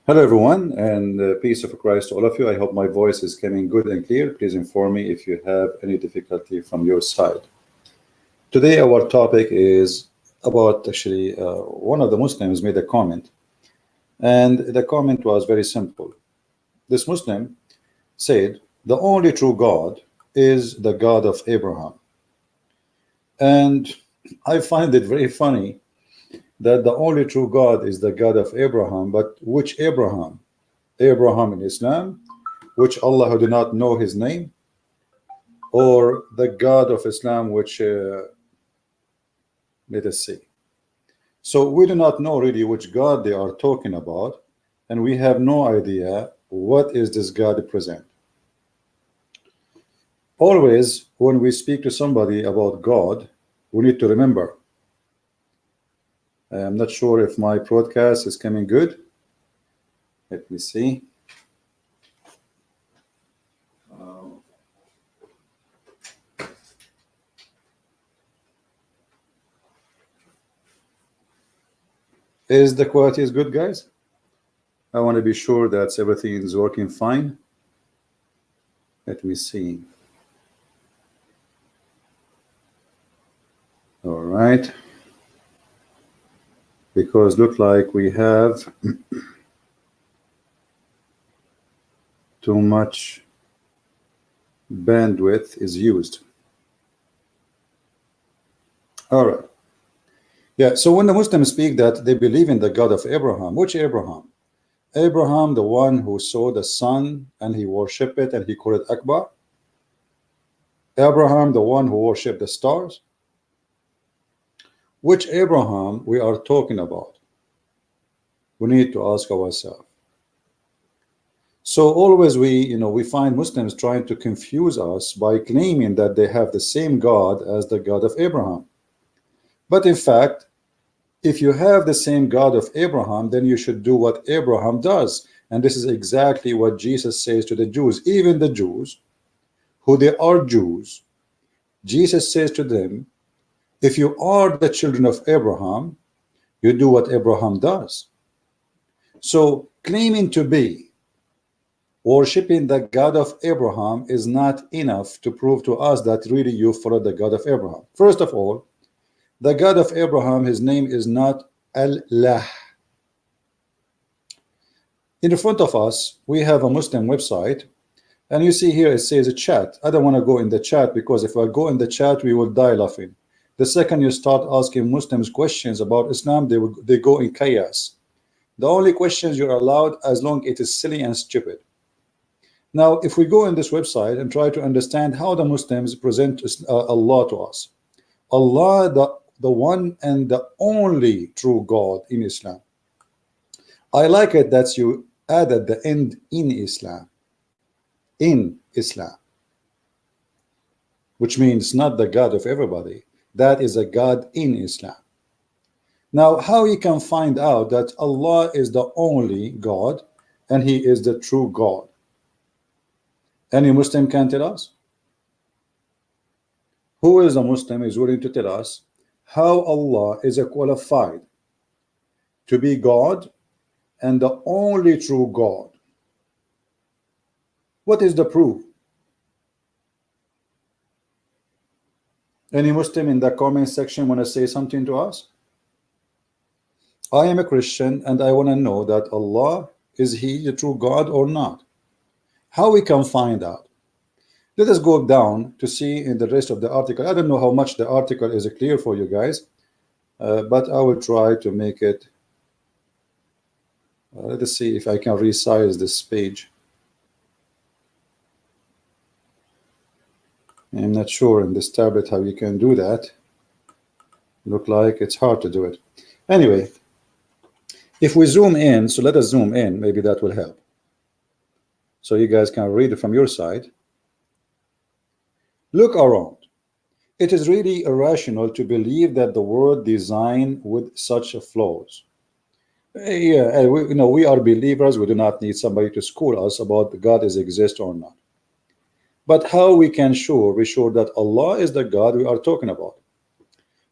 Hello, everyone, and peace of Christ to all of you. I hope my voice is coming good and clear. Please inform me if you have any difficulty from your side. Today, our topic is about actually one of the Muslims made a comment, and the comment was very simple. This Muslim said, "The only true God is the God of Abraham." And I find it very funny that the only true God is the God of Abraham, but which Abraham? Abraham in Islam, which Allah who do not know his name, or the God of Islam, which let us see. So we do not know really which God they are talking about, and we have no idea what is this God present. Always, when we speak to somebody about God, we need to remember. I'm not sure if my broadcast is coming good. Let me see. Is the quality is good, guys? I want to be sure that everything is working fine. Let me see. All right. Because look like we have too much bandwidth is used. All right. Yeah, so when the Muslims speak that they believe in the God of Abraham, which Abraham? Abraham, the one who saw the sun and he worshiped it and he called it Akbar? Abraham, the one who worshiped the stars? Which Abraham we are talking about? We need to ask ourselves. So always we find Muslims trying to confuse us by claiming that they have the same God as the God of Abraham. But in fact, if you have the same God of Abraham, then you should do what Abraham does. And this is exactly what Jesus says to the Jews. Even the Jews, who they are Jews, Jesus says to them, if you are the children of Abraham, you do what Abraham does. So claiming to be worshipping the God of Abraham is not enough to prove to us that really you follow the God of Abraham. First of all, the God of Abraham, his name is not Allah. In front of us, we have a Muslim website, and you see here it says a chat. I don't want to go in the chat because if I go in the chat, we will die laughing. The second you start asking Muslims questions about Islam, they go in chaos. The only questions you're allowed as long as it is silly and stupid. Now, if we go in this website and try to understand how the Muslims present Allah to us, Allah, the one and the only true God in Islam. I like it that you added the end in Islam. In Islam. Which means not the God of everybody. That is a God in Islam. Now, how you can find out that Allah is the only God and He is the true God? Any Muslim can tell us? Who is a Muslim is willing to tell us how Allah is qualified to be God and the only true God? What is the proof? Any Muslim in the comment section want to say something to us? I am a Christian and I want to know that Allah, is He the true God or not? How we can find out? Let us go down to see in the rest of the article. I don't know how much the article is clear for you guys, but I will try to make it. Let us see if I can resize this page. I'm not sure in this tablet how you can do that. Look like it's hard to do it. Anyway, if we zoom in, so let us zoom in, maybe that will help. So you guys can read it from your side. Look around. It is really irrational to believe that the world designed with such flaws. Yeah, we are believers. We do not need somebody to school us about God is exist or not. But how we can be sure that Allah is the God we are talking about?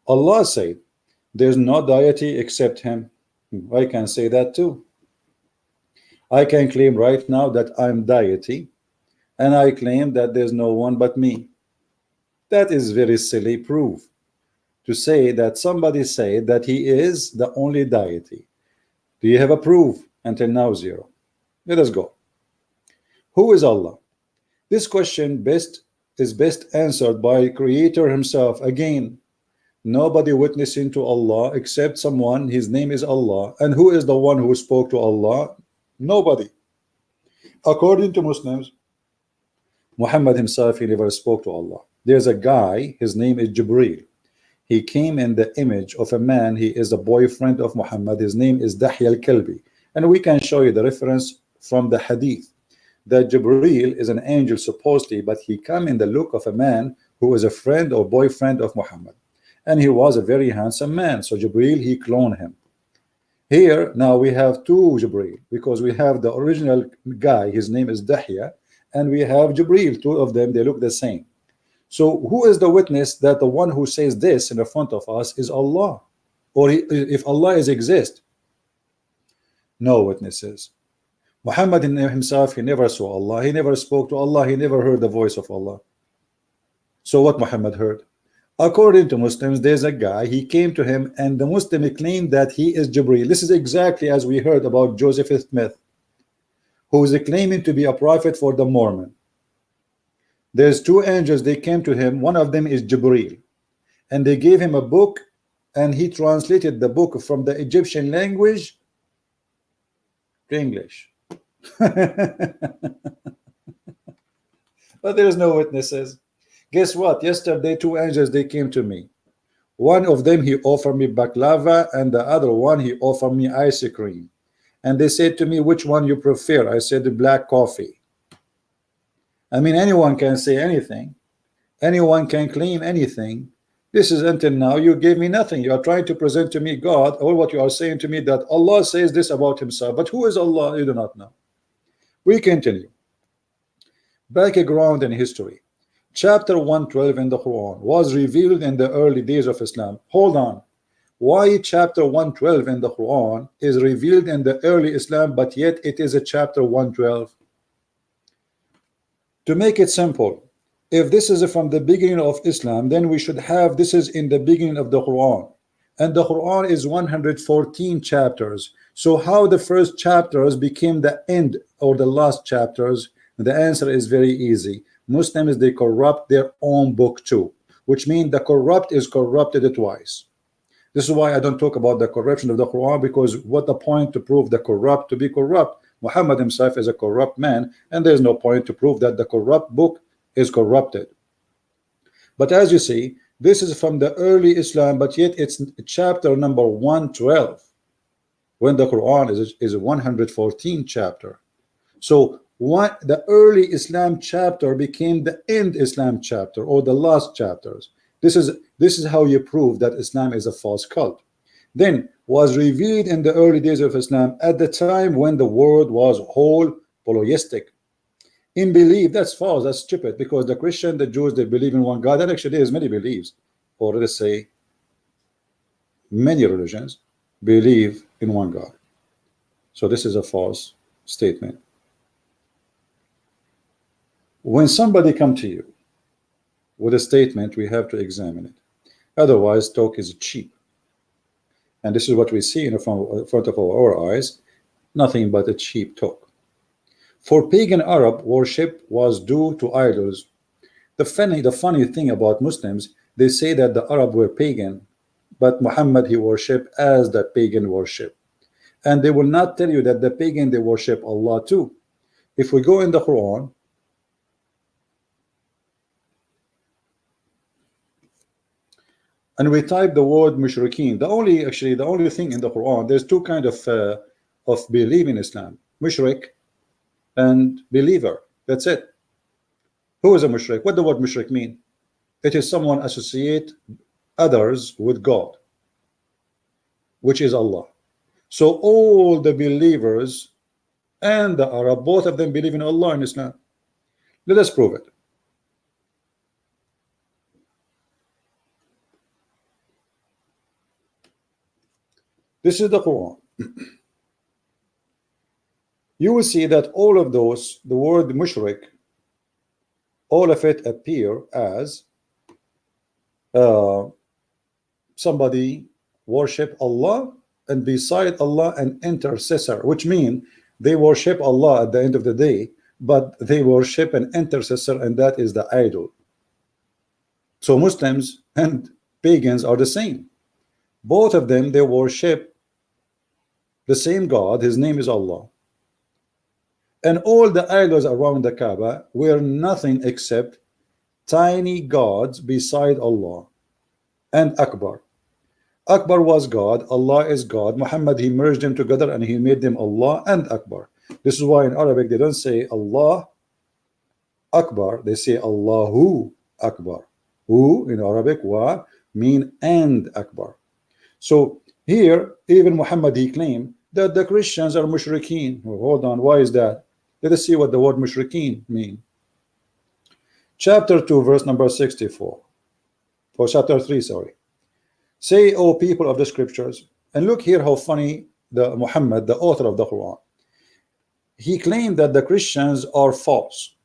Allah said, "There's no deity except Him." I can say that too. I can claim right now that I'm deity, and I claim that there's no one but me. That is very silly proof to say that somebody said that he is the only deity. Do you have a proof? Until now, zero. Let us go. Who is Allah? This question is best answered by Creator himself. Again, nobody witnessing to Allah except someone, his name is Allah. And who is the one who spoke to Allah? Nobody. According to Muslims, Muhammad himself, he never spoke to Allah. There's a guy, his name is Jibreel. He came in the image of a man. He is a boyfriend of Muhammad. His name is Dahya al-Kalbi. And we can show you the reference from the hadith that Jibreel is an angel supposedly, but he come in the look of a man who is a friend or boyfriend of Muhammad. And he was a very handsome man. So Jibreel, he cloned him. Here, now we have two Jibreel, because we have the original guy, his name is Dahya, and we have Jibreel, two of them, they look the same. So who is the witness that the one who says this in the front of us is Allah? Or if Allah is exist? No witnesses. Muhammad himself, he never saw Allah, he never spoke to Allah, he never heard the voice of Allah. So what Muhammad heard? According to Muslims, there's a guy, he came to him, and the Muslim claimed that he is Jibreel. This is exactly as we heard about Joseph Smith, who is claiming to be a prophet for the Mormon. There's two angels, they came to him, one of them is Jibreel, and they gave him a book, and he translated the book from the Egyptian language to English. But there's no witnesses. Guess what? Yesterday, two angels, they came to me. One of them, he offered me baklava, and the other one, he offered me ice cream. And they said to me, which one you prefer? I said, the black coffee. I mean, anyone can say anything. Anyone can claim anything. This is until now, you gave me nothing. You are trying to present to me God, or what you are saying to me that Allah says this about himself. But who is Allah? You do not know. We continue. Background and history. Chapter 112 in the Quran was revealed in the early days of Islam. Hold on. Why chapter 112 in the Quran is revealed in the early Islam, but yet it is a chapter 112? To make it simple, if this is from the beginning of Islam, then we should have this is in the beginning of the Quran. And the Quran is 114 chapters. So how the first chapters became the end or the last chapters? The answer is very easy. Muslims, they corrupt their own book too, which means the corrupt is corrupted twice. This is why I don't talk about the corruption of the Quran, because what the point to prove the corrupt to be corrupt? Muhammad himself is a corrupt man, and there's no point to prove that the corrupt book is corrupted. But as you see, this is from the early Islam, but yet it's chapter number 112, when the Quran is a 114 chapter. So what the early Islam chapter became the end Islam chapter, or the last chapters. This is how you prove that Islam is a false cult. Then was revealed in the early days of Islam, at the time when the world was whole polytheistic. In belief, that's false, that's stupid, because the Christian, the Jews, they believe in one God. That actually is many beliefs, or let's say many religions believe in one God. So this is a false statement. When somebody come to you with a statement, we have to examine it. Otherwise, talk is cheap. And this is what we see in front of our eyes, nothing but a cheap talk. For pagan Arab, worship was due to idols. The funny thing about Muslims, they say that the Arab were pagan, but Muhammad, he worshipped as the pagan worship. And they will not tell you that the pagan, they worship Allah too. If we go in the Quran, and we type the word mushrikeen, the only thing in the Quran, there's two kind of belief in Islam: mushrik and believer. That's it. Who is a mushrik? What the word mushrik mean? It is someone associate others with God, which is Allah. So all the believers and the Arab, both of them believe in Allah in Islam. Let us prove it. This is the Quran. you will see that all of those, the word mushrik, all of it appear as somebody worship Allah, and beside Allah an intercessor, which means they worship Allah at the end of the day, but they worship an intercessor, and that is the idol. So Muslims and pagans are the same. Both of them, they worship the same God. His name is Allah. And all the idols around the Kaaba were nothing except tiny gods beside Allah. And Akbar. Akbar was God, Allah is God. Muhammad, he merged them together and he made them Allah and Akbar. This is why in Arabic they don't say Allah Akbar, they say Allahu Akbar. Hu in Arabic wa mean and Akbar. So here even Muhammad, he claimed that the Christians are mushrikeen. Well, hold on, why is that? Let us see what the word mushrikeen mean. Chapter 2 verse number 64, or chapter 3, sorry. Say, O people of the scriptures, and look here how funny the Muhammad, the author of the Quran, he claimed that the Christians are false,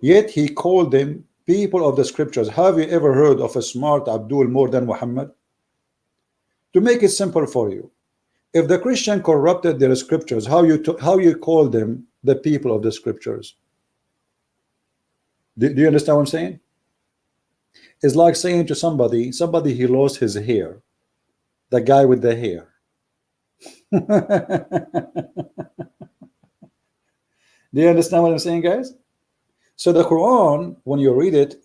yet he called them people of the scriptures. Have you ever heard of a smart Abdul more than Muhammad? To make it simple for you, if the Christian corrupted their scriptures, how you call them the people of the scriptures? Do you understand what I'm saying? It's like saying to somebody he lost his hair, the guy with the hair. Do you understand what I'm saying, guys? So the Quran, when you read it,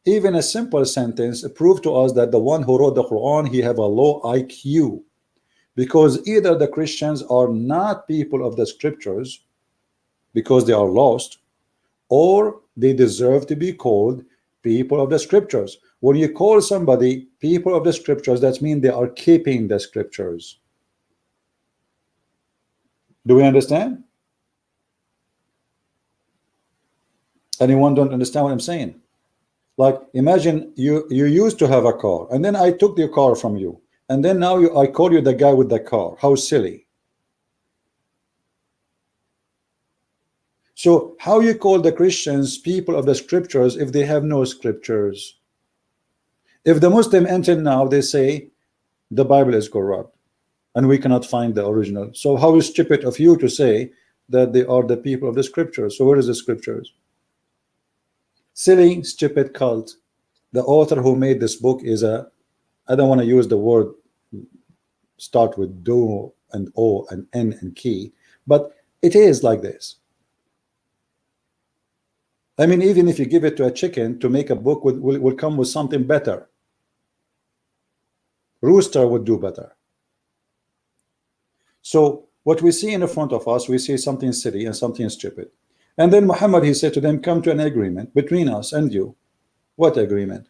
even a simple sentence proved to us that the one who wrote the Quran, he have a low IQ, because either the Christians are not people of the scriptures because they are lost, or they deserve to be called people of the scriptures. When you call somebody people of the scriptures, that means they are keeping the scriptures. Do we understand? Anyone don't understand what I'm saying? Like, imagine you used to have a car, and then I took the car from you, and then now I call you the guy with the car. How silly. So how you call the Christians people of the scriptures if they have no scriptures? If the Muslim until now they say the Bible is corrupt and we cannot find the original, so how is stupid of you to say that they are the people of the scriptures? So where is the scriptures? Silly, stupid cult. The author who made this book is a, I don't want to use the word start with do and o and n and key, but it is like this. I mean, even if you give it to a chicken to make a book, will come with something better. Rooster would do better. So what we see in the front of us, we see something silly and something stupid. And then Muhammad, he said to them, come to an agreement between us and you. What agreement?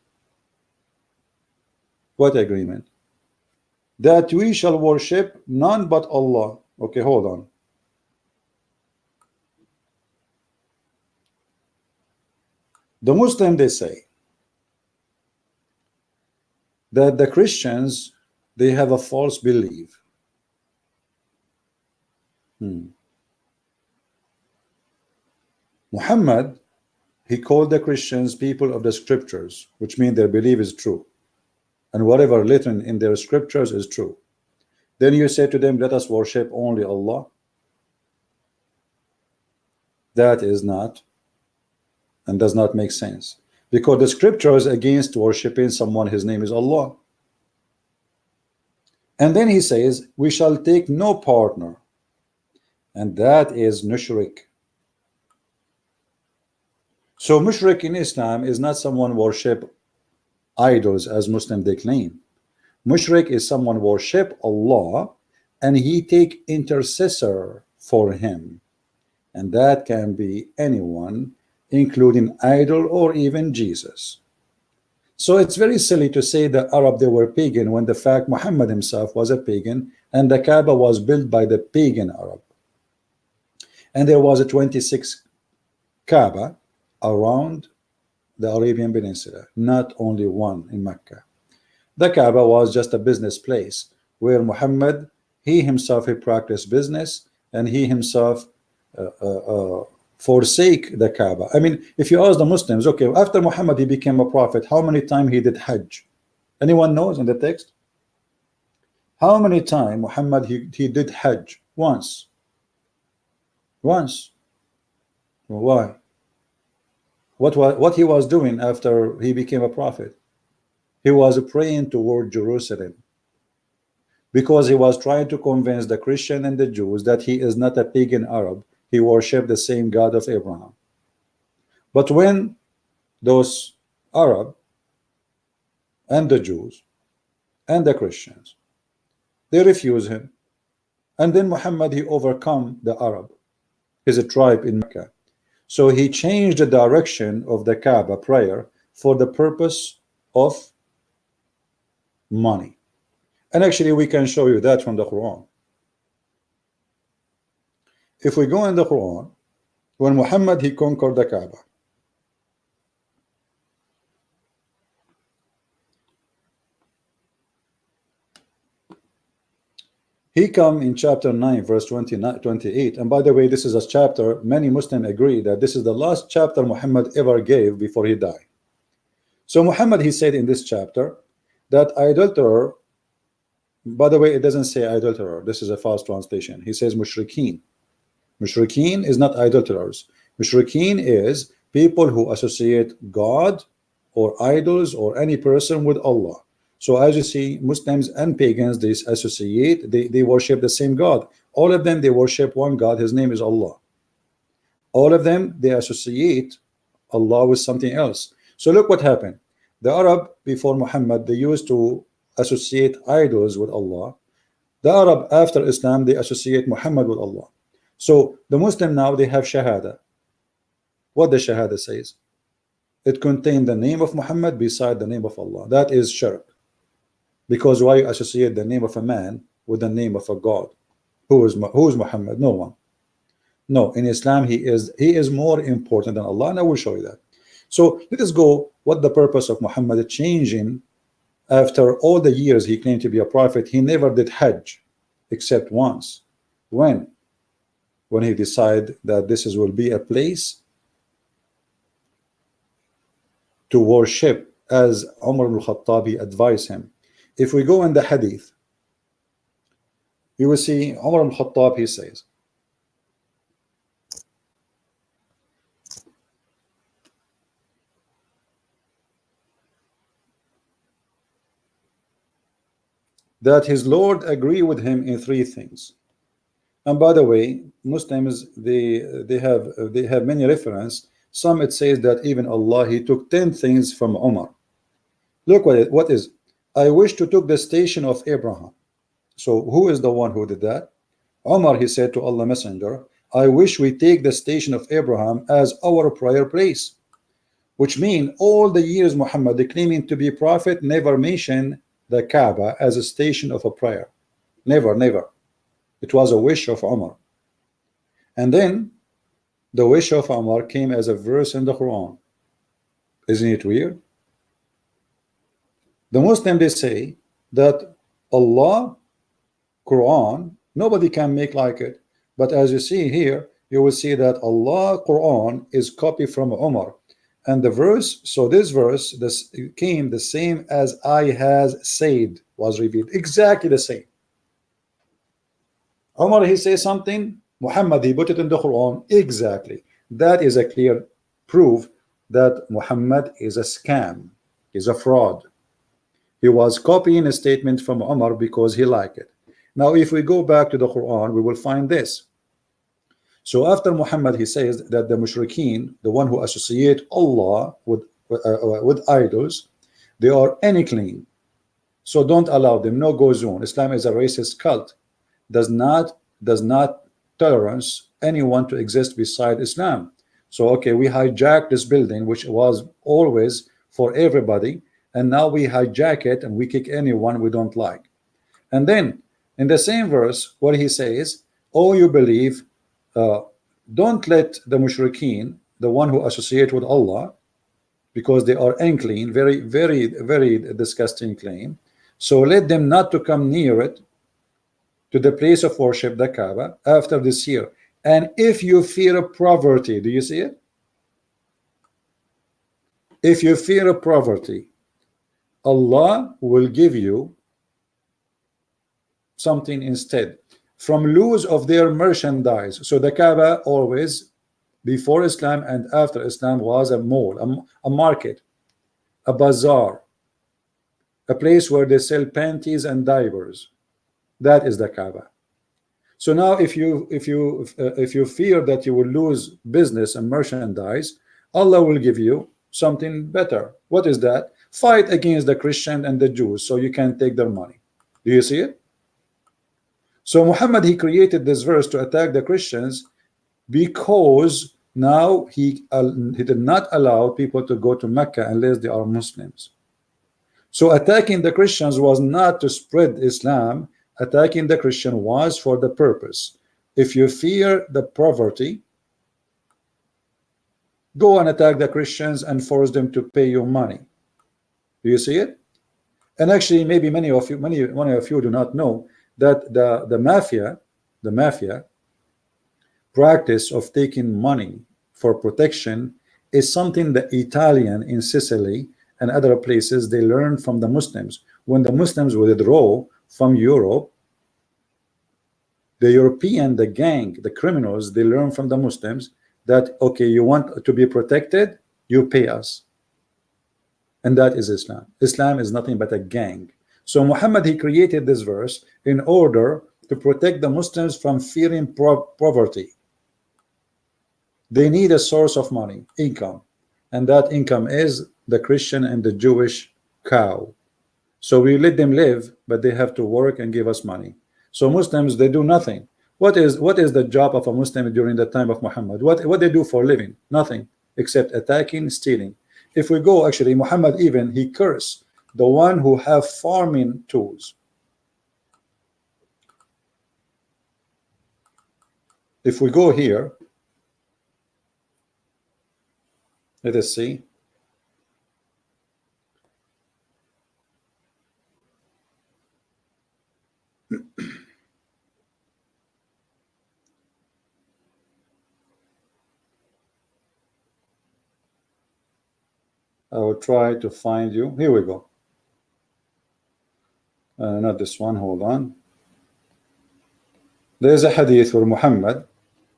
What agreement? That we shall worship none but Allah. Okay, hold on. The Muslim, they say that the Christians, they have a false belief. Muhammad, he called the Christians people of the scriptures, which means their belief is true, and whatever written in their scriptures is true. Then you say to them, let us worship only Allah. That is not and does not make sense, because the scripture is against worshiping someone, his name is Allah. And then he says, we shall take no partner, and that is mushrik. So mushrik in Islam is not someone worship idols as Muslim they claim. Mushrik is someone worship Allah and he take intercessor for him, and that can be anyone, including idol or even Jesus. So it's very silly to say that Arab they were pagan when the fact Muhammad himself was a pagan and the Kaaba was built by the pagan Arab. And there was a 26 Kaaba around the Arabian Peninsula, not only one in Mecca. The Kaaba was just a business place where Muhammad, he himself, he practiced business, and he himself forsake the Kaaba. I mean, if you ask the Muslims, okay, after Muhammad he became a prophet, how many times he did Hajj? Anyone knows in the text? How many times Muhammad he did Hajj? Once. Once. Why? What he was doing after he became a prophet? He was praying toward Jerusalem, because he was trying to convince the Christian and the Jews that he is not a pagan Arab. He worshiped the same God of Abraham. But when those Arab and the Jews and the Christians, they refuse him, and then Muhammad he overcome the Arab, his tribe in Mecca. So he changed the direction of the Kaaba prayer for the purpose of money. And actually we can show you that from the Quran. If we go in the Quran, when Muhammad he conquered the Kaaba, he come in chapter 9 verse 28. And by the way, this is a chapter many Muslims agree that this is the last chapter Muhammad ever gave before he died. So Muhammad he said in this chapter that adulterer, by the way, it doesn't say adulterer, this is a false translation. He says mushrikeen. Mushrikeen is not adulterers. Mushrikeen is people who associate God or idols or any person with Allah. So as you see, Muslims and pagans, they associate, they worship the same God. All of them, they worship one God, his name is Allah. All of them, they associate Allah with something else. So look what happened. The Arab before Muhammad, they used to associate idols with Allah. The Arab after Islam, they associate Muhammad with Allah. So the Muslim now, they have Shahada. What the Shahada says? It contains the name of Muhammad beside the name of Allah. That is shirk. Because why associate the name of a man with the name of a God? Who is Muhammad? No one. No, in Islam he is more important than Allah, and I will show you that. So let us go what the purpose of Muhammad changing after all the years he claimed to be a prophet. He never did Hajj except once. When he decided that this will be a place to worship, as Umar ibn al-Khattab advised him. If we go in the hadith, you will see Umar ibn al-Khattab, he says that his Lord agreed with him in three things. And by the way, Muslims they have many references. Some it says that even Allah he took 10 things from Umar. Look what is. I wish to take the station of Abraham. So who is the one who did that? Umar, he said to Allah Messenger, I wish we take the station of Abraham as our prayer place. Which means all the years Muhammad claiming to be prophet never mentioned the Kaaba as a station of a prayer. Never, never. It was a wish of Umar. And then the wish of Umar came as a verse in the Quran. Isn't it weird? The Muslim they say that Allah, Quran, nobody can make like it. But as you see here, you will see that Allah, Quran is copied from Umar. And the verse, so this verse, this came the same as I has said, was revealed. Exactly the same. Umar, he says something, Muhammad, he put it in the Quran. Exactly. That is a clear proof that Muhammad is a scam, is a fraud. He was copying a statement from Umar because he liked it. Now, if we go back to the Quran, we will find this. So after Muhammad, he says that the mushrikeen, the one who associate Allah with idols, they are unclean. So don't allow them. No go zone. Islam is a racist cult. Does not tolerance anyone to exist beside Islam. So okay, we hijacked this building, which was always for everybody, and now we hijack it and we kick anyone we don't like. And then in the same verse, what he says, oh, you believe, don't let the mushrikeen, the one who associate with Allah, because they are unclean, very, very, very disgusting claim. So let them not to come near it, to the place of worship, the Kaaba, after this year. And if you fear poverty, do you see it? If you fear poverty, Allah will give you something instead from loss of their merchandise. So the Kaaba always, before Islam and after Islam, was a mall, a market, a bazaar, a place where they sell panties and diapers. That is the Kaaba. So now if you fear that you will lose business and merchandise, Allah will give you something better. What is that? Fight against the Christian and the Jews so you can take their money. Do you see it? So Muhammad, he created this verse to attack the Christians because now he did not allow people to go to Mecca unless they are Muslims. So attacking the Christians was not to spread Islam. Attacking the Christian was for the purpose. If you fear the poverty, go and attack the Christians and force them to pay you money. Do you see it? And actually, maybe many of you do not know that the mafia practice of taking money for protection is something the Italian in Sicily and other places they learned from the Muslims. When the Muslims withdraw from Europe, the European, the gang, the criminals, they learn from the Muslims that, okay, you want to be protected, you pay us. And that is Islam. Islam is nothing but a gang. So Muhammad, he created this verse in order to protect the Muslims from fearing poverty. They need a source of money, income, and that income is the Christian and the Jewish cow. So we let them live, but they have to work and give us money. So Muslims, they do nothing. What is the job of a Muslim during the time of Muhammad? What they do for living? Nothing except attacking, stealing. If we go, actually, Muhammad even, he cursed the one who have farming tools. If we go here, let us see. I will try to find you. Here we go. Not this one. Hold on. There's a hadith where Muhammad,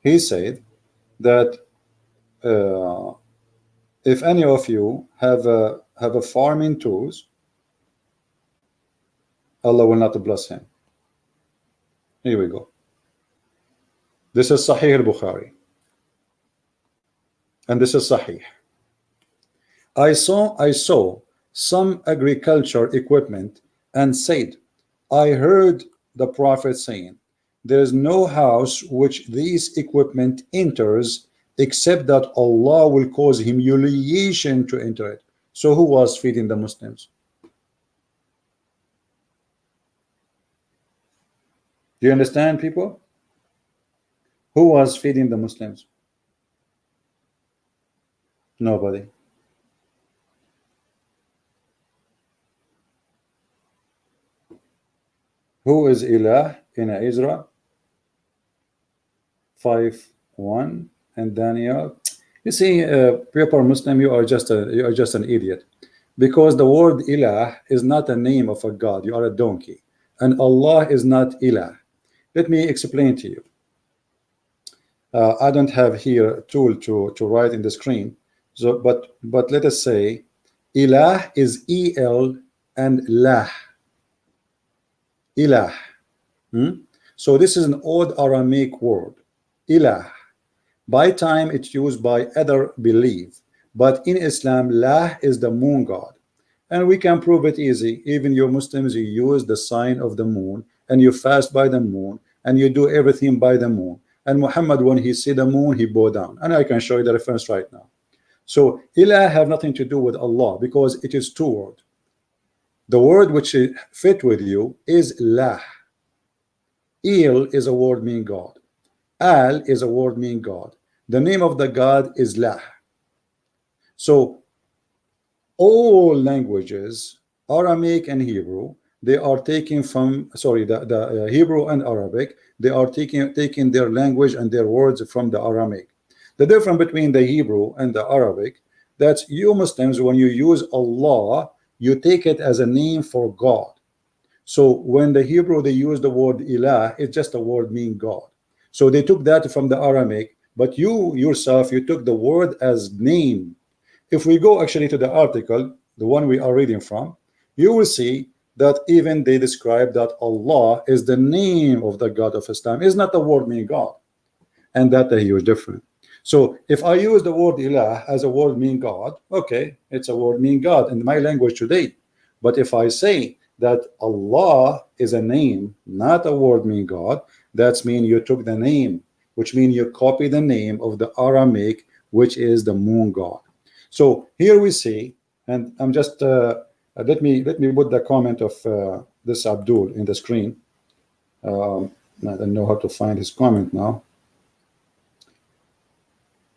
he said that if any of you have a farming tools, Allah will not bless him. Here we go. This is Sahih al-Bukhari, and this is Sahih. I saw some agriculture equipment and said, I heard the Prophet saying, there is no house which these equipment enters except that Allah will cause humiliation to enter it. So who was feeding the Muslims? Do you understand, people? Who was feeding the Muslims? Nobody. Who is Ilah in Isra 5:1 and Daniel? You see, proper Muslim, you are just an idiot, because the word Ilah is not a name of a god. You are a donkey, and Allah is not Ilah. Let me explain to you. I don't have here a tool to write in the screen, so but let us say Ilah is El and Lah. Ilah. So this is an old Aramaic word, Ilah. By time it's used by other belief, but in Islam, Lah is the moon god, and we can prove it easy. Even you Muslims, you use the sign of the moon, and you fast by the moon, and you do everything by the moon. And Muhammad, when he see the moon, he bow down, and I can show you the reference right now. So Ilah have nothing to do with Allah, because it is two words. The word which fit with you is Lah. Il is a word meaning God. Al is a word meaning God. The name of the God is Lah. So all languages, Aramaic and Hebrew, they are taking from, sorry, the Hebrew and Arabic, they are taking their language and their words from the Aramaic. The difference between the Hebrew and the Arabic, that's you Muslims, when you use Allah, you take it as a name for God. So when the Hebrew, they use the word ilah, it's just a word meaning God. So they took that from the Aramaic, but you yourself, you took the word as name. If we go actually to the article, the one we are reading from, you will see that even they describe that Allah is the name of the God of Islam, is not the word meaning God, and that a huge difference. So if I use the word ilah as a word meaning God, okay, it's a word meaning God in my language today. But if I say that Allah is a name, not a word meaning God, that's mean you took the name, which means you copy the name of the Aramaic, which is the moon god. So here we see, and I'm just let me put the comment of this Abdul in the screen. I don't know how to find his comment now.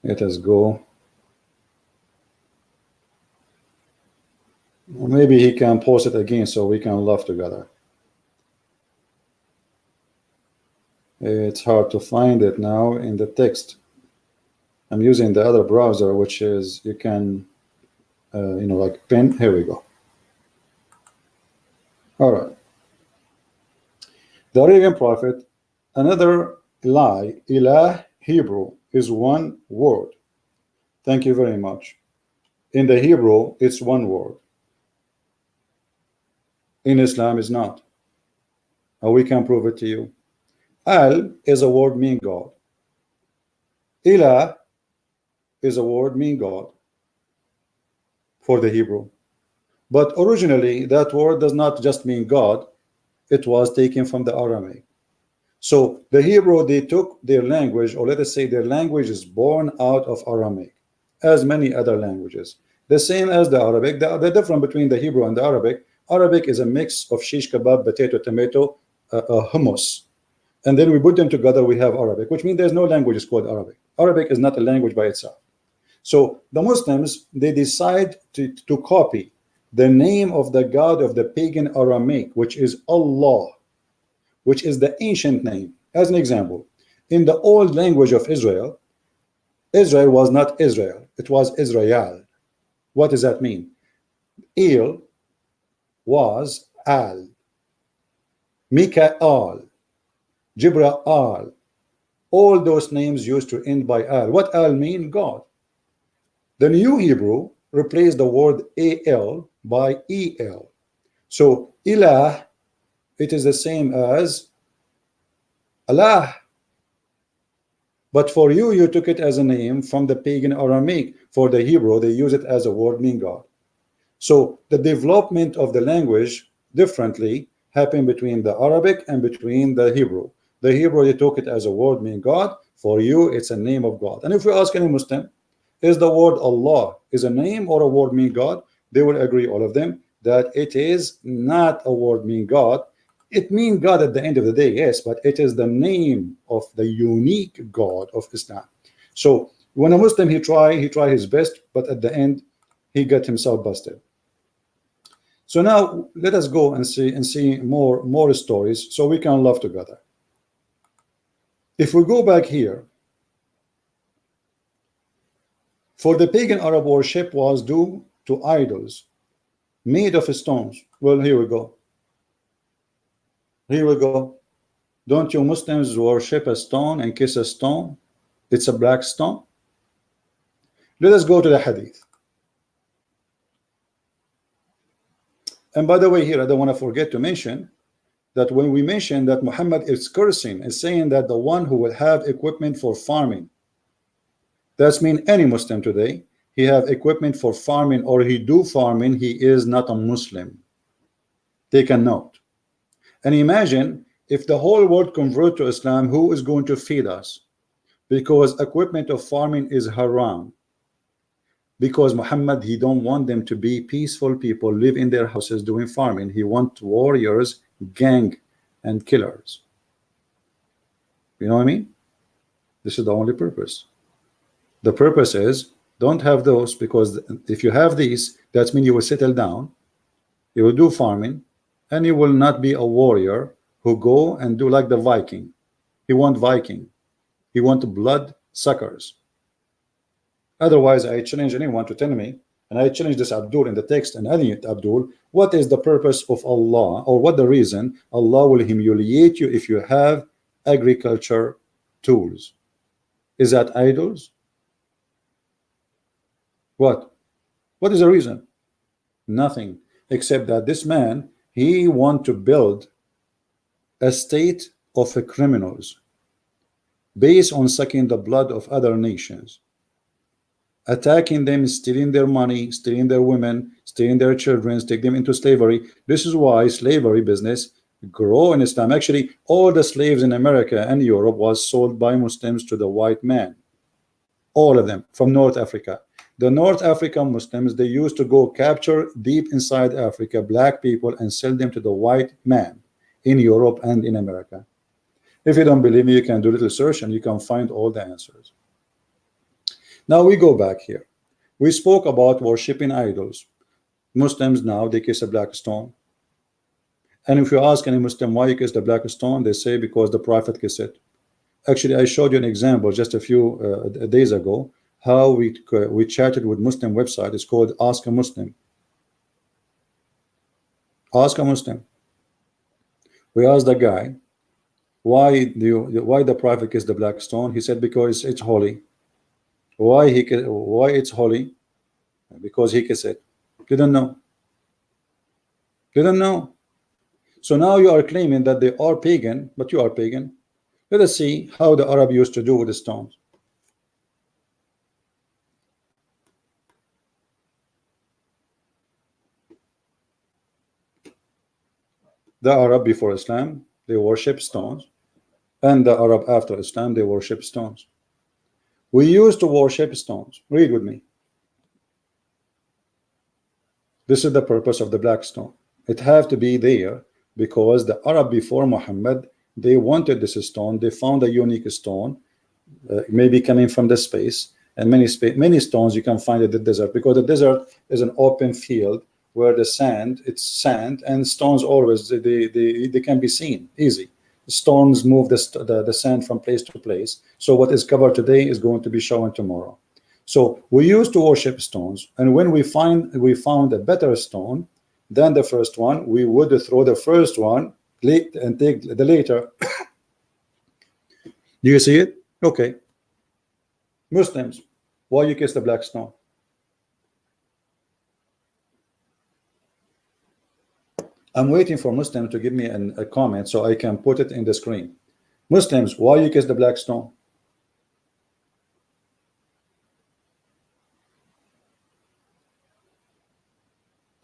Let us go. Maybe he can post it again so we can laugh together. It's hard to find it now in the text. I'm using the other browser, which is you can, you know, like pen. Here we go. All right. The Arabian prophet, another lie, ilah, Hebrew, is one word. Thank you very much. In the Hebrew, it's one word. In Islam, it's not. And we can prove it to you. Al is a word meaning God. Ilah is a word meaning God for the Hebrew. But originally, that word does not just mean God. It was taken from the Aramaic. So the Hebrew, they took their language, or let us say their language is born out of Aramaic, as many other languages. The same as the Arabic. The difference between the Hebrew and the Arabic is a mix of shish kebab, potato, tomato, hummus. And then we put them together, we have Arabic, which means there's no language called Arabic. Arabic is not a language by itself. So the Muslims, they decide to copy the name of the God of the pagan Aramaic, which is Allah, which is the ancient name. As an example, in the old language of Israel, Israel was not Israel, it was Israel. What does that mean? El was Al, Mikael, Jibrael, all those names used to end by Al. What Al mean? God. The New Hebrew replaced the word Al by El. So Ilah, it is the same as Allah. But for you, you took it as a name from the pagan Aramaic. For the Hebrew, they use it as a word meaning God. So the development of the language differently happened between the Arabic and between the Hebrew. The Hebrew, they took it as a word meaning God. For you, it's a name of God. And if we ask any Muslim, is the word Allah is a name or a word meaning God? They will agree, all of them, that it is not a word meaning God. It means God at the end of the day, yes, but it is the name of the unique God of Islam. So when a Muslim, he try his best, but at the end, he got himself busted. So now let us go and see more stories so we can laugh together. If we go back here, for the pagan Arab worship was due to idols made of stones. Well, here we go. Here we go. Don't you Muslims worship a stone and kiss a stone? It's a black stone. Let us go to the hadith. And by the way, here I don't want to forget to mention that when we mention that Muhammad is cursing, is saying that the one who will have equipment for farming, that's mean any Muslim today, he have equipment for farming or he do farming, he is not a Muslim. Take a note. And imagine if the whole world convert to Islam, who is going to feed us? Because equipment of farming is haram. Because Muhammad, he don't want them to be peaceful people, live in their houses doing farming. He wants warriors, gang, and killers. You know what I mean? This is the only purpose. The purpose is don't have those, because if you have these, that means you will settle down, you will do farming, and he will not be a warrior who go and do like the Viking. He want Viking. He want blood suckers. Otherwise, I challenge anyone to tell me, and I challenge this Abdul in the text and any Abdul, what is the purpose of Allah, or what the reason Allah will humiliate you if you have agriculture tools? Is that idols? What? What is the reason? Nothing, except that this man, he want to build a state of criminals based on sucking the blood of other nations, attacking them, stealing their money, stealing their women, stealing their children, take them into slavery. This is why slavery business grow in Islam. Actually, all the slaves in America and Europe was sold by Muslims to the white man. All of them from North Africa. The North African Muslims, they used to go capture deep inside Africa black people and sell them to the white man in Europe and in America. If you don't believe me, you can do a little search and you can find all the answers. Now we go back here. We spoke about worshiping idols. Muslims now, they kiss a black stone. And if you ask any Muslim why you kiss the black stone, they say because the Prophet kissed it. Actually, I showed you an example just a few days ago, how we chatted with Muslim website. It's called Ask a Muslim. Ask a Muslim. We asked the guy, why the Prophet kissed the black stone? He said because it's holy. Why it's holy? Because he kissed it. Didn't know. Didn't know. So now you are claiming that they are pagan, but you are pagan. Let us see how the Arab used to do with the stones. The Arab before Islam, they worship stones, and the Arab after Islam, they worship stones. We used to worship stones. Read with me. This is the purpose of the black stone. It have to be there because the Arab before Muhammad, they wanted this stone. They found a unique stone, maybe coming from the space, and many stones you can find in the desert, because the desert is an open field where the sand, it's sand, and stones always they can be seen easy. Storms move the sand from place to place. So what is covered today is going to be shown tomorrow. So we used to worship stones, and when we found a better stone than the first one, we would throw the first one and take the later. Do you see it? Okay. Muslims, why you kiss the black stone? I'm waiting for Muslims to give me a comment so I can put it in the screen. Muslims, why you kiss the black stone?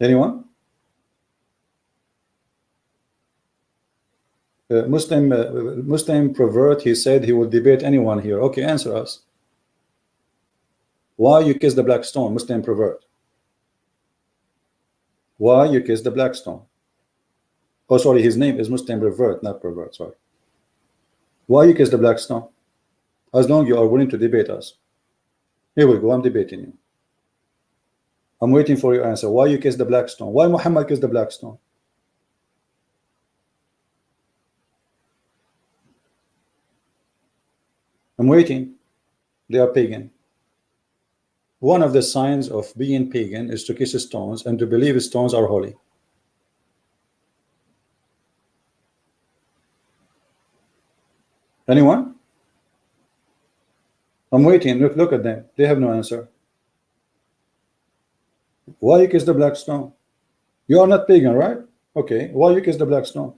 Anyone? Muslim pervert, he said he will debate anyone here. Okay, answer us. Why you kiss the black stone, Muslim pervert? Why you kiss the black stone? Oh, sorry, his name is Muslim pervert, not pervert, sorry. Why you kiss the black stone? As long as you are willing to debate us. Here we go, I'm debating you. I'm waiting for your answer. Why you kiss the black stone? Why Muhammad kissed the black stone? I'm waiting. They are pagan. One of the signs of being pagan is to kiss stones and to believe stones are holy. Anyone? I'm waiting. Look at them. They have no answer. Why you kiss the black stone? You are not pagan, right? Okay. Why you kiss the black stone?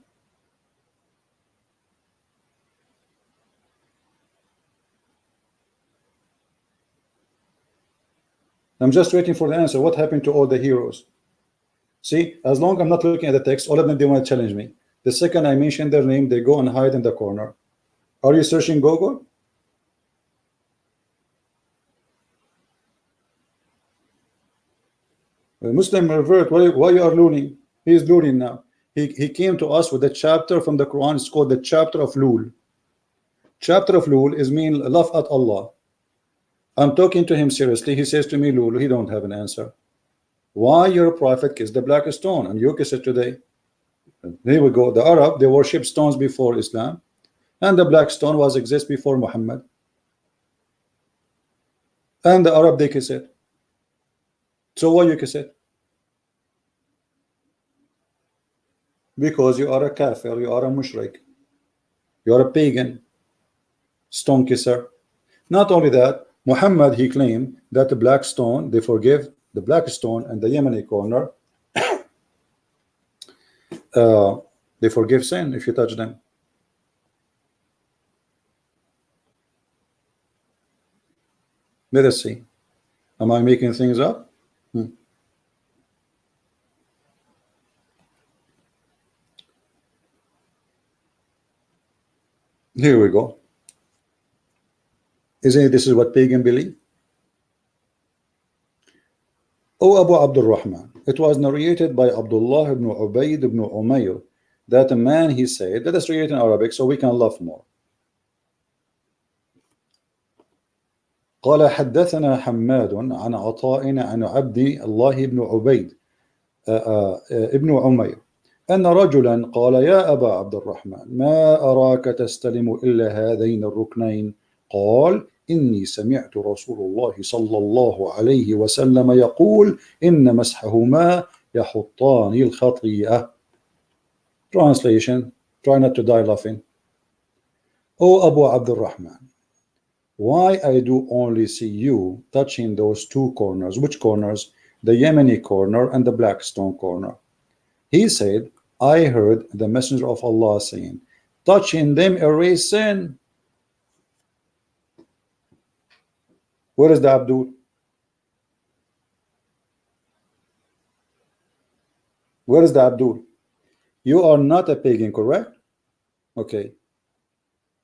I'm just waiting for the answer. What happened to all the heroes? See, as long as I'm not looking at the text, all of them, they want to challenge me. The second I mention their name, they go and hide in the corner. Are you searching Google? Muslim revert, why you are luring? He is luring now. He came to us with a chapter from the Quran. It's called the chapter of Lul. Chapter of Lul is mean love at Allah. I'm talking to him seriously. He says to me, Lul, he don't have an answer. Why your prophet kissed the black stone and you kiss it today? Here we go. The Arab, they worship stones before Islam, and the black stone was exist before Muhammad. And the Arab, they kiss it. So why you kiss it? Because you are a kafir, you are a mushrik, you are a pagan, stone kisser. Not only that, Muhammad, he claimed that the black stone, they forgive the black stone and the Yemeni corner, they forgive sin if you touch them. Let us see. Am I making things up? Here we go. Isn't it this is what pagan believe? O Abu Abdul Rahman, it was narrated by Abdullah ibn Ubayd ibn Umayr that a man, he said, let us read it in Arabic so we can laugh more. قال حدثنا حماد عن عطاء عن عبد الله بن عبيد ابن عمير أن رجلا قال يا أبا عبد الرحمن ما أراك تستلم إلا هذين الركنين قال إني سمعت رسول الله صلى الله عليه وسلم يقول إن مسحهما يحطان الخطيئة. Translation, try not to die laughing. O Abu Abdul Rahman, why I do only see you touching those two corners? Which corners? The Yemeni corner and the Blackstone corner. He said, I heard the Messenger of Allah saying, touching them erase sin. Where is the Abdul? Where is the Abdul? You are not a pagan, correct? Okay.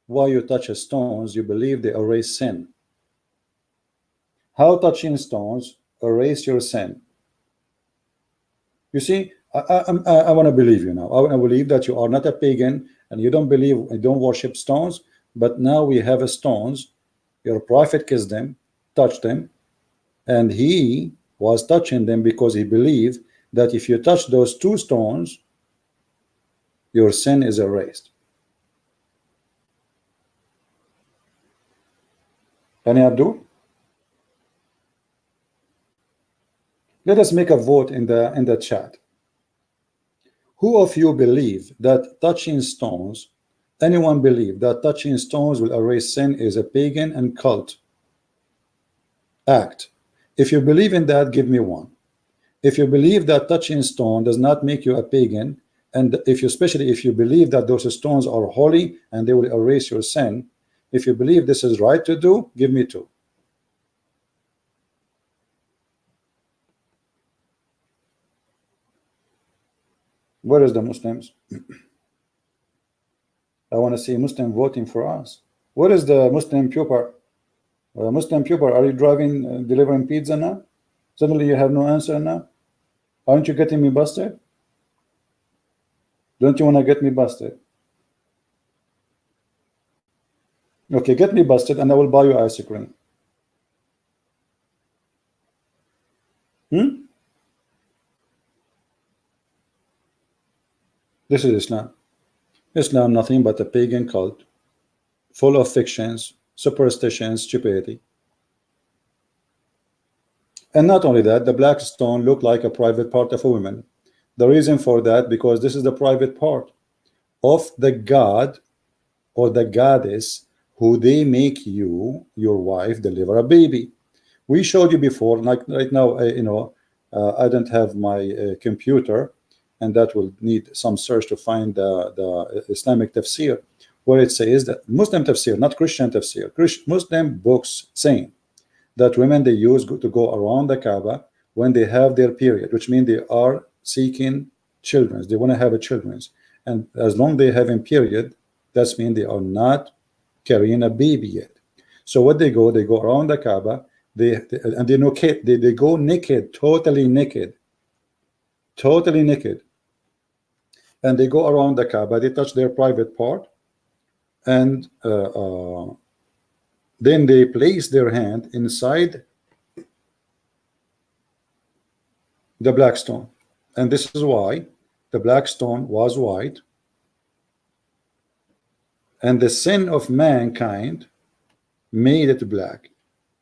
Why you touch stones, you believe they erase sin. How touching stones erase your sin? You see, I want to believe you now. I want to believe that you are not a pagan and you don't believe, you don't worship stones, but now we have a stones, your prophet kissed them, touched them, and he was touching them because he believed that if you touch those two stones, your sin is erased. Any Abdul? Let us make a vote in the chat. Who of you believe that touching stones, anyone believe that touching stones will erase sin is a pagan and cult act? If you believe in that, give me one. If you believe that touching stone does not make you a pagan, and if you, especially if you believe that those stones are holy and they will erase your sin, if you believe this is right to do, give me two. Where is the Muslims? I want to see Muslim voting for us. Where is the Muslim puper? Muslim puper, are you driving, delivering pizza now? Suddenly you have no answer now? Aren't you getting me busted? Don't you want to get me busted? Okay, get me busted and I will buy you ice cream. This is Islam. Islam nothing but a pagan cult full of fictions, superstitions, stupidity. And not only that, the black stone looked like a private part of a woman. The reason for that, because this is the private part of the god or the goddess who they make you, your wife, deliver a baby. We showed you before, like right now, I don't have my computer, and that will need some search to find the Islamic tafsir, where it says that Muslim tafsir, not Christian tafsir, Muslim books saying that women they use to go around the Kaaba when they have their period, which means they are seeking children, they want to have a children, and as long they have a period, that means they are not carrying a baby yet. So what they go around the Kaaba, they go naked, totally naked, and they go around the Kaaba, they touch their private part, and then they place their hand inside the black stone. And this is why the black stone was white, and the sin of mankind made it black.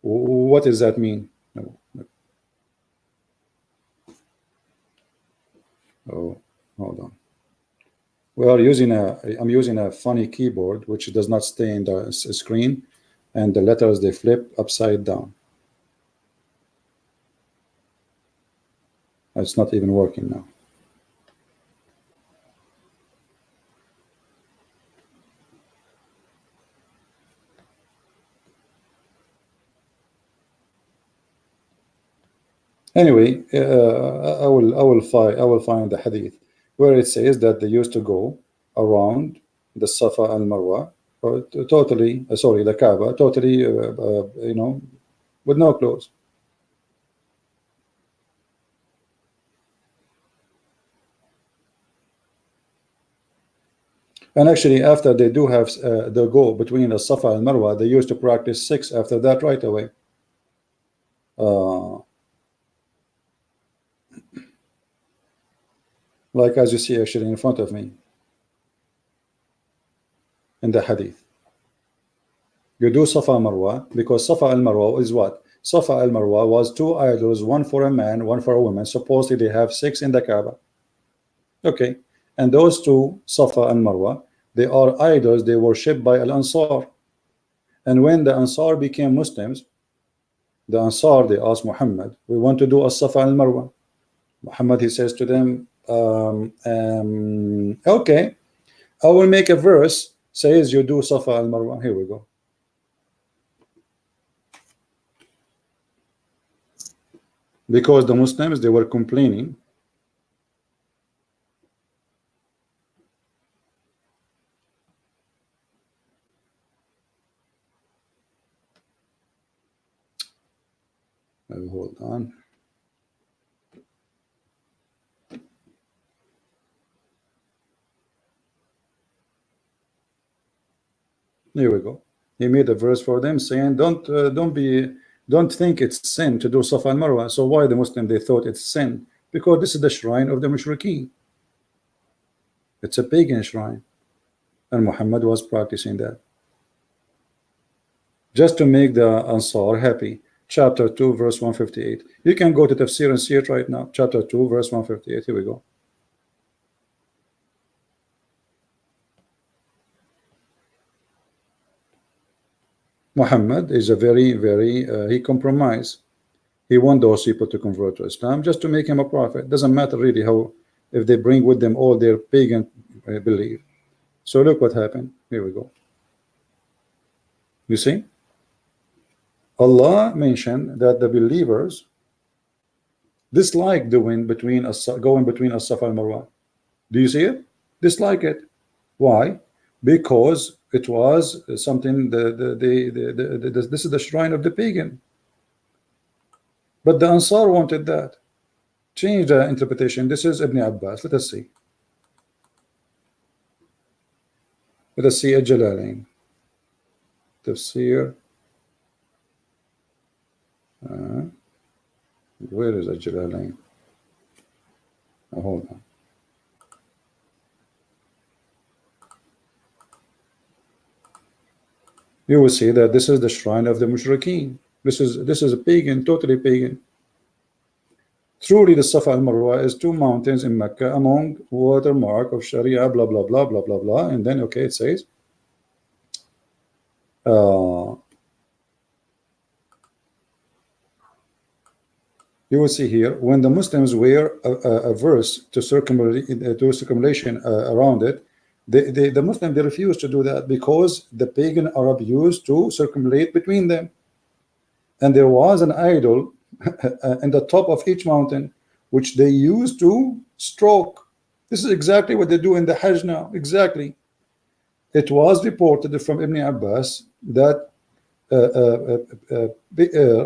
What does that mean? No. Oh, hold on. I'm using a funny keyboard which does not stay in the screen, and the letters, they flip upside down. It's not even working now. Anyway, I will find the hadith where it says that they used to go around the Safa and Marwa, totally sorry, the Kaaba, totally you know, with no clothes. And actually, after they do have the go between the Safa and Marwa, they used to practice 6 after that right away. Like as you see actually in front of me in the hadith. You do Safa Marwa because Safa al Marwa is what? Safa al Marwa was 2 idols, one for a man, one for a woman. Supposedly they have 6 in the Kaaba. Okay, and those 2 Safa and Marwa, they are idols, they were worshipped by Al Ansar. And when the Ansar became Muslims, the Ansar, they asked Muhammad, we want to do a Safa al Marwa. Muhammad, he says to them, okay, I will make a verse says you do Safa al Marwa. Here we go. Because the Muslims, they were complaining hold on. Here we go. He made a verse for them saying, don't think it's sin to do Safa and Marwa. So why the Muslim, they thought it's sin? Because this is the shrine of the Mushrikeen. It's a pagan shrine, and Muhammad was practicing that just to make the Ansar happy. Chapter 2 verse 158. You can go to Tafsir and see it right now. Chapter 2 verse 158. Here we go. Muhammad is a very he compromised. He want those people to convert to Islam just to make him a prophet. Doesn't matter really how, if they bring with them all their pagan belief. So look what happened. Here we go. You see, Allah mentioned that the believers dislike doing going between as-Safa and Marwa. Do you see it? Dislike it. Why? Because it was something this is the shrine of the pagan. But the Ansar wanted that. Change the interpretation. This is Ibn Abbas. Let us see. Let us see Al-Jalalain. Tafsir. Where is Al-Jalalain? Hold on. You will see that this is the shrine of the Mushrikeen. This is a pagan, totally pagan. Truly, the Safa and Marwa is 2 mountains in Mecca among watermark of Sharia, blah blah blah blah blah blah. And then okay, it says, you will see here when the Muslims wear a verse to circumambulation around it. The Muslim, they refuse to do that because the pagan Arab used to circumambulate between them, and there was an idol in the top of each mountain which they used to stroke. This is exactly what they do in the Hajj now. Exactly. It was reported from Ibn Abbas that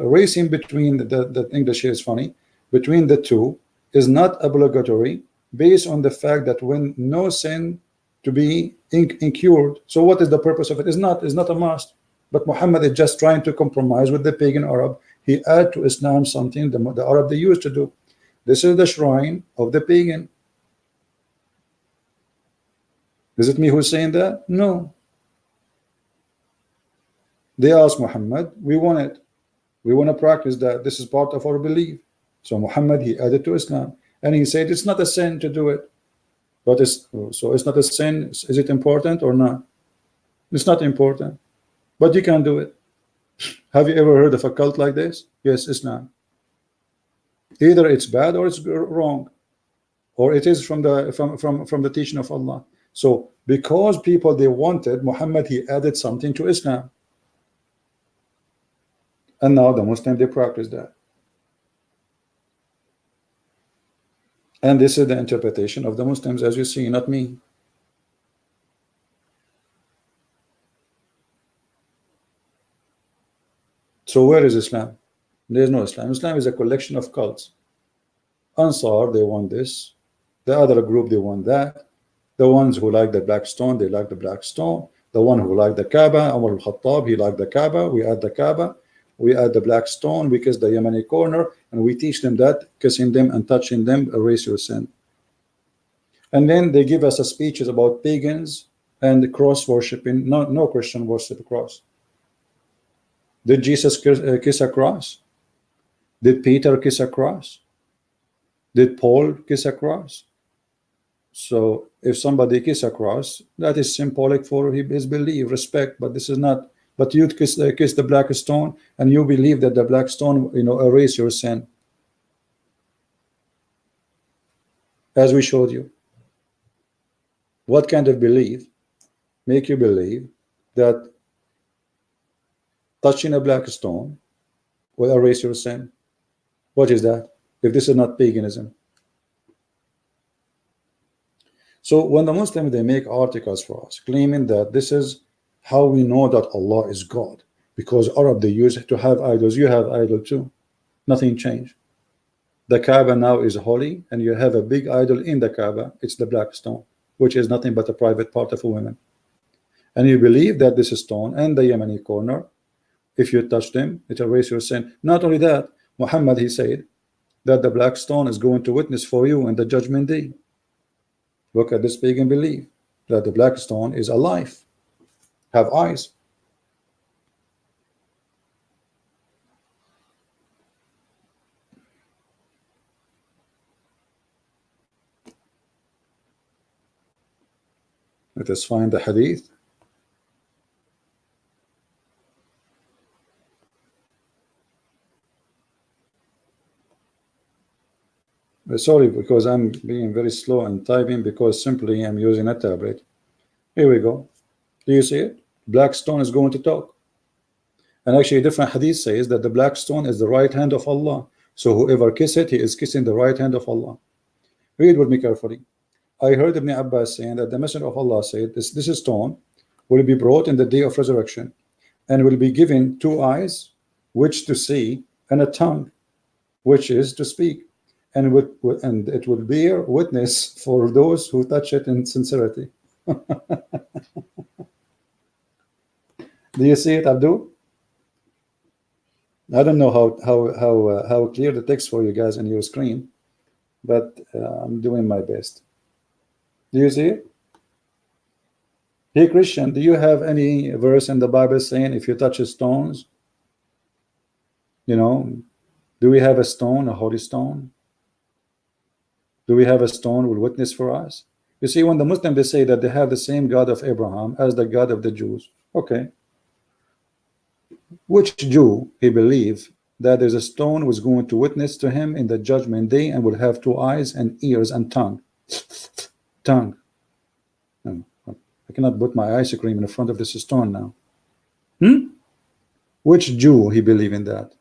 racing between the English here is funny, between the two is not obligatory based on the fact that when no sin to be incurred. So what is the purpose of it? It's not a must. But Muhammad is just trying to compromise with the pagan Arab. He add to Islam something the Arab they used to do. This is the shrine of the pagan. Is it me who's saying that? No. They asked Muhammad, we want it. We want to practice that. This is part of our belief. So Muhammad, he added to Islam. And he said, it's not a sin to do it. But it's not a sin. Is it important or not? It's not important. But you can do it. Have you ever heard of a cult like this? Yes, Islam. Either it's bad or it's wrong, or it is from the teaching of Allah. So because people, they wanted Muhammad, he added something to Islam, and now the Muslim, they practice that. And this is the interpretation of the Muslims, as you see, not me. So where is Islam? There is no Islam. Islam is a collection of cults. Ansar, they want this. The other group, they want that. The ones who like the black stone, they like the black stone. The one who like the Kaaba, Umar al-Khattab, he liked the Kaaba. We add the Kaaba. We add the black stone. We kiss the Yemeni corner, and we teach them that kissing them and touching them erase your sin. And then they give us speeches about pagans and cross worshiping. No Christian worship a cross. Did Jesus kiss a cross? Did Peter kiss a cross? Did Paul kiss a cross? So if somebody kiss a cross, that is symbolic for his belief, respect. But this is not. But you kiss the black stone, and you believe that the black stone, erase your sin, as we showed you. What kind of belief make you believe that touching a black stone will erase your sin? What is that, if this is not paganism? So when the Muslims, they make articles for us claiming that this is how we know that Allah is God, because Arab, they used to have idols. You have idol too. Nothing changed. The Kaaba now is holy, and you have a big idol in the Kaaba. It's the black stone, which is nothing but a private part of a woman. And you believe that this stone and the Yemeni corner, if you touch them, it erases your sin. Not only that, Muhammad, he said that the black stone is going to witness for you in the judgment day. Look at this pagan belief that the black stone is alive, have eyes. Let us find the hadith. Sorry, because I'm being very slow and typing, because simply I'm using a tablet. Here we go. Do you see it? Black stone is going to talk. And actually, a different hadith says that the black stone is the right hand of Allah. So whoever kisses it, he is kissing the right hand of Allah. Read with me carefully. I heard Ibn Abbas saying that the Messenger of Allah said, this stone will be brought in the day of resurrection, and will be given 2 eyes, which to see, and a tongue, which is to speak. And it will bear witness for those who touch it in sincerity. Do you see it, Abdul? I don't know how clear the text for you guys on your screen, but I'm doing my best. Do you see it? Hey, Christian, do you have any verse in the Bible saying if you touch stones, do we have a stone, a holy stone? Do we have a stone will witness for us? You see, when the Muslims, they say that they have the same God of Abraham as the God of the Jews. Okay. Which Jew he believed that there's a stone was going to witness to him in the judgment day and will have 2 eyes and ears and tongue? Tongue. I cannot put my ice cream in the front of this stone now. Which Jew he believed in that?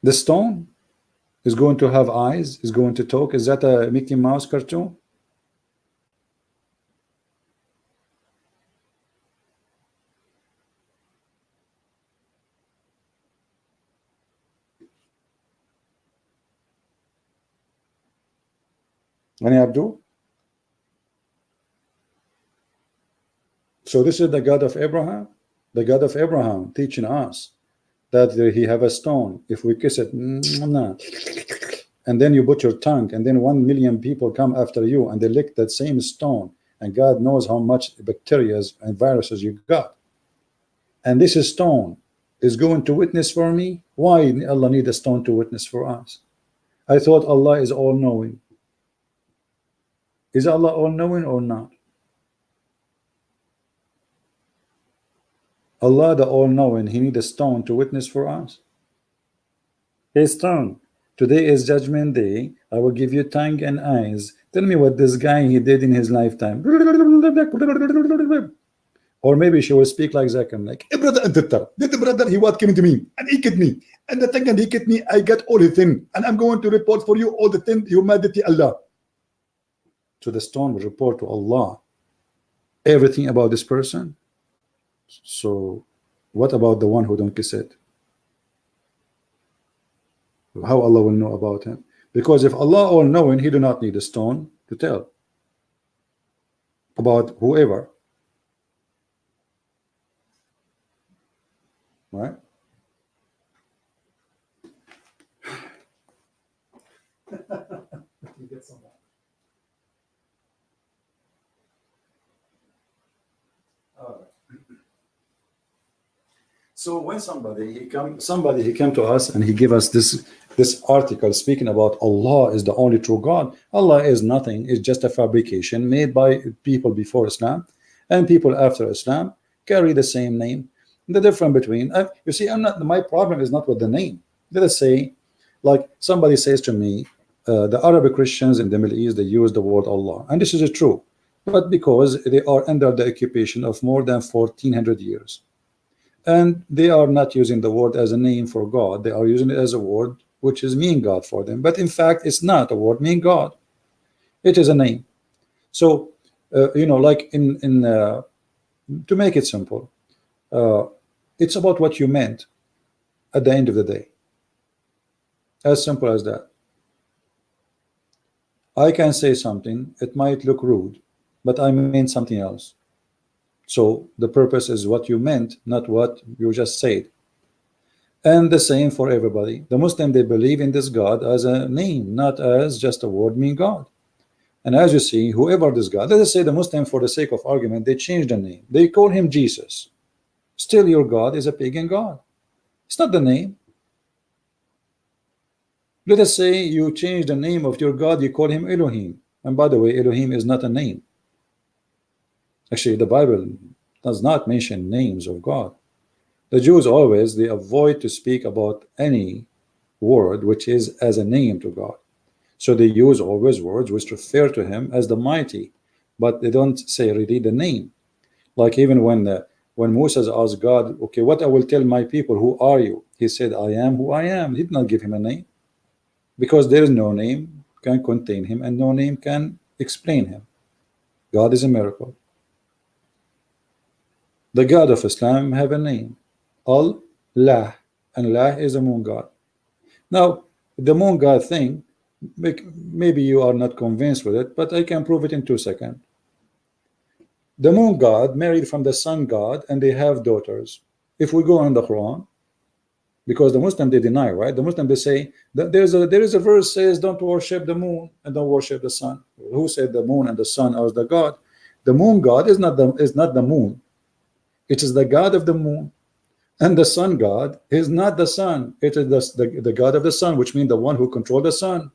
The stone is going to have eyes, is going to talk. Is that a Mickey Mouse cartoon? Any Abdul? So this is the God of Abraham. The God of Abraham teaching us that he have a stone. If we kiss it, and then you put your tongue, and then 1 million people come after you and they lick that same stone, and God knows how much bacteria and viruses you got, and this stone is going to witness for me. Why Allah need a stone to witness for us? I thought Allah is all-knowing. Is Allah all-knowing or not? Allah the all-knowing, he need a stone to witness for us? Hey stone, today is judgment day, I will give you tongue and eyes, tell me what this guy he did in his lifetime. Or maybe she will speak like Zakam, like, "Hey brother, did the brother, he what came to me and he killed me, and the thing and he killed me, I got all his thing, and I'm going to report for you all the thing, humanity, Allah." So the stone will report to Allah everything about this person. So what about the one who don't kiss it? How Allah will know about him? Because if Allah all knowing, he do not need a stone to tell about whoever, right? So when somebody he came to us and he gave us this article speaking about Allah is the only true God. Allah is nothing, it's just a fabrication made by people before Islam, and people after Islam carry the same name. The difference between you see, my problem is not with the name. Let us say, like somebody says to me, the Arabic Christians in the Middle East, they use the word Allah, and this is true, but because they are under the occupation of more than 1400 years, and they are not using the word as a name for God, they are using it as a word which is mean God for them, but in fact it's not a word mean God, it is a name. So you know, like in to make it simple, it's about what you meant at the end of the day, as simple as that. I can say something, it might look rude, but I mean something else. So the purpose is what you meant, not what you just said. And the same for everybody. The Muslim, they believe in this God as a name, not as just a word mean God. And as you see, whoever this God, let us say the Muslim, for the sake of argument, they change the name. They call him Jesus. Still your God is a pagan God. It's not the name. Let us say you change the name of your God, you call him Elohim. And by the way, Elohim is not a name. Actually, the Bible does not mention names of God. The Jews always, they avoid to speak about any word which is as a name to God. So they use always words which refer to him as the mighty, but they don't say really the name. Like even when Moses asked God, okay, what I will tell my people, who are you? He said, I am who I am. He did not give him a name, because there is no name can contain him and no name can explain him. God is a miracle. The God of Islam have a name, Allah, and La is a moon god. Now the moon god thing, maybe you are not convinced with it, but I can prove it in 2 seconds. The moon god married from the sun god, and they have daughters. If we go in the Quran, because the Muslim they deny, right? The Muslim they say that there is a verse says don't worship the moon and don't worship the sun. Who said the moon and the sun are the god? The moon god is not the moon. It is the god of the moon, and the sun god is not the sun. It is the god of the sun, which means the one who controls the sun.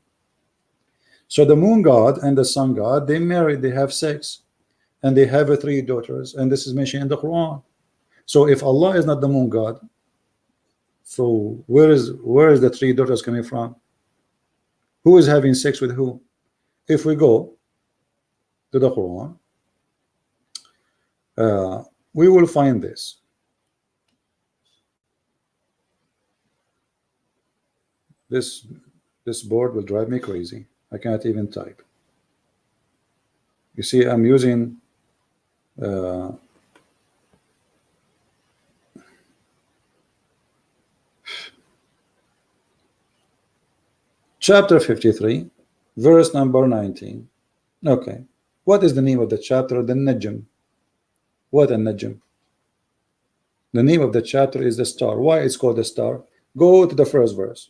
So the moon god and the sun god, they married, they have sex, and they have 3 daughters, and this is mentioned in the Quran. So if Allah is not the moon god, so where is the 3 daughters coming from? Who is having sex with who? If we go to the Quran, we will find this. This board will drive me crazy. I cannot even type. You see, I'm using chapter 53, verse number 19. Okay, what is the name of the chapter? The Najm. What a Najm? The name of the chapter is the star. Why it's called the star? Go to the first verse.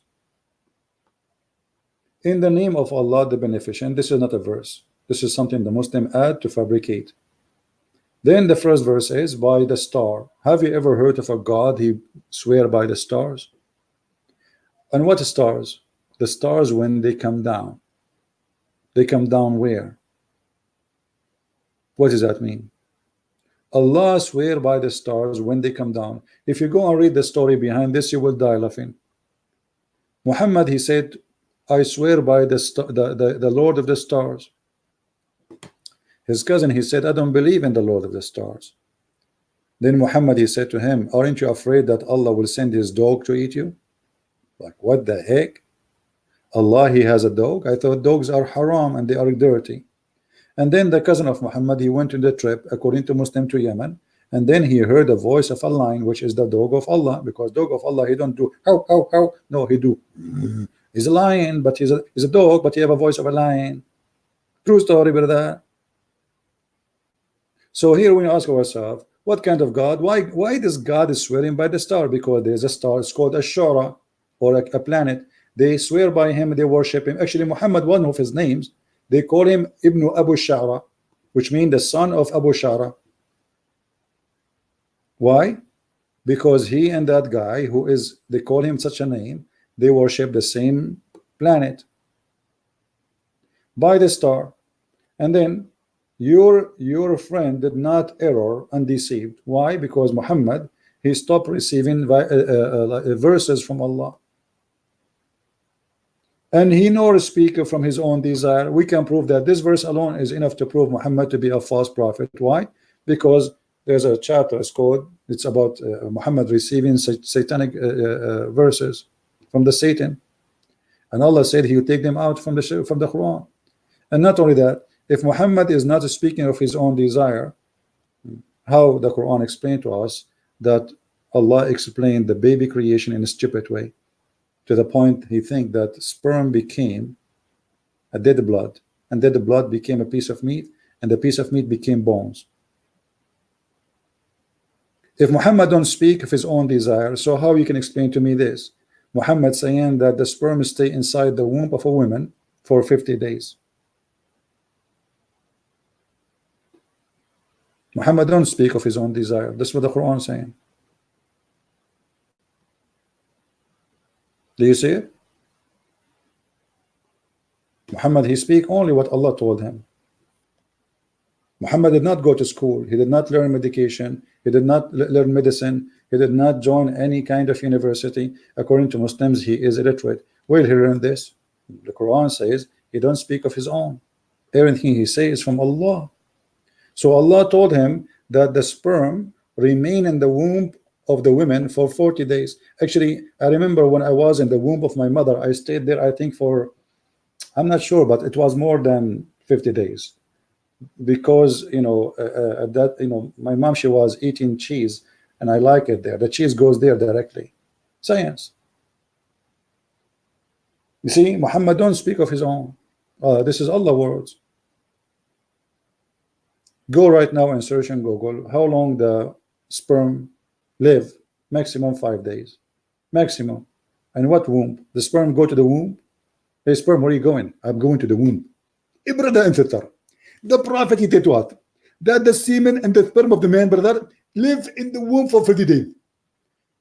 In the name of Allah the Beneficent. This is not a verse. This is something the Muslim add to fabricate. Then the first verse is by the star. Have you ever heard of a God he swear by the stars? And what stars? The stars when they come down. They come down where? What does that mean? Allah swear by the stars when they come down. If you go and read the story behind this, you will die laughing. Muhammad, he said, I swear by the Lord of the stars. His cousin, he said, I don't believe in the Lord of the stars. Then Muhammad, he said to him, aren't you afraid that Allah will send his dog to eat you? Like, what the heck? Allah, he has a dog? I thought dogs are haram and they are dirty. And then the cousin of Muhammad, he went on the trip, according to Muslim, to Yemen, and then he heard a voice of a lion, which is the dog of Allah, because dog of Allah, he don't do how, how. No, he do. He's a lion, but he's a dog, but he have a voice of a lion. True story, brother. So here we ask ourselves, what kind of God? Why this God is swearing by the star? Because there's a star, it's called a Shara, or a planet. They swear by him, they worship him. Actually, Muhammad, one of his names, they call him Ibn Abu Shara, which means the son of Abu Shara. Why? Because he and that guy who is, they call him such a name, they worship the same planet by the star. And then your friend did not error undeceived. Why? Because Muhammad, he stopped receiving verses from Allah. And he nor speak from his own desire. We can prove that this verse alone is enough to prove Muhammad to be a false prophet. Why? Because there's a chapter, it's about Muhammad receiving satanic verses from the Satan, and Allah said he would take them out from the Quran. And not only that, if Muhammad is not speaking of his own desire, how the Quran explained to us that Allah explained the baby creation in a stupid way, to the point he think that sperm became a dead blood, and dead blood became a piece of meat, and the piece of meat became bones. If Muhammad don't speak of his own desire, so how you can explain to me this? Muhammad saying that the sperm stay inside the womb of a woman for 50 days. Muhammad don't speak of his own desire. That's what the Quran is saying. Do you see it? Muhammad, he speak only what Allah told him. Muhammad did not go to school. He did not learn medication. He did not learn medicine. He did not join any kind of university. According to Muslims, he is illiterate. Where did he learn this? The Quran says he don't speak of his own. Everything he says is from Allah. So Allah told him that the sperm remain in the womb of the women for 40 days. Actually, I remember when I was in the womb of my mother, I stayed there, I think for, I'm not sure, but it was more than 50 days. Because, my mom, she was eating cheese, and I like it there. The cheese goes there directly. Science. You see, Muhammad don't speak of his own. This is Allah's words. Go right now and search in Google how long the sperm live. Maximum 5 days. Maximum. And what womb? The sperm go to the womb? Hey, sperm, where are you going? I'm going to the womb. Ibrada and fitar. The prophet, he did what? That the semen and the sperm of the man, brother, live in the womb for 50 days.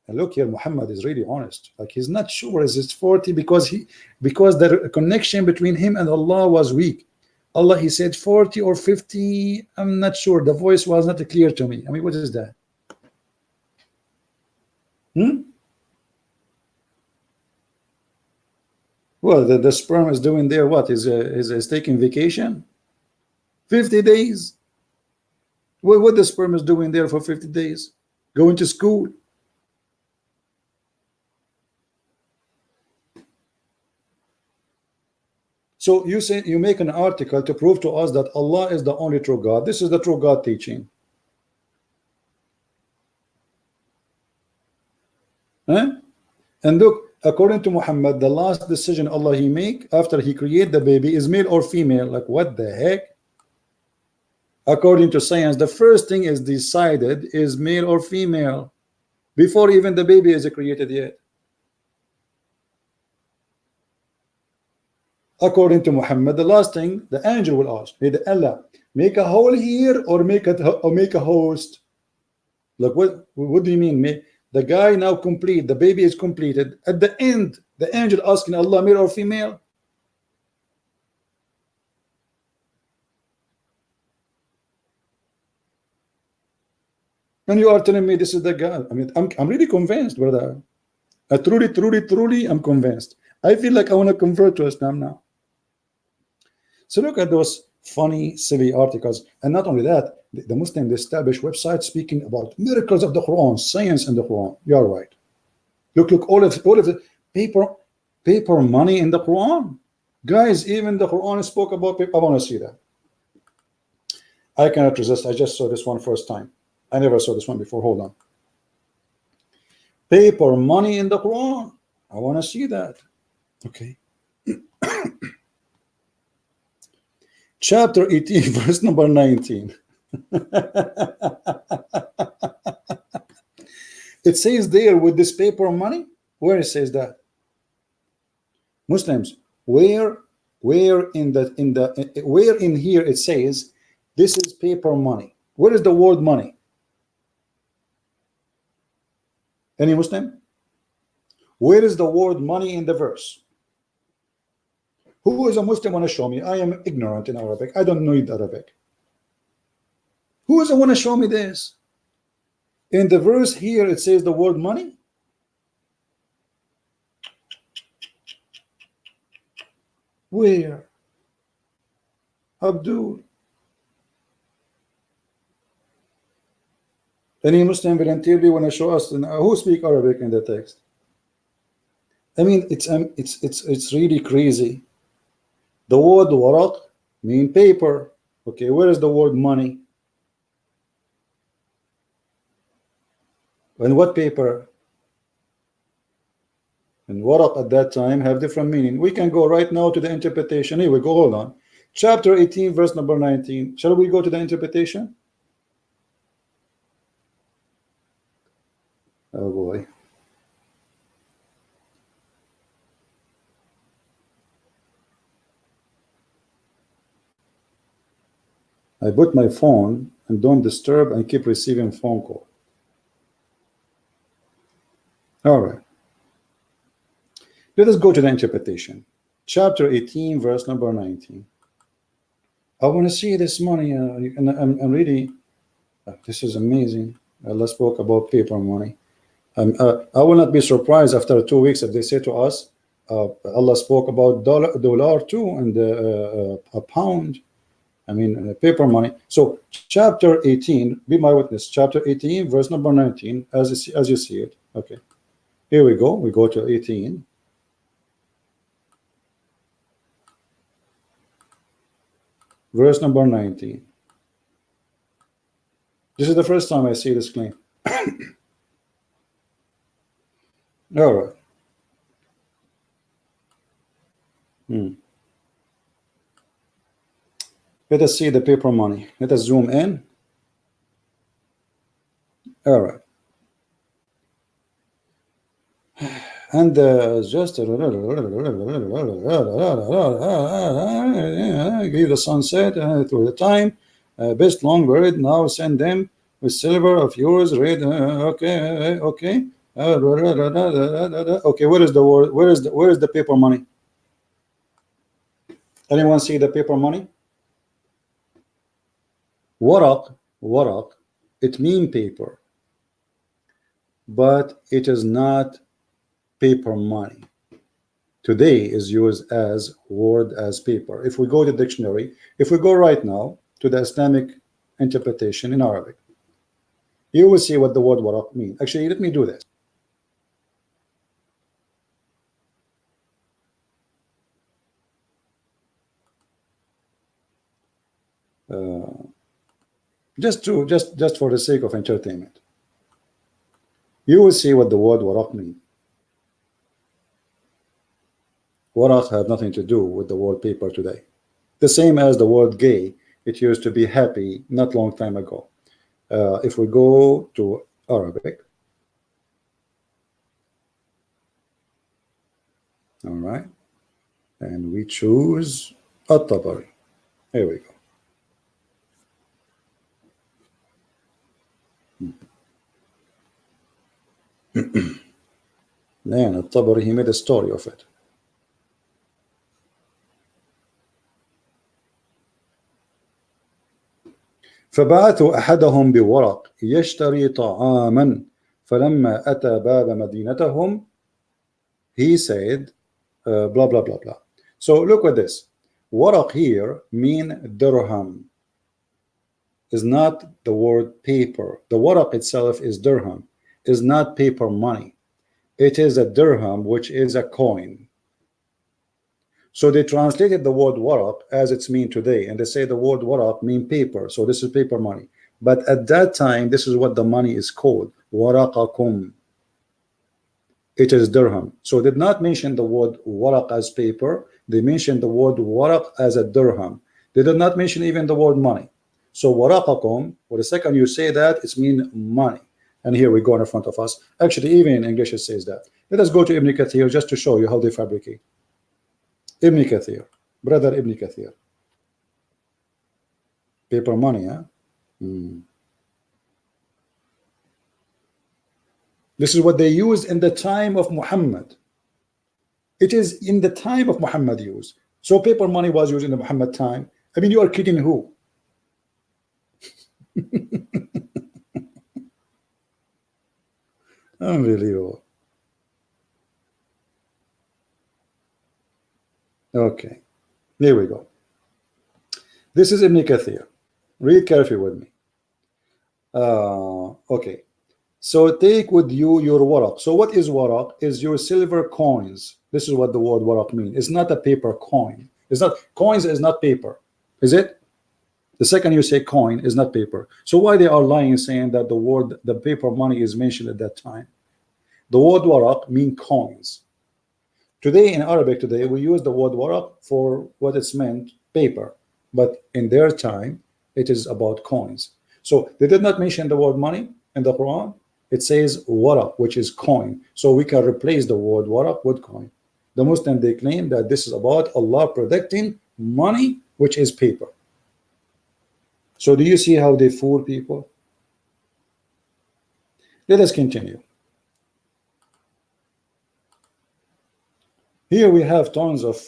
And look here, Muhammad is really honest. Like, he's not sure is it 40 because the connection between him and Allah was weak. Allah, he said 40 or 50. I'm not sure. The voice was not clear to me. I mean, what is that? Well, the sperm is doing there what? Is taking vacation? 50 days. What the sperm is doing there for 50 days? Going to school. So you say, you make an article to prove to us that Allah is the only true God. This is the true God teaching. And look, according to Muhammad, the last decision Allah he make after he create the baby is male or female. Like, what the heck? According to science, the first thing is decided is male or female before even the baby is created yet. According to Muhammad, the last thing the angel will ask, hey, Allah, make a hole here or make a host. Look, what do you mean? The guy now complete, the baby is completed. At the end, the angel asking Allah, male or female? And you are telling me this is the guy. I mean, I'm really convinced, brother. Truly, I'm convinced. I feel like I want to convert to Islam now. So look at those funny, silly articles. And not only that, the Muslim established websites speaking about miracles of the Quran, science in the Quran. You're right. Look, all of the paper money in the Quran. Guys, even the Quran spoke about paper. I want to see that. I cannot resist. I just saw this one first time. I never saw this one before. Hold on. Paper money in the Quran. I want to see that. Okay. Chapter 18, verse number 19. It says there with this paper money. Where it says that? Muslims, where in here it says this is paper money? Where is the word money? Any Muslim? Where is the word money in the verse? Who is a Muslim want to show me? I am ignorant in Arabic. I don't know Arabic. Who is the want to show me this? In the verse here it says the word money. Where? Abdul. Any Muslim voluntarily want to show us who speak Arabic in the text? I mean, it's really crazy. The word waraq mean paper. Okay, where is the word money? And what paper? And waraq at that time have different meaning. We can go right now to the interpretation. Here we go. Hold on. Chapter 18, verse number 19. Shall we go to the interpretation? Oh boy. I put my phone and don't disturb and keep receiving phone call. All right. Let us go to the interpretation. Chapter 18, verse number 19. I want to see this money, and I'm really, this is amazing. Allah spoke about paper money. I will not be surprised after 2 weeks if they say to us, Allah spoke about dollar too, and a pound. I mean, paper money. So, chapter 18, be my witness. Chapter 18, verse number 19, as you see it. Okay. Here we go. We go to 18. Verse number 19. This is the first time I see this claim. All right. Let us see the paper money. Let us zoom in. All right. And just give the sunset through the time. Best long bird, now send them with silver of yours. Red. Okay. Okay. Okay. Where is the word? Where is the paper money? Anyone see the paper money? Waraq, it means paper, but it is not paper money. Today is used as word as paper. If we go to the dictionary, if we go right now to the Islamic interpretation in Arabic, you will see what the word waraq means. Actually, let me do this. Just for the sake of entertainment, you will see what the word waraq means. Waraq have nothing to do with the word paper today. The same as the word gay, it used to be happy not long time ago. If we go to Arabic, all right, and we choose At-Tabari. Here we go. Man, At-Tabari, he made a story of it. فبعثوا أحدهم بورق يشتري طعاما فلما أتى باب مدينتهم he said blah blah blah blah. So look at this. Waraq here mean dirham, is not the word paper. The waraq itself is dirham, is not paper money. It is a dirham, which is a coin. So they translated the word waraq as it's mean today, and they say the word waraq mean paper, so this is paper money. But at that time, this is what the money is called, waraqakum. It is dirham. So they did not mention the word waraq as paper. They mentioned the word waraq as a dirham. They did not mention even the word money. So waraqakum, for the second you say that, it's mean money. And here we go in front of us. Actually, even in English it says that. Let us go to Ibn Kathir just to show you how they fabricate. Ibn Kathir, brother Ibn Kathir. Paper money, huh? This is what they used in the time of Muhammad. It is in the time of Muhammad used. So paper money was used in the Muhammad time. I mean, you are kidding who? Unbelievable. Okay, here we go. This is Ibn Kathir. Read carefully with me. Okay. So take with you your waraq. So what is waraq? Is your silver coins. This is what the word waraq means. It's not a paper coin. It's not, coins is not paper, is it? The second you say coin is not paper. So why they are lying saying that the paper money is mentioned at that time? The word waraq mean coins. Today in Arabic today we use the word waraq for what it's meant, paper, but in their time it is about coins. So they did not mention the word money in the Quran. It says waraq, which is coin. So we can replace the word waraq with coin. The Muslim, they claim that this is about Allah predicting money, which is paper. So do you see how they fool people? Let us continue. Here we have tons of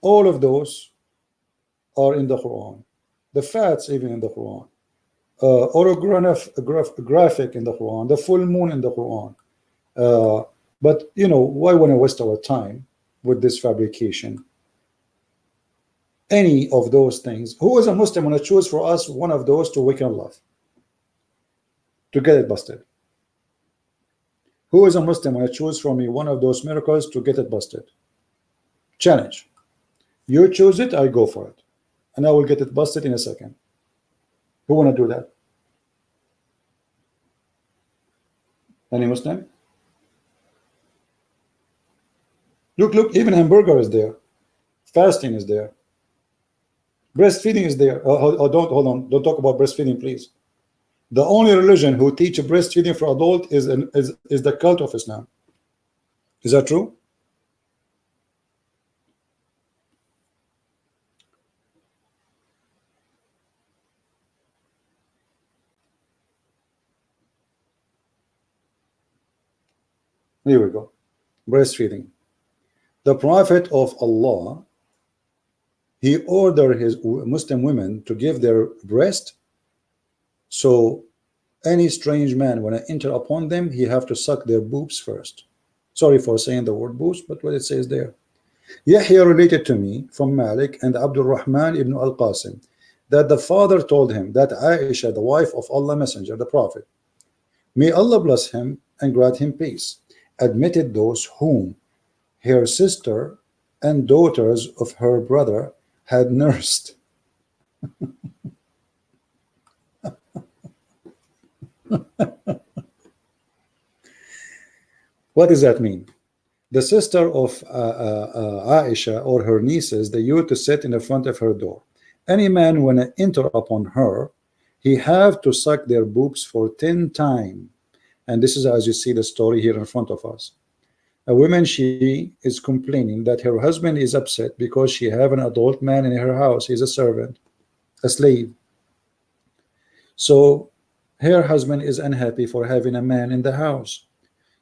all all are in the Quran. The fats even in the Quran. Orographic in the Quran. The full moon in the Quran. But you know, why want to waste our time with this fabrication? Any of those things. Who is a Muslim want to choose for us one of those to weaken love? To get it busted. Who is a Muslim want to choose for me one of those miracles to get it busted? Challenge. You choose it, I go for it. And I will get it busted in a second. Who want to do that? Any Muslim? Look, even hamburger is there. Fasting is there. Breastfeeding is there. Don't hold on. Don't talk about breastfeeding, please. The only religion who teach breastfeeding for adult is the cult of Islam. Is that true? Here we go. Breastfeeding. The Prophet of Allah, he ordered his Muslim women to give their breast. So any strange man, when I enter upon them, he have to suck their boobs first. Sorry for saying the word boobs, but what it says there. Yahya related to me from Malik and Abdul Rahman ibn al-Qasim that the father told him that Aisha, the wife of Allah Messenger, the Prophet, may Allah bless him and grant him peace, admitted those whom her sister and daughters of her brother had nursed. What does that mean? The sister of Aisha or her nieces, they used to sit in the front of her door. Any man when I enter upon her, he have to suck their boobs for 10 times. And this is as you see the story here in front of us. A woman, she is complaining that her husband is upset because she have an adult man in her house. He's a servant, a slave. So her husband is unhappy for having a man in the house.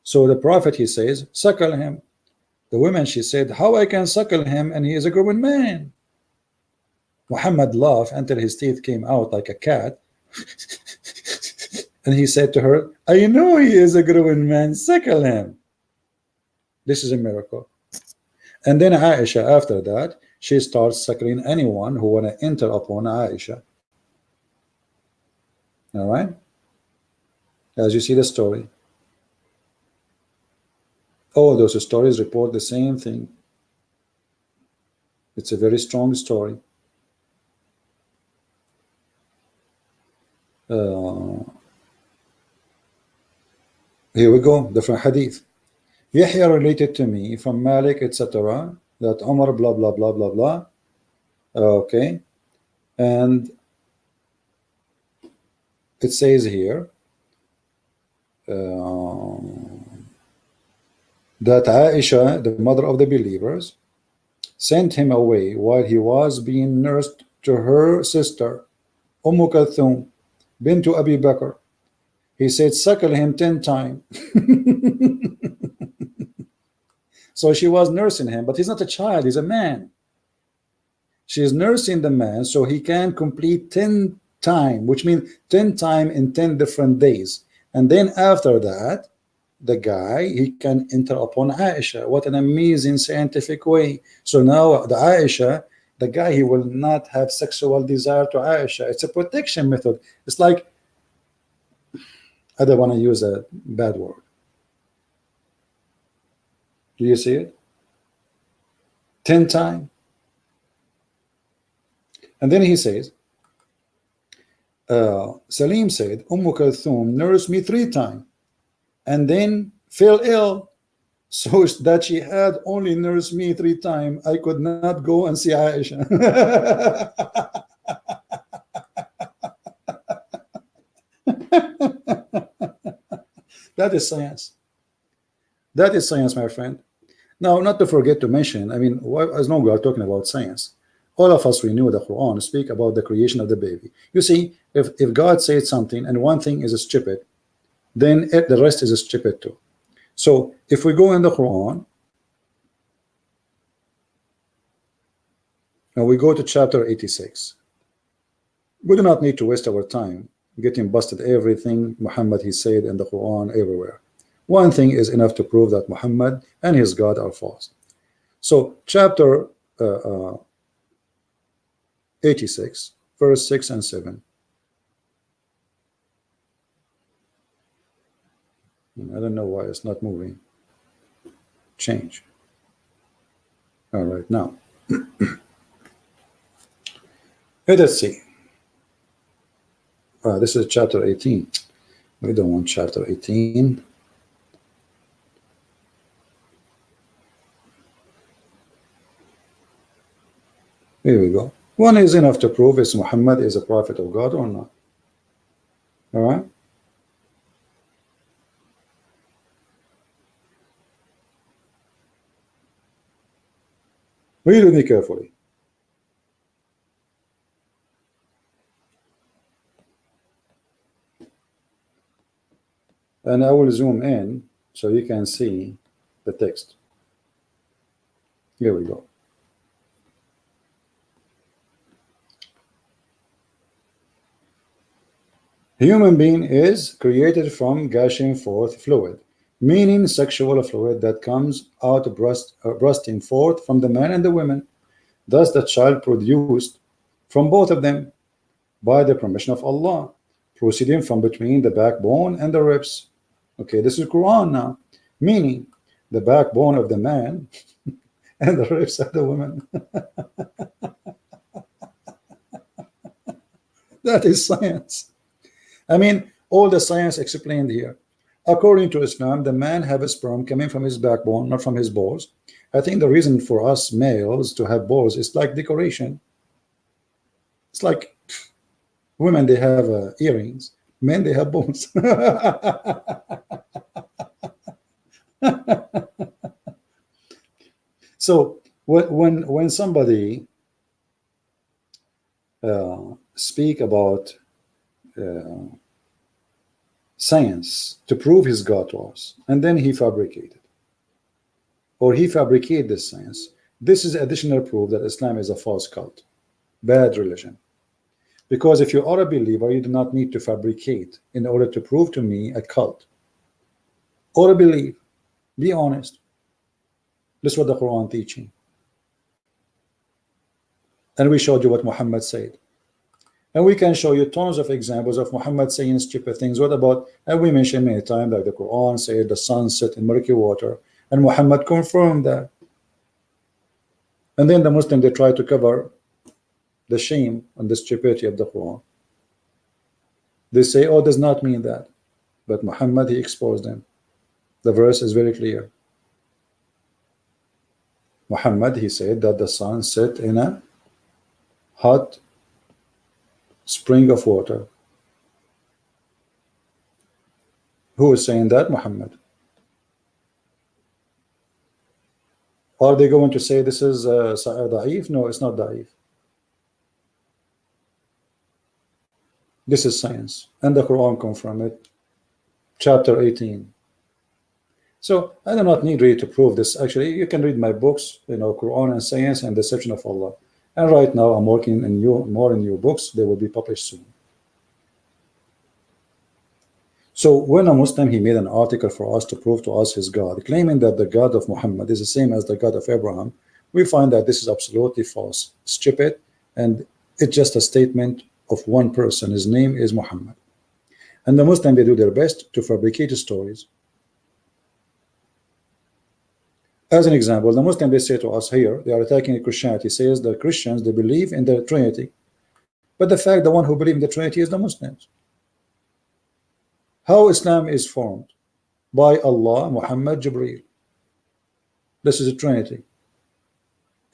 So the prophet, he says, suckle him. The woman, she said, how I can suckle him and he is a grown man? Muhammad laughed until his teeth came out like a cat. And he said to her, I know he is a grown man, suckle him. This is a miracle. And then Aisha, after that, she starts suckling anyone who want to enter upon Aisha. All right? As you see the story. All those stories report the same thing. It's a very strong story. Here we go, different hadith. Yahya related to me from Malik, etc., that Umar, blah, blah, blah, blah, blah. Okay. And it says here that Aisha, the mother of the believers, sent him away while he was being nursed to her sister, Kulthum, bint Abi Bakr. He said, suckle him 10 times. So she was nursing him, but he's not a child, he's a man. She is nursing the man so he can complete 10 times, which means 10 times in 10 different days. And then after that, the guy, he can enter upon Aisha. What an amazing scientific way. So now the Aisha, the guy, he will not have sexual desire to Aisha. It's a protection method. It's like, I don't want to use a bad word. Do you see it? 10 times. And then he says, Salim said, Kulthum nursed me 3 times and then fell ill, so that she had only nursed me 3 times. I could not go and see Aisha. That is science. That is science, my friend. Now, not to forget to mention, I mean, as long as we are talking about science, all of us, we knew the Quran speak about the creation of the baby. You see, if God said something and one thing is stupid, then the rest is stupid too. So if we go in the Quran and we go to chapter 86, we do not need to waste our time getting busted everything Muhammad he said in the Quran everywhere. One thing is enough to prove that Muhammad and his God are false. So chapter 86, verse 6 and 7. I don't know why it's not moving. Change. All right, now. Let's see. This is chapter 18. We don't want chapter 18. Here we go. One is enough to prove if Muhammad is a prophet of God or not. All right. Read with me carefully. And I will zoom in so you can see the text. Here we go. Human being is created from gushing forth fluid, meaning sexual fluid that comes out bursting forth from the man and the women. Thus the child produced from both of them by the permission of Allah, proceeding from between the backbone and the ribs. Okay, this is Quran now, meaning the backbone of the man and the ribs of the woman. That is science. I mean, all the science explained here. According to Islam, the man have a sperm coming from his backbone, not from his balls. I think the reason for us males to have balls is like decoration. It's like women, they have earrings. Men, they have balls. So when somebody speak about science to prove his God to us, and then he fabricated, or he fabricated this science, this is additional proof that Islam is a false cult, bad religion. Because if you are a believer, you do not need to fabricate in order to prove to me a cult or a belief. Be honest. This is what the Quran teaching. And we showed you what Muhammad said. And we can show you tons of examples of Muhammad saying stupid things. What about, and we mentioned many times, like the Quran said the sun set in murky water, and Muhammad confirmed that. And then the Muslim, they try to cover the shame and the stupidity of the Quran. They say, oh, does not mean that. But Muhammad, he exposed them. The verse is very clear. Muhammad, he said that the sun set in a hot spring of water. Who is saying that? Muhammad. Are they going to say this is da'if? No, it's not da'if. This is science, and the Quran confirms it. Chapter 18. So I do not need really to prove this. Actually, you can read my books, Quran and Science and Deception of Allah. And right now I'm working in more new books. They will be published soon. So when a Muslim, he made an article for us to prove to us his God, claiming that the God of Muhammad is the same as the God of Abraham, we find that this is absolutely false, stupid, and it's just a statement of one person. His name is Muhammad. And the Muslim, they do their best to fabricate stories. As an example, the Muslim, they say to us here, they are attacking Christianity, says the Christians, they believe in the Trinity. But the fact, the one who believes in the Trinity is the Muslims. How Islam is formed? By Allah, Muhammad, Jibreel. This is a Trinity.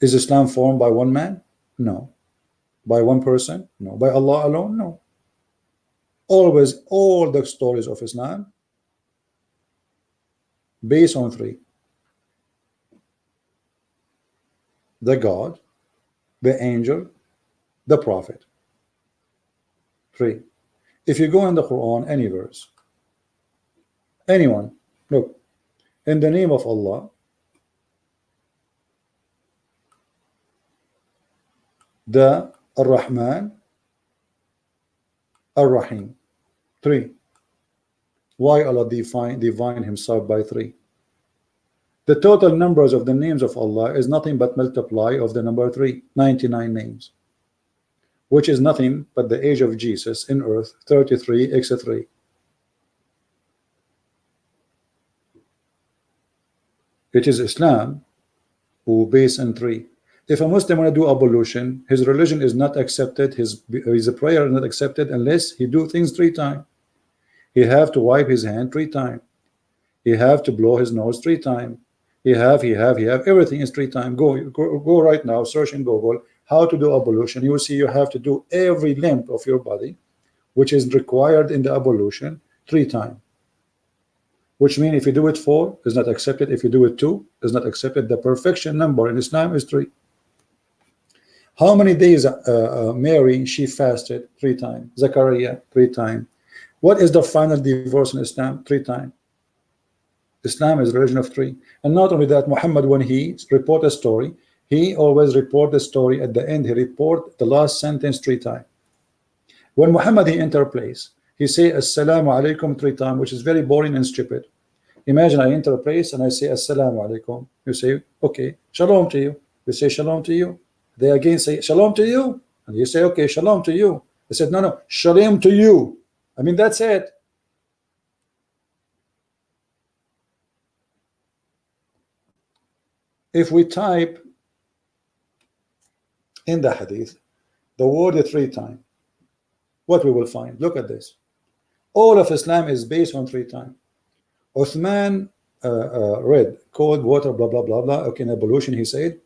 Is Islam formed by one man? No. By one person? No. By Allah alone? No. Always, all the stories of Islam based on three: the God, the angel, the prophet. Three. If you go in the Quran, any verse, anyone, look, in the name of Allah, the Ar-Rahman, Ar-Rahim. Three. Why Allah divine himself by three? The total numbers of the names of Allah is nothing but multiply of the number 3, 99 names, which is nothing but the age of Jesus in earth, 33 x 3. It is Islam who base in 3. If a Muslim want to do ablution, his religion is not accepted, his prayer is not accepted unless he do things 3 times. He have to wipe his hand 3 times. He have to blow his nose 3 times. He have everything is 3 times. Go right now, search in Google how to do ablution. You will see you have to do every limb of your body, which is required in the ablution 3 times. Which means if you do it 4, is not accepted. If you do it 2, is not accepted. The perfection number in Islam is 3. How many days Mary, she fasted 3 times. Zachariah 3 times. What is the final divorce in Islam? 3 times. Islam is a religion of 3. And not only that, Muhammad, when he report a story, he always report the story at the end. He report the last sentence 3 times. When Muhammad, he enter a place, he say Assalamu alaikum 3 times, which is very boring and stupid. Imagine I enter a place and I say Assalamu alaikum. You say, okay, shalom to you. You say shalom to you. They again say shalom to you. And you say, okay, shalom to you. They said, no, shalom to you. I mean, that's it. If we type in the hadith the word 3 times, what we will find? Look at this. All of Islam is based on 3 times. Uthman read cold water, blah blah blah blah. Okay, in ablution, he said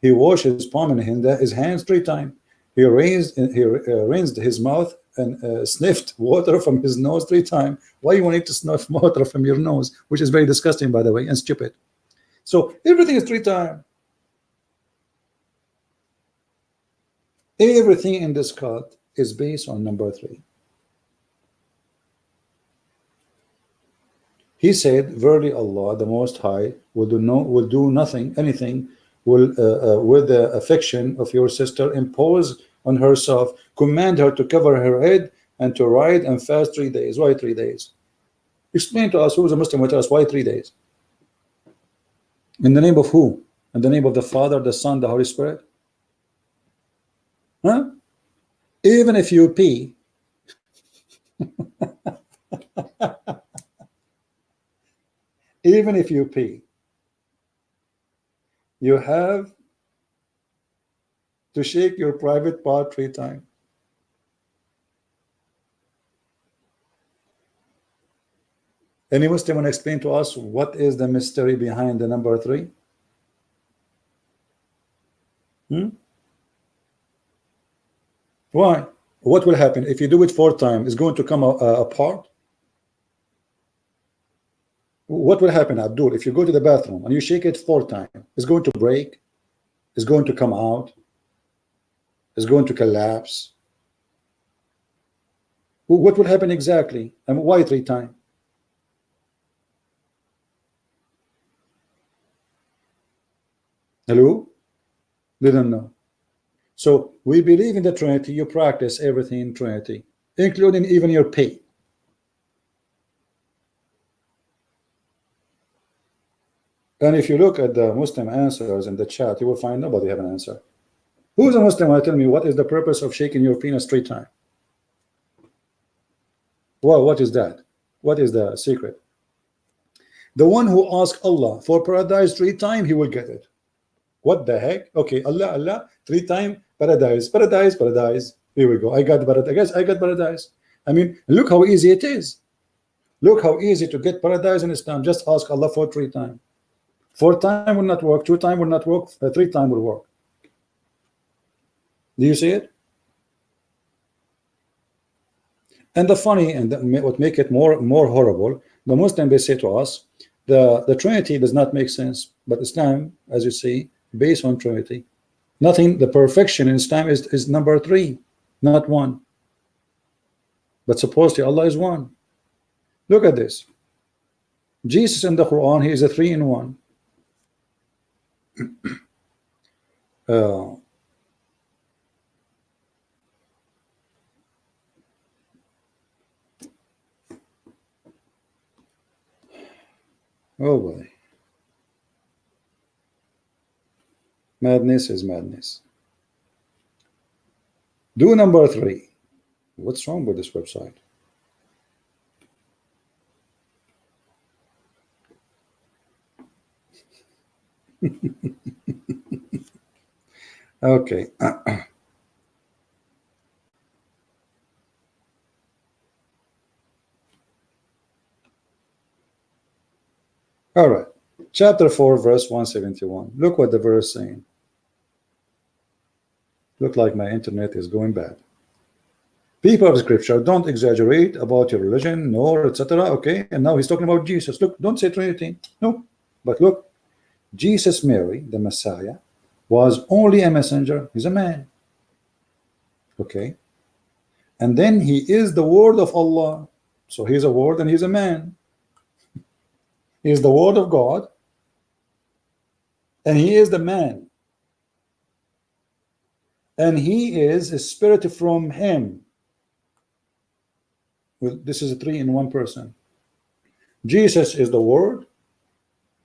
he washed his palm and his hands 3 times. He rinsed his mouth and sniffed water from his nose 3 times. Why you want to sniff water from your nose, which is very disgusting, by the way, and stupid. So everything is 3 times. Everything in this cult is based on number 3. He said, "Verily Allah, the Most High, will do nothing, anything, will with the affection of your sister impose on herself, command her to cover her head and to ride and fast 3 days." Why 3 days? Explain to us, who is a Muslim, will tell us why 3 days. In the name of who? In the name of the Father, the Son, the Holy Spirit? Huh? Even if you pee, even if you pee, you have to shake your private part 3 times. Any Muslim want to explain to us what is the mystery behind the number 3? Why? What will happen if you do it 4 times? It's going to come apart. What will happen, Abdul, if you go to the bathroom and you shake it 4 times? It's going to break. It's going to come out. It's going to collapse. What will happen exactly? And why 3 times? Hello? Didn't know. So we believe in the Trinity. You practice everything in Trinity, including even your pay. And if you look at the Muslim answers in the chat, you will find nobody have an answer. Who's a Muslim? Want to tell me what is the purpose of shaking your penis 3 times? Well, what is that? What is the secret? The one who asks Allah for paradise 3 times, he will get it. What the heck? Okay, Allah, 3 times, paradise, paradise, paradise. Here we go. I got paradise. I got paradise. I mean, look how easy it is. Look how easy to get paradise in Islam. Just ask Allah for 3 times. 4 times will not work. 2 times will not work. 3 times will work. Do you see it? And the funny and what make it more horrible, the Muslim, they say to us, the Trinity does not make sense, but Islam, as you see, based on Trinity. Nothing. The perfection in Islam is number 3, not 1. But supposedly Allah is 1. Look at this. Jesus in the Quran, he is a 3 in 1. Oh boy. Madness is madness. Do number 3. What's wrong with this website? Okay. All right. Chapter 4, verse 171. Look what the verse is saying. Look like my internet is going bad. People of Scripture, don't exaggerate about your religion, nor etc. Okay, and now he's talking about Jesus. Look, don't say Trinity. No, but look, Jesus, Mary, the Messiah, was only a messenger. He's a man. Okay, and then he is the word of Allah. So he's a word and he's a man. He is the word of God, and he is the man, and he is a spirit from him. Well, this is a 3 in 1 person. Jesus is the word,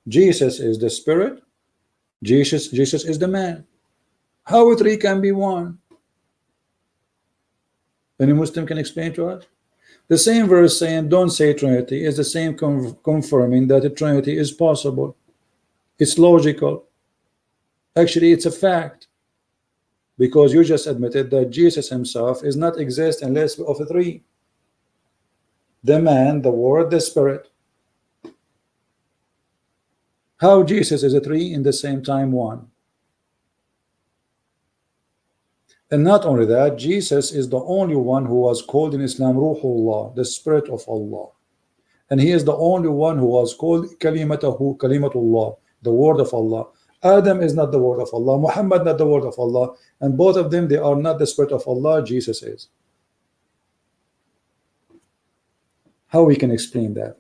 Jesus is the spirit, Jesus is the man. How 3 can be 1? Any Muslim can explain to us? The same verse saying don't say Trinity is the same confirming that the Trinity is possible. It's logical. Actually, it's a fact, because you just admitted that Jesus himself is not exist unless of the 3. The man, the word, the spirit. How Jesus is a 3 in the same time 1? And not only that, Jesus is the only one who was called in Islam Ruhullah, the spirit of Allah, and he is the only one who was called Kalimatullah, the word of Allah. Adam is not the word of Allah, Muhammad not the word of Allah, and both of them, they are not the spirit of Allah, Jesus is. How we can explain that?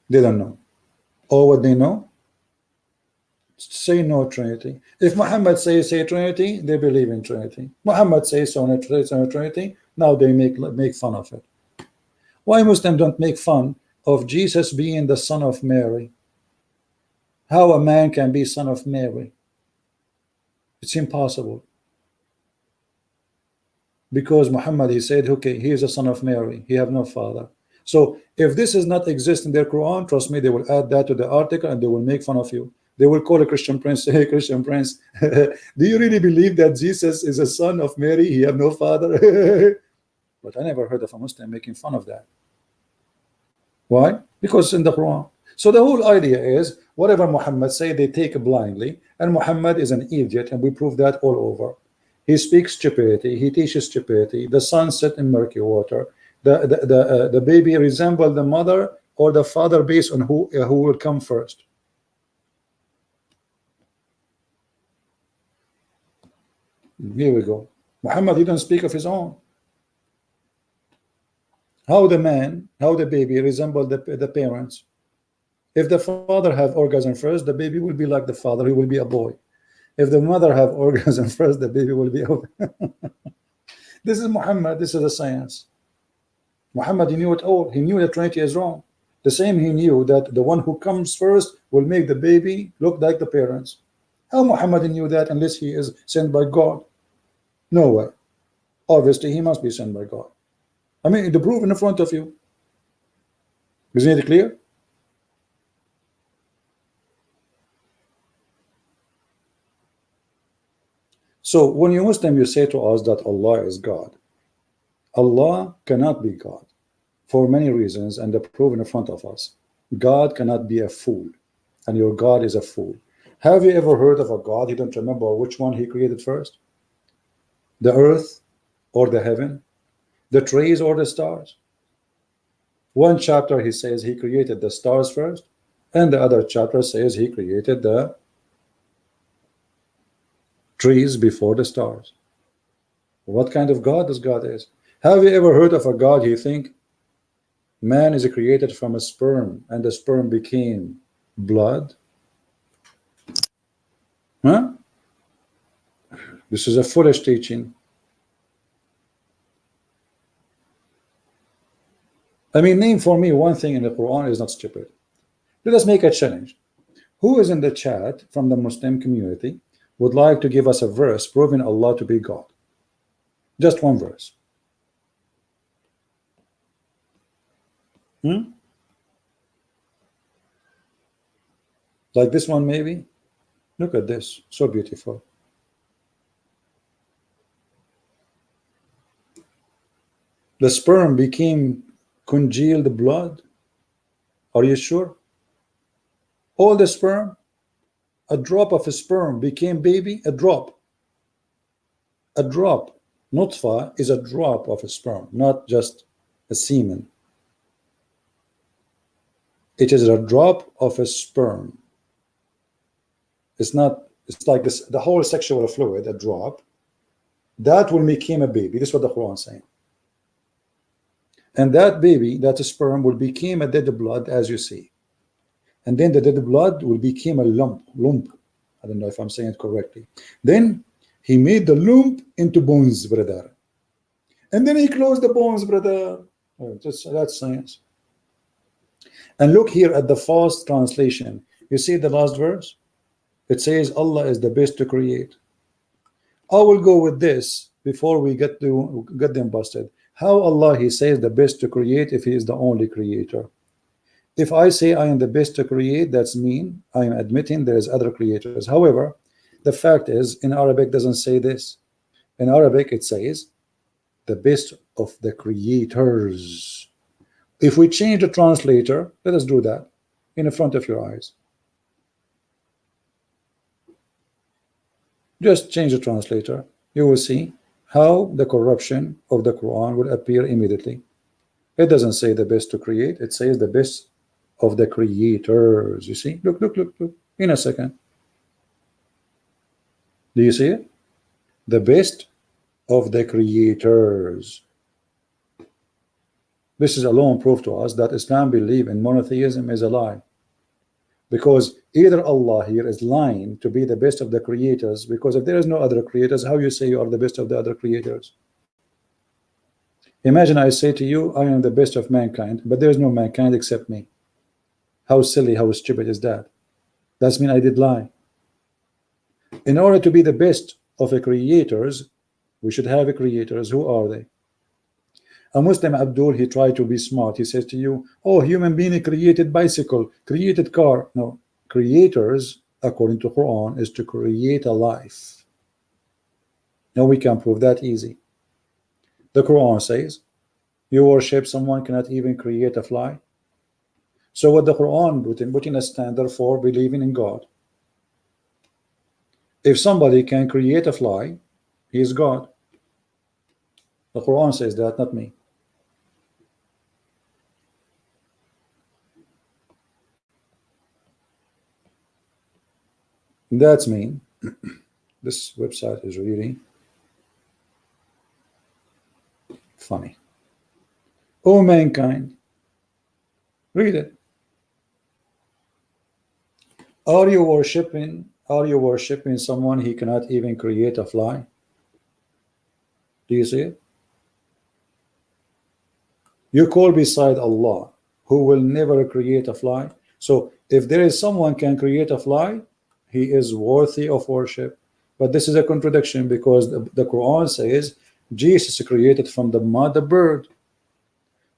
They don't know. Or what they know? Say no Trinity. If Muhammad says say Trinity, they believe in Trinity. Muhammad says so no Trinity, now they make fun of it. Why Muslims don't make fun of Jesus being the son of Mary? How a man can be son of Mary? It's impossible. Because Muhammad, he said, okay, he is a son of Mary, he have no father. So if this is not exist in their Quran, trust me, they will add that to the article and they will make fun of you. They will call a Christian prince, hey Christian prince, do you really believe that Jesus is a son of Mary, he have no father? But I never heard of a Muslim making fun of that. Why? Because it's in the Quran. So the whole idea is whatever Muhammad say, they take blindly, and Muhammad is an idiot, and we prove that all over. He speaks stupidity, he teaches stupidity, the sun set in murky water, the baby resemble the mother or the father based on who will come first. Here we go. Muhammad, he don't speak of his own. How the baby resemble the parents. If the father have orgasm first, the baby will be like the father, he will be a boy. If the mother have orgasm first, the baby will be this is Muhammad, this is a science. Muhammad, he knew it all. He knew that Trinity is wrong. The same he knew that the one who comes first will make the baby look like the parents. How Muhammad knew that unless he is sent by God? No way. Obviously, he must be sent by God. I mean, the proof in front of you. Isn't it clear? So when you Muslim, you say to us that Allah is God. Allah cannot be God for many reasons, and the proof in front of us. God cannot be a fool, and your God is a fool. Have you ever heard of a God? You don't remember which one he created first? The earth or the heaven? The trees or the stars? One chapter he says he created the stars first, and the other chapter says he created the trees before the stars. What kind of God this God is? Have you ever heard of a God you think man is created from a sperm and the sperm became blood? Huh? This is a foolish teaching. I mean, name for me one thing in the Quran is not stupid. Let us make a challenge. Who is in the chat from the Muslim community would like to give us a verse proving Allah to be God? Just one verse. Like this one maybe? Look at this, so beautiful. The sperm became congealed blood. Are you sure? All the sperm, a drop of a sperm became baby, a drop. A drop. Nutfa is a drop of a sperm, not just a semen. It is a drop of a sperm. It's not, it's like this, the whole sexual fluid, a drop, that will become a baby. This is what the Quran is saying. And that baby, that sperm, will become a dead blood, as you see. And then the dead blood will become a lump. I don't know if I'm saying it correctly. Then he made the lump into bones, brother. And then he closed the bones, brother. Oh, that's science. And look here at the fast translation. You see the last verse? It says Allah is the best to create. I will go with this before we get them busted. How Allah, he says the best to create if he is the only creator? If I say I am the best to create, that's mean I am admitting there is other creators. However, the fact is in Arabic doesn't say this. In Arabic it says the best of the creators. If we change the translator, let us do that in front of your eyes. Just change the translator. You will see how the corruption of the Quran will appear immediately. It doesn't say the best to create, it says the best of the creators. You see, look, look, look, look, in a second. Do you see it? The best of the creators. This is alone proof to us that Islam belief in monotheism is a lie, because either Allah here is lying to be the best of the creators, because if there is no other creators, how you say you are the best of the other creators? Imagine I say to you, I am the best of mankind, but there is no mankind except me. How silly, how stupid is that? That's mean I did lie. In order to be the best of the creators, we should have a creators. Who are they? A Muslim Abdul, he tried to be smart. He says to you, oh, human being created bicycle, created car. No, creators, according to Quran, is to create a life. Now we can prove that easy. The Quran says, you worship someone cannot even create a fly. So what the Quran put in a standard for believing in God. If somebody can create a fly, he is God. The Quran says that, not me. That's mean. This website is really funny. Oh mankind, read it. Are you worshiping someone he cannot even create a fly? Do you see it? You call beside Allah, who will never create a fly. So if there is someone can create a fly, he is worthy of worship. But this is a contradiction, because the Quran says Jesus created from the mud a bird.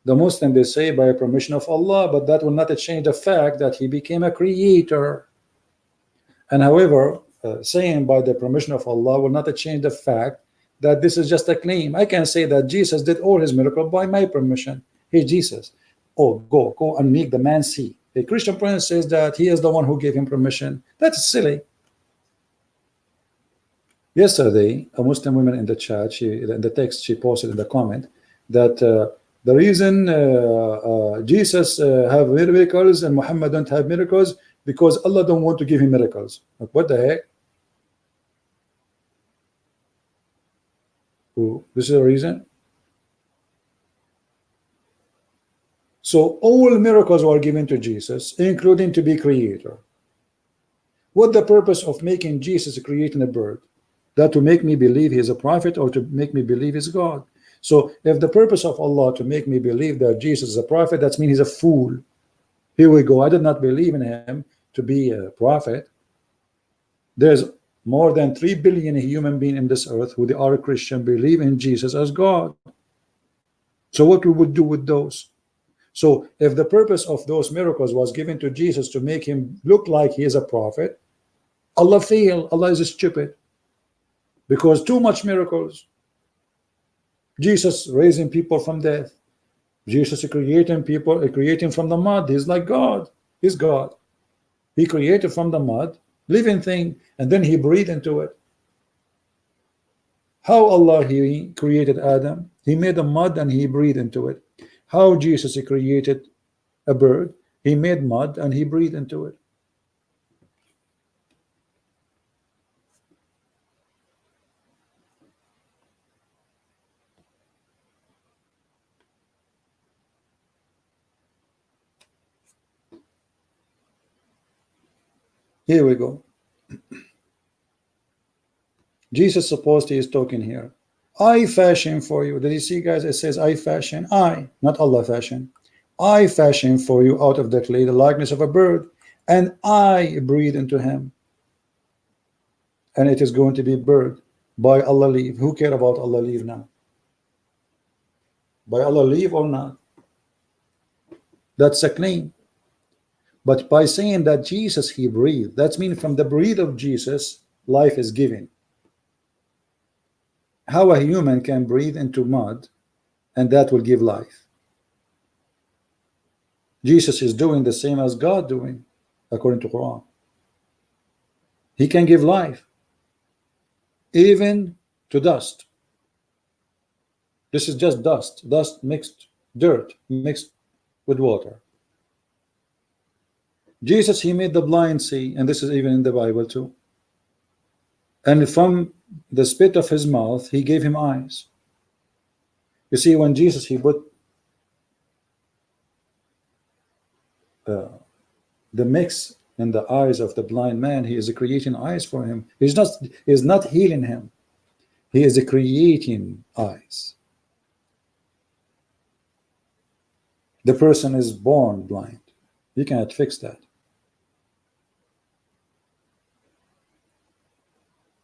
The Muslim, they say by permission of Allah, but that will not change the fact that he became a creator. And however, saying by the permission of Allah will not change the fact that this is just a claim. I can say that Jesus did all his miracles by my permission. Hey Jesus, oh go and make the man see. A Christian prince says that he is the one who gave him permission. That's silly. Yesterday, a Muslim woman in the chat, in the text, she posted in the comment that the reason Jesus have miracles and Muhammad don't have miracles because Allah don't want to give him miracles. Like, what the heck? Ooh, this is a reason. So all miracles were given to Jesus, including to be creator. What the purpose of making Jesus creating a bird? That to make me believe he is a prophet, or to make me believe he's God? So if the purpose of Allah to make me believe that Jesus is a prophet, that means he's a fool. Here we go. I did not believe in him to be a prophet. There's more than 3 billion human beings in this earth who they are Christian, believe in Jesus as God. So what we would do with those? So if the purpose of those miracles was given to Jesus to make him look like he is a prophet, Allah failed. Allah is stupid, because too much miracles. Jesus raising people from death. Jesus creating people, creating from the mud. He's like God. He's God. He created from the mud, living thing, and then he breathed into it. How Allah he created Adam? He made a mud and he breathed into it. How Jesus he created a bird? He made mud and he breathed into it. Here we go. Jesus supposed he is talking here. I fashion for you. Did you see, guys? It says I fashion. I, not Allah fashion. I fashion for you out of the clay the likeness of a bird, and I breathe into him. And it is going to be bird by Allah leave. Who care about Allah leave now? By Allah leave or not? That's a claim. But by saying that Jesus he breathed, that's mean from the breath of Jesus life is given. How a human can breathe into mud and that will give life? Jesus is doing the same as God doing, according to Quran. He can give life even to dust. This is just dust mixed, dirt mixed with water. Jesus, he made the blind see, and this is even in the Bible too. And from the spit of his mouth, he gave him eyes. You see, when Jesus, he put the mix in the eyes of the blind man, he is creating eyes for him. He is not healing him. He is creating eyes. The person is born blind. You cannot fix that.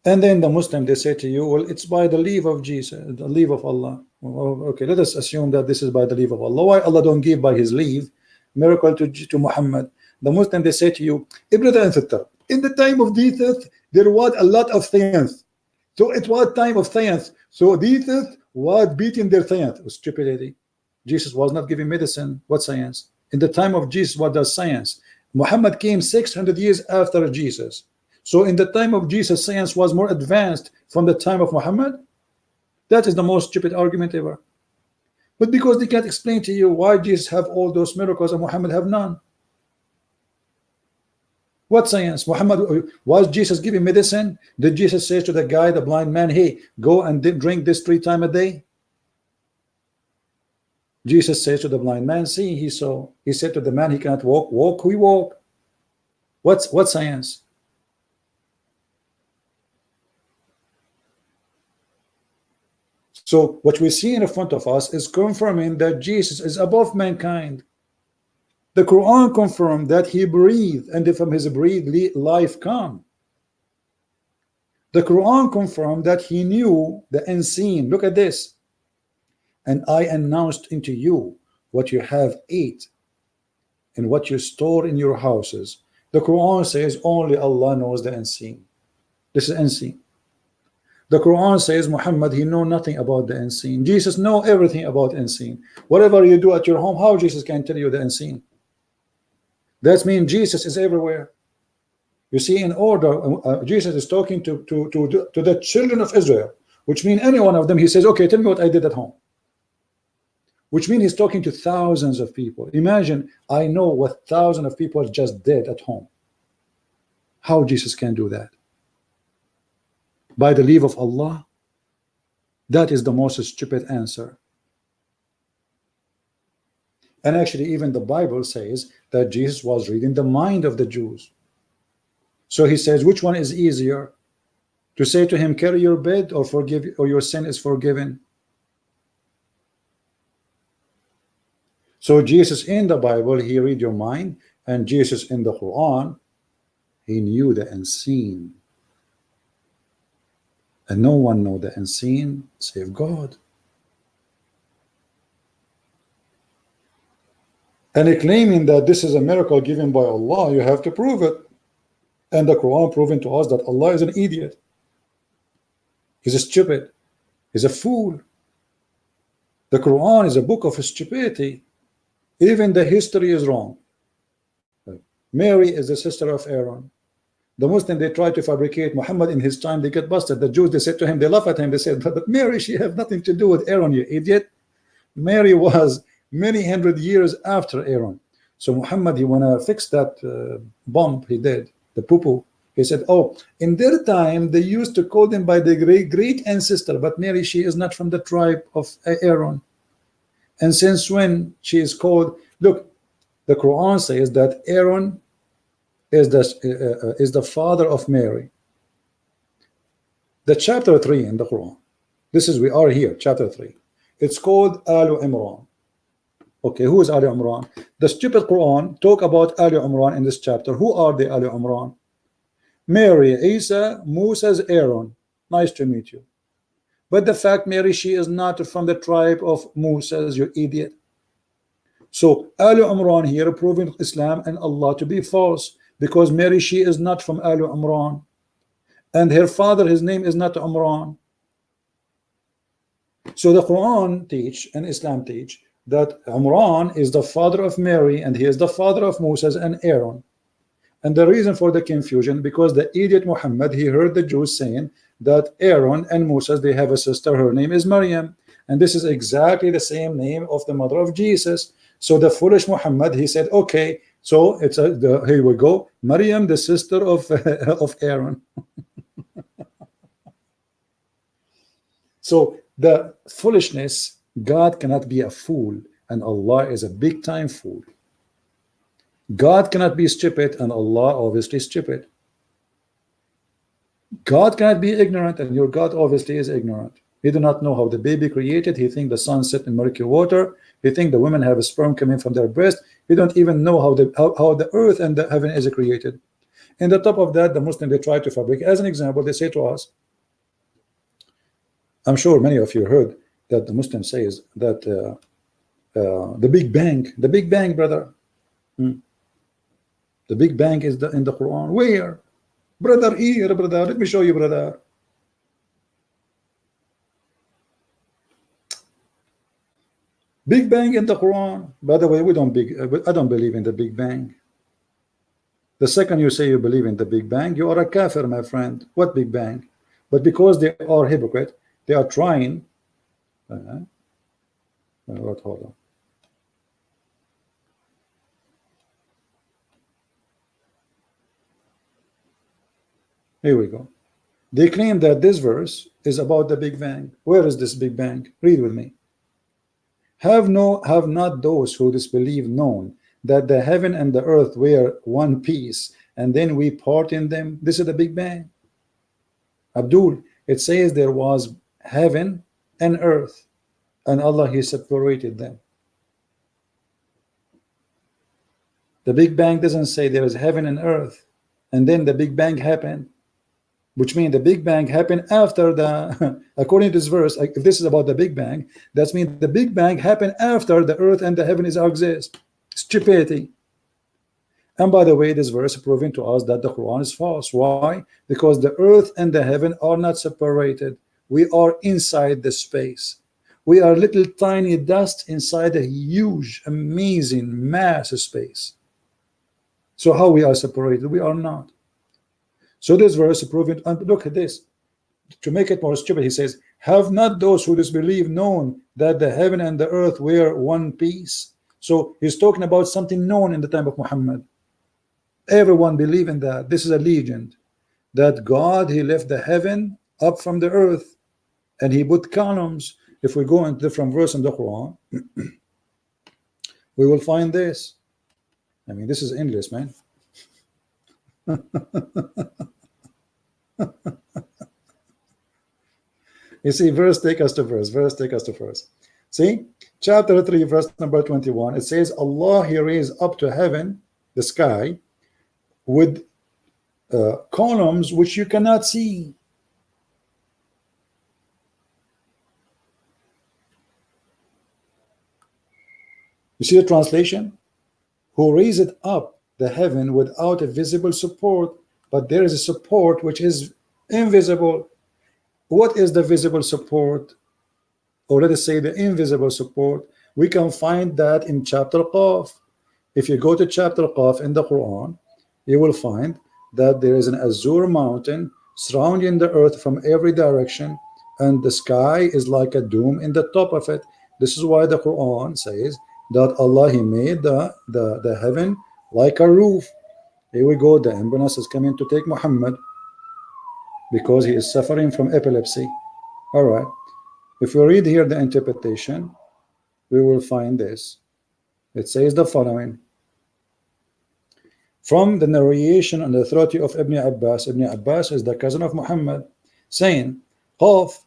And then the Muslim, they say to you, well, it's by the leave of Jesus, the leave of Allah. Well, okay, let us assume that this is by the leave of Allah. Why Allah don't give by his leave miracle to Muhammad? The Muslim, they say to you, in the time of Jesus, there was a lot of science. So it was time of science. So Jesus was beating their science. Stupidity. Jesus was not giving medicine. What science? In the time of Jesus, what does science? Muhammad came 600 years after Jesus. So in the time of Jesus, science was more advanced from the time of Muhammad. That is the most stupid argument ever. But because they can't explain to you why Jesus have all those miracles and Muhammad have none. What science? Muhammad, was Jesus giving medicine? Did Jesus say to the guy, the blind man, hey, go and drink this 3 times a day? Jesus says to the blind man, see, he saw. He said to the man, he cannot walk, walk, we walk. What science? So what we see in front of us is confirming that Jesus is above mankind. The Quran confirmed that he breathed, and from his breath life come. The Quran confirmed that he knew the unseen. Look at this. And I announced into you what you have ate and what you store in your houses. The Quran says only Allah knows the unseen. This is unseen. The Quran says Muhammad, he know nothing about the unseen. Jesus know everything about unseen. Whatever you do at your home, how Jesus can tell you the unseen? That means Jesus is everywhere. You see, in order, Jesus is talking to the children of Israel, which means any one of them, he says, okay, tell me what I did at home. Which means he's talking to thousands of people. Imagine, I know what thousands of people just did at home. How Jesus can do that? By the leave of Allah? That is the most stupid answer. And actually, even the Bible says that Jesus was reading the mind of the Jews. So he says, which one is easier? To say to him, carry your bed, or forgive, or your sin is forgiven? So Jesus in the Bible, he read your mind, and Jesus in the Quran, he knew the unseen. And no one knows the unseen save God. And claiming that this is a miracle given by Allah, you have to prove it. And the Quran proving to us that Allah is an idiot. He's a stupid. He's a fool. The Quran is a book of stupidity. Even the history is wrong. Mary is the sister of Aaron. The Muslim, they try to fabricate Muhammad in his time, they get busted. The Jews, they said to him, they laugh at him, they said, but Mary, she have nothing to do with Aaron, you idiot. Mary was many hundred years after Aaron. So Muhammad, he wanna fix that bump he did, the poo-poo. He said, oh, in their time, they used to call them by the great ancestor, but Mary, she is not from the tribe of Aaron. And since when she is called, look, the Quran says that Aaron is the father of Mary. The chapter 3 in the Quran, this is, we are here, chapter 3. It's called Al Imran. Okay, who is Ali Imran? The stupid Quran talk about Ali Imran in this chapter. Who are the Ali Imran? Mary, Isa, Moses, Aaron. Nice to meet you. But the fact, Mary, she is not from the tribe of Moses, you idiot. So Ali Imran here proving Islam and Allah to be false, because Mary, she is not from Ali Imran, and her father, his name is not Imran. So the Quran teach and Islam teach that Imran is the father of Mary, and he is the father of Moses and Aaron. And the reason for the confusion, because the idiot Muhammad, he heard the Jews saying that Aaron and Moses, they have a sister, her name is Maryam, and this is exactly the same name of the mother of Jesus. So the foolish Muhammad, he said, okay, So it's here we go. Maryam, the sister of of Aaron. So the foolishness, God cannot be a fool, and Allah is a big time fool. God cannot be stupid, and Allah obviously stupid. God cannot be ignorant, and your God obviously is ignorant. He do not know how the baby created. He think the sun set in murky water. He think the women have a sperm coming from their breast. He don't even know how the earth and the heaven is created. And the top of that, the Muslim, they try to fabricate. As an example, they say to us, I'm sure many of you heard that the Muslim says that the Big Bang, brother. The Big Bang is in the Quran. Where? Brother, here, brother. Let me show you, brother. Big Bang in the Quran. By the way, I don't believe in the Big Bang. The second you say you believe in the Big Bang, you are a kafir, my friend. What Big Bang? But because they are hypocrite, they are trying. Hold on. Here we go. They claim that this verse is about the Big Bang. Where is this Big Bang? Read with me. Have not those who disbelieve known that the heaven and the earth were one piece, and then we part in them? This is the Big Bang. Abdul, it says there was heaven and earth, and Allah, He separated them. The Big Bang doesn't say there is heaven and earth, and then the Big Bang happened, which means the Big Bang happened after the, according to this verse, if this is about the Big Bang, that means the Big Bang happened after the earth and the heaven is exist. Stupidity. And by the way, this verse is proving to us that the Quran is false. Why? Because the earth and the heaven are not separated. We are inside the space. We are little tiny dust inside a huge, amazing, massive space. So how we are separated? We are not. So this verse is proving, and look at this. To make it more stupid, he says, have not those who disbelieve known that the heaven and the earth were one piece? So he's talking about something known in the time of Muhammad. Everyone believe in that. This is a legend that God, He left the heaven up from the earth, and He put columns. If we go into different verse in the Quran, we will find this. I mean, this is English, man. You see, verse take us to verse. Verse take us to verse. See, chapter 3, verse number 21. It says, Allah, He raised up to heaven, the sky, with columns which you cannot see. You see the translation? Who raised up the heaven without a visible support, but there is a support which is invisible. What is the visible support? Or let us say the invisible support. We can find that in chapter Qaf. If you go to chapter Qaf in the Quran, you will find that there is an azure mountain surrounding the earth from every direction, and the sky is like a dome in the top of it. This is why the Quran says that Allah, He made the heaven like a roof. Here we go. The ambulance is coming to take Muhammad because he is suffering from epilepsy. All right. If we read here the interpretation, we will find this. It says the following. From the narration on the authority of Ibn Abbas. Ibn Abbas is the cousin of Muhammad, saying, Qaf,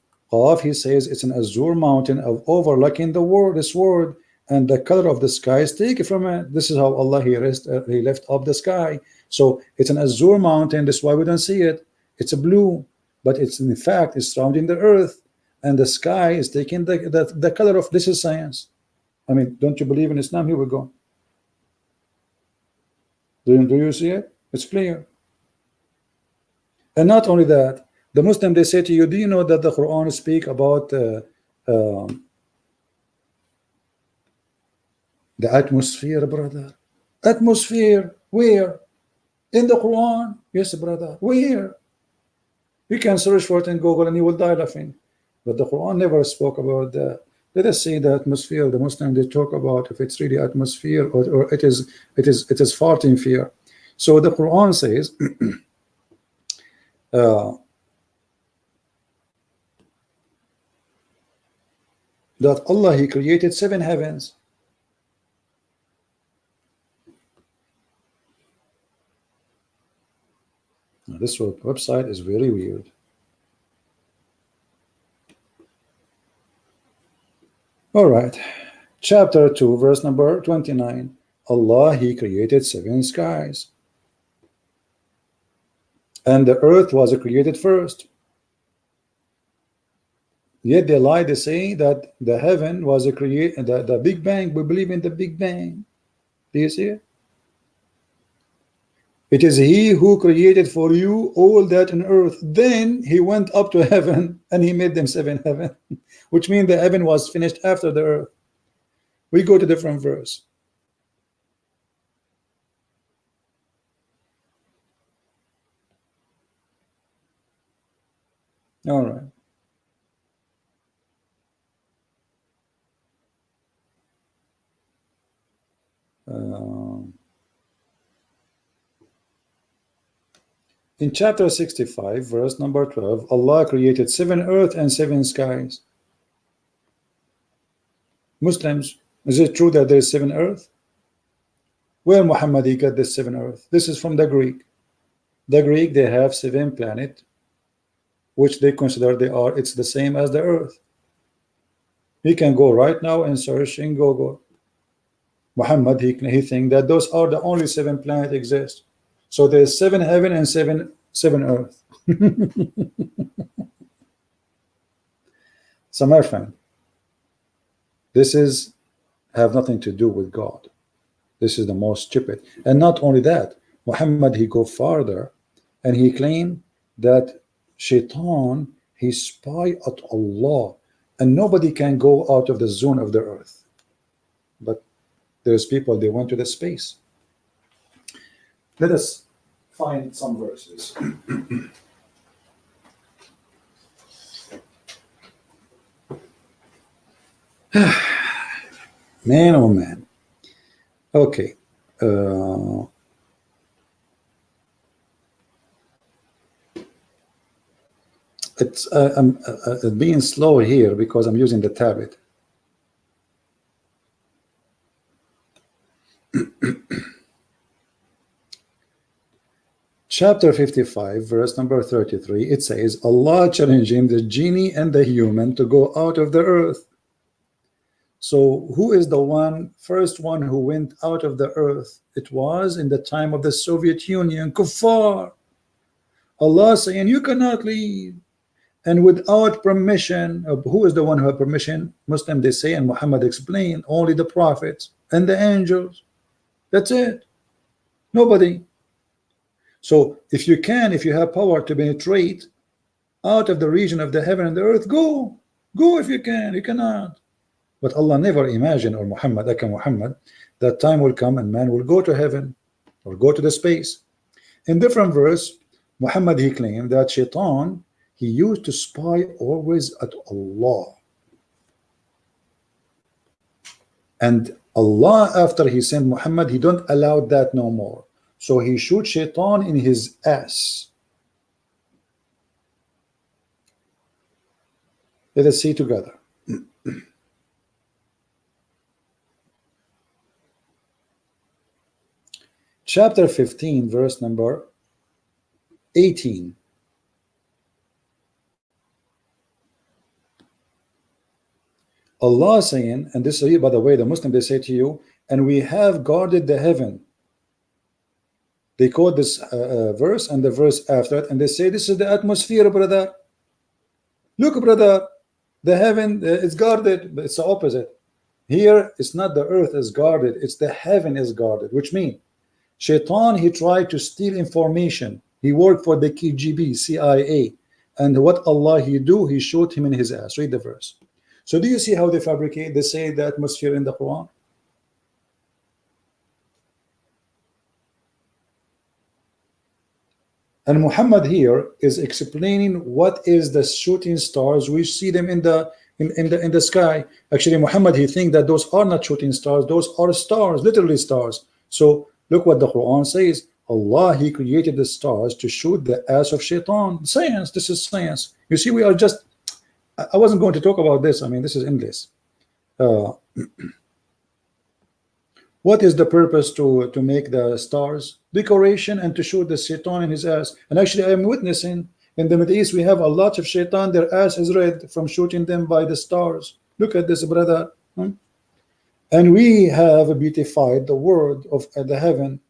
he says it's an azure mountain of overlooking the world, this world, and the color of the sky is taken from it. This is how Allah, He left up the sky. So it's an azure mountain. That's why we don't see it. It's a blue, but it's in fact is surrounding the earth, and the sky is taking the color of. This is science. I mean, don't you believe in Islam? Here we go. Do you see it? It's clear. And not only that, the Muslim, they say to you, do you know that the Quran speak about the atmosphere, brother? Atmosphere, where? In the Quran? Yes, brother. Where? You can search for it in Google and you will die laughing. But the Quran never spoke about that. Let us see the atmosphere. The Muslim, they talk about if it's really atmosphere, or it is farting fear. So the Quran says that Allah, He created 7 heavens. Now, this website is very weird. All right, chapter 2, verse number 29. Allah, He created 7 skies, and the earth was created first. Yet they lie, they say that the heaven was created, the Big Bang. We believe in the Big Bang. Do you see it? It is He who created for you all that on earth. Then He went up to heaven and He made them 7 heaven, which means the heaven was finished after the earth. We go to different verse. All right. In chapter 65, verse number 12, Allah created 7 earth and 7 skies. Muslims, is it true that there is 7 earth? Where Muhammad he got this 7 earth? This is from the Greek. The Greek, they have 7 planets, which they consider it's the same as the earth. You can go right now and search in Google. Muhammad, he think that those are the only 7 planets exist. So there's 7 heaven and 7 earth. So my friend, this is have nothing to do with God. This is the most stupid. And not only that, Muhammad, he go farther and he claimed that Shaitan, he spy at Allah, and nobody can go out of the zone of the earth. But there's people, they went to the space. Let us find some verses. Man, oh man. Okay. I'm being slow here because I'm using the tablet. Chapter 55, verse number 33, it says, Allah challenging the genie and the human to go out of the earth. So who is the first one who went out of the earth? It was in the time of the Soviet Union, kuffar. Allah saying, you cannot leave. And without permission, who is the one who had permission? Muslim, they say, and Muhammad explained, only the prophets and the angels. That's it. Nobody. So if you have power to penetrate out of the region of the heaven and the earth, go if you can. You cannot. But Allah never imagined, or Muhammad, that time will come and man will go to heaven or go to the space. In different verse, Muhammad, he claimed that Shaitan, he used to spy always at Allah. And Allah, after he sent Muhammad, he don't allow that no more. So he shoot Shaitan in his ass. Let us see together. Chapter 15, verse number 18. Allah saying, and this is, by the way, the Muslim, they say to you, and we have guarded the heaven. They quote this verse and the verse after it, and they say, this is the atmosphere, brother. Look, brother, the heaven is guarded, but it's the opposite. Here, it's not the earth is guarded, it's the heaven is guarded, which means Shaitan, he tried to steal information. He worked for the KGB, CIA, and what Allah he do, he shot him in his ass. Read the verse. So do you see how they fabricate? They say the atmosphere in the Quran. And Muhammad here is explaining what is the shooting stars. We see them in in the sky. Actually, Muhammad, he think that those are not shooting stars, those are stars, literally stars. So look what the Quran says. Allah, he created the stars to shoot the ass of shaitan. Science, this is science. You see, we are just, I wasn't going to talk about this. I mean, this is endless. What is the purpose to make the stars? Decoration, and to shoot the shaitan in his ass. And actually, I am witnessing in the Middle East, we have a lot of shaitan, their ass is red from shooting them by the stars. Look at this, brother. And we have beautified the world of the heaven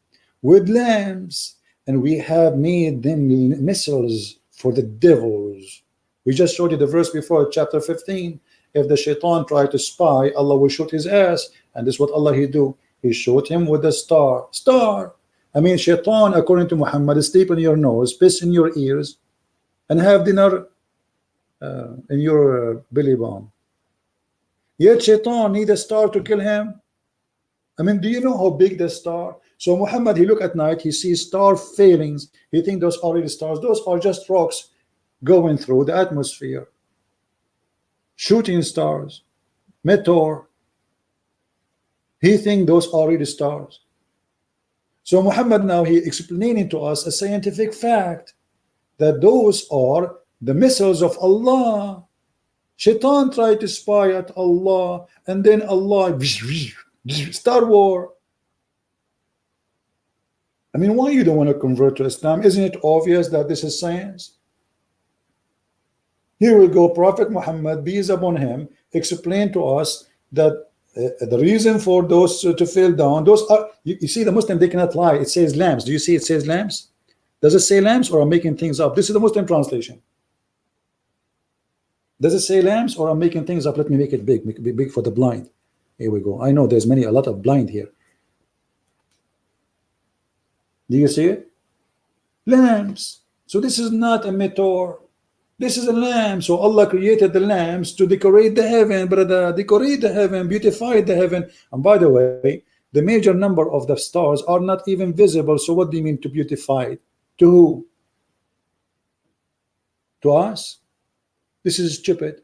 with lamps, and we have made them missiles for the devils. We just showed you the verse before, chapter 15. If the shaitan tried to spy, Allah will shoot his ass. And this is what Allah he do. He shot him with a star. I mean, shaitan, according to Muhammad, sleep in your nose, piss in your ears, and have dinner in your belly button. Yet shaitan need a star to kill him. I mean, do you know how big the star? So Muhammad, he look at night, he sees star failings. He think those are really stars. Those are just rocks going through the atmosphere. Shooting stars, meteor. He think those are really stars. So Muhammad now, he explaining to us a scientific fact that those are the missiles of Allah. Shaitan tried to spy at Allah, and then Allah, Star War. I mean, why you don't want to convert to Islam? Isn't it obvious that this is science? Here we go, Prophet Muhammad, peace upon him, explain to us that the reason for those to fall down, those are, you see, the Muslim, they cannot lie. It says lamps. Do you see it says lamps? Does it say lamps, or I'm making things up? This is the Muslim translation. Does it say lamps, or I'm making things up? Let me make it big, make it big for the blind. Here we go. I know there's a lot of blind here. Do you see it? Lamps. So this is not a meteor. This is a lamp. So Allah created the lamps to decorate the heaven, brother. Decorate the heaven, beautify the heaven. And by the way, the major number of the stars are not even visible. So what do you mean to beautify it? To who? To us? This is stupid.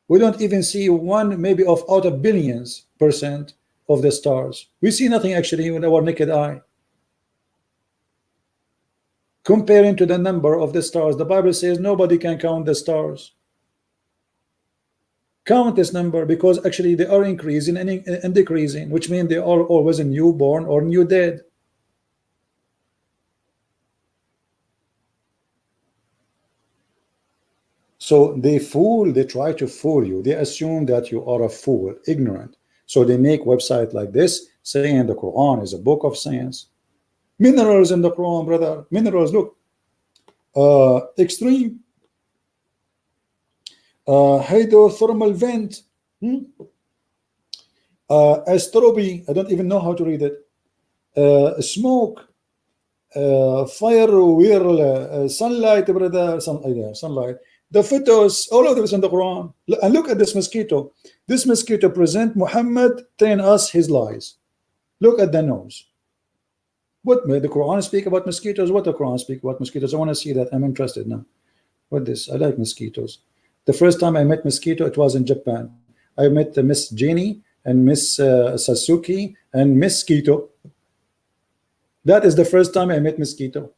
We don't even see one, maybe of out of billions% of the stars. We see nothing actually with our naked eye. Comparing to the number of the stars, the Bible says nobody can count the stars. Count this number, because actually they are increasing and decreasing, which means they are always a newborn or new dead. So they try to fool you. They assume that you are a fool, ignorant. So they make website like this saying the Quran is a book of science. Minerals in the Quran, brother. Minerals, look. Extreme hydrothermal vent. Astropy, I don't even know how to read it. Smoke. Fire whirl. Sunlight, brother. Sunlight. The photos, all of this in the Quran. And look at this mosquito. This mosquito present Muhammad telling us his lies. Look at the nose. What the Quran speak about mosquitoes? What the Quran speak about mosquitoes? I want to see that. I'm interested now. What this? I like mosquitoes. The first time I met mosquito, it was in Japan. I met Miss Jenny and Miss Sasuke and Mosquito. That is the first time I met mosquito.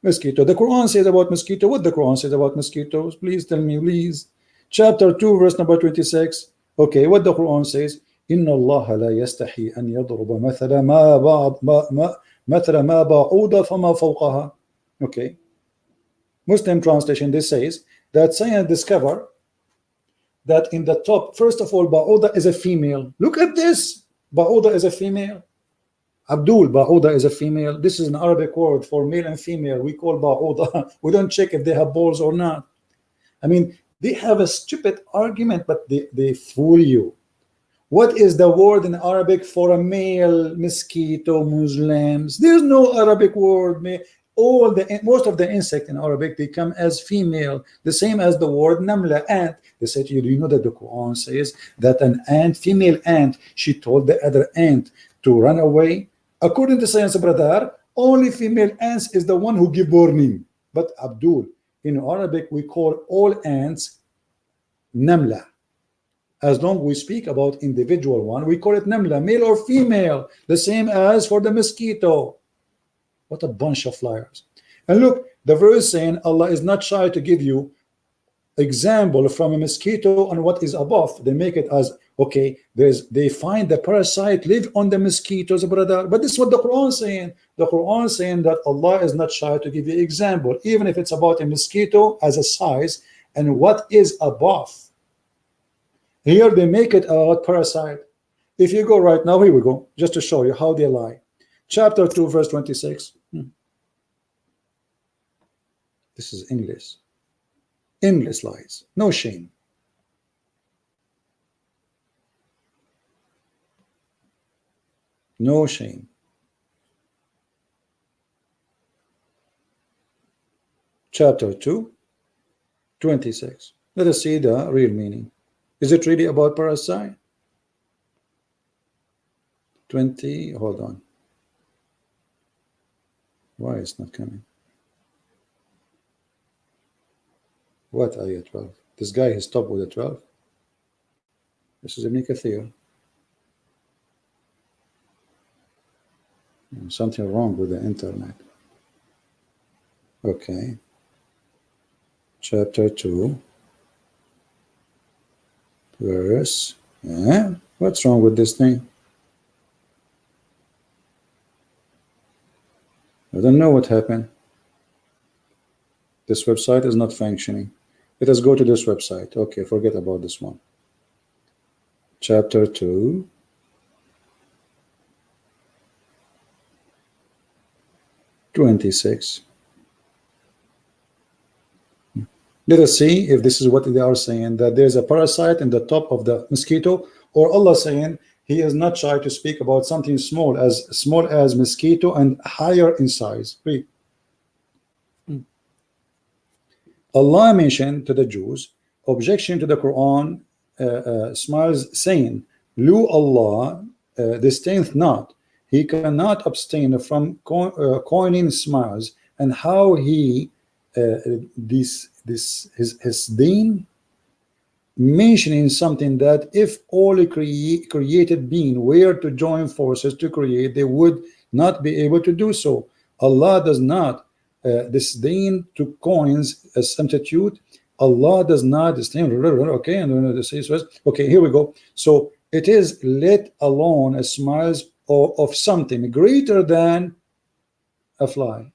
Mosquito. The Quran says about mosquito. What the Quran says about mosquitoes? Please tell me, please. Chapter 2, verse number 26. Okay, what the Quran says? Inna Allah la yastahi an yadruba mathala ma ba'uda fama fawqaha. Okay. Muslim translation, this says that science discover that in the top, first of all, ba'uda is a female. Look at this. Ba'uda is a female. Abdul, ba'uda is a female. This is an Arabic word for male and female. We call ba'uda. We don't check if they have balls or not. I mean, they have a stupid argument, but they fool you. What is the word in Arabic for a male mosquito? Muslims. There's no Arabic word. Most of the insect in Arabic, they come as female. The same as the word namla, ant. They say to you, do you know that the Quran says that an ant, female ant, she told the other ant to run away? According to science, brother, only female ants is the one who give warning. But Abdul, in Arabic, we call all ants namla. As long we speak about individual one, we call it namla, male or female, the same as for the mosquito. What a bunch of liars. And look, the verse saying Allah is not shy to give you example from a mosquito on what is above. They make it as okay, they find the parasite live on the mosquitoes, brother. But this is what the Quran is saying. The Quran is saying that Allah is not shy to give you example, even if it's about a mosquito as a size and what is above. Here they make it about parasite. If you go right now, here we go, just to show you how they lie. Chapter 2, verse 26. This is English. Endless lies, no shame. No shame. Chapter 2, 26. Let us see the real meaning. Is it really about parasite? 20, hold on. Why it's not coming? What ayah 12? This guy has stopped with the 12. This is Ibn Kathir. Something wrong with the internet. Okay. Chapter 2. Verse. What's wrong with this thing? I don't know what happened. This website is not functioning. Let us go to this website. Okay, forget about this one. Chapter 2. (26). Let us see if this is what they are saying, that there's a parasite in the top of the mosquito, or Allah saying He is not shy to speak about something small as mosquito and higher in size. Read. Allah mentioned to the Jews objection to the Quran, smiles, saying, "Lu Allah disdaineth not; He cannot abstain from coining smiles, and how He his deen, mentioning something that if all created being were to join forces to create, they would not be able to do so. Allah does not disdain to coins as substitute. Allah does not disdain." Okay, and okay, here we go. So it is let alone a smiles of something greater than a fly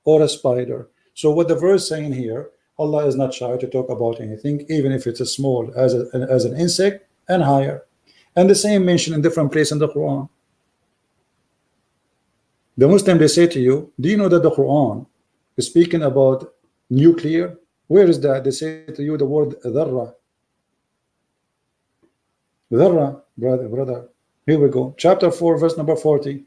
or a spider. So what the verse saying here, Allah is not shy to talk about anything, even if it's as small as an insect and higher. And the same mentioned in different places in the Quran. The Muslim, they say to you, do you know that the Quran is speaking about nuclear? Where is that? They say to you the word dharra. Dharra, brother. Here we go. Chapter 4, verse number 40.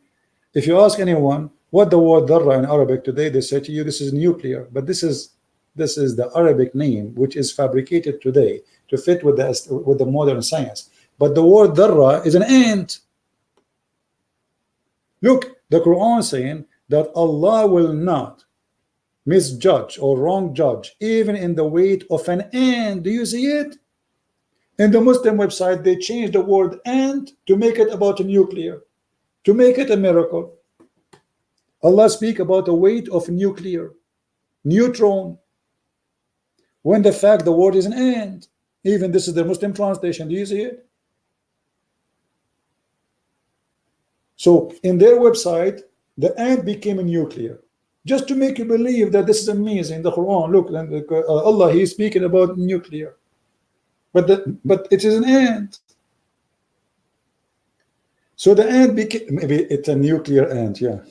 If you ask anyone what the word dharra in Arabic today, they say to you this is nuclear. But this is the Arabic name which is fabricated today to fit with the modern science. But the word dharra is an ant. Look, the Quran saying that Allah will not misjudge or wrong judge even in the weight of an ant. Do you see it? In the Muslim website, they changed the word ant to make it about a nuclear, to make it a miracle. Allah speak about the weight of nuclear, neutron, when the fact the word is an ant. Even this is the Muslim translation. Do you see it? So in their website, the ant became a nuclear, just to make you believe that this is amazing. The Quran, look, Allah, He is speaking about nuclear, but it is an ant. So the ant became, maybe it's a nuclear ant, yeah.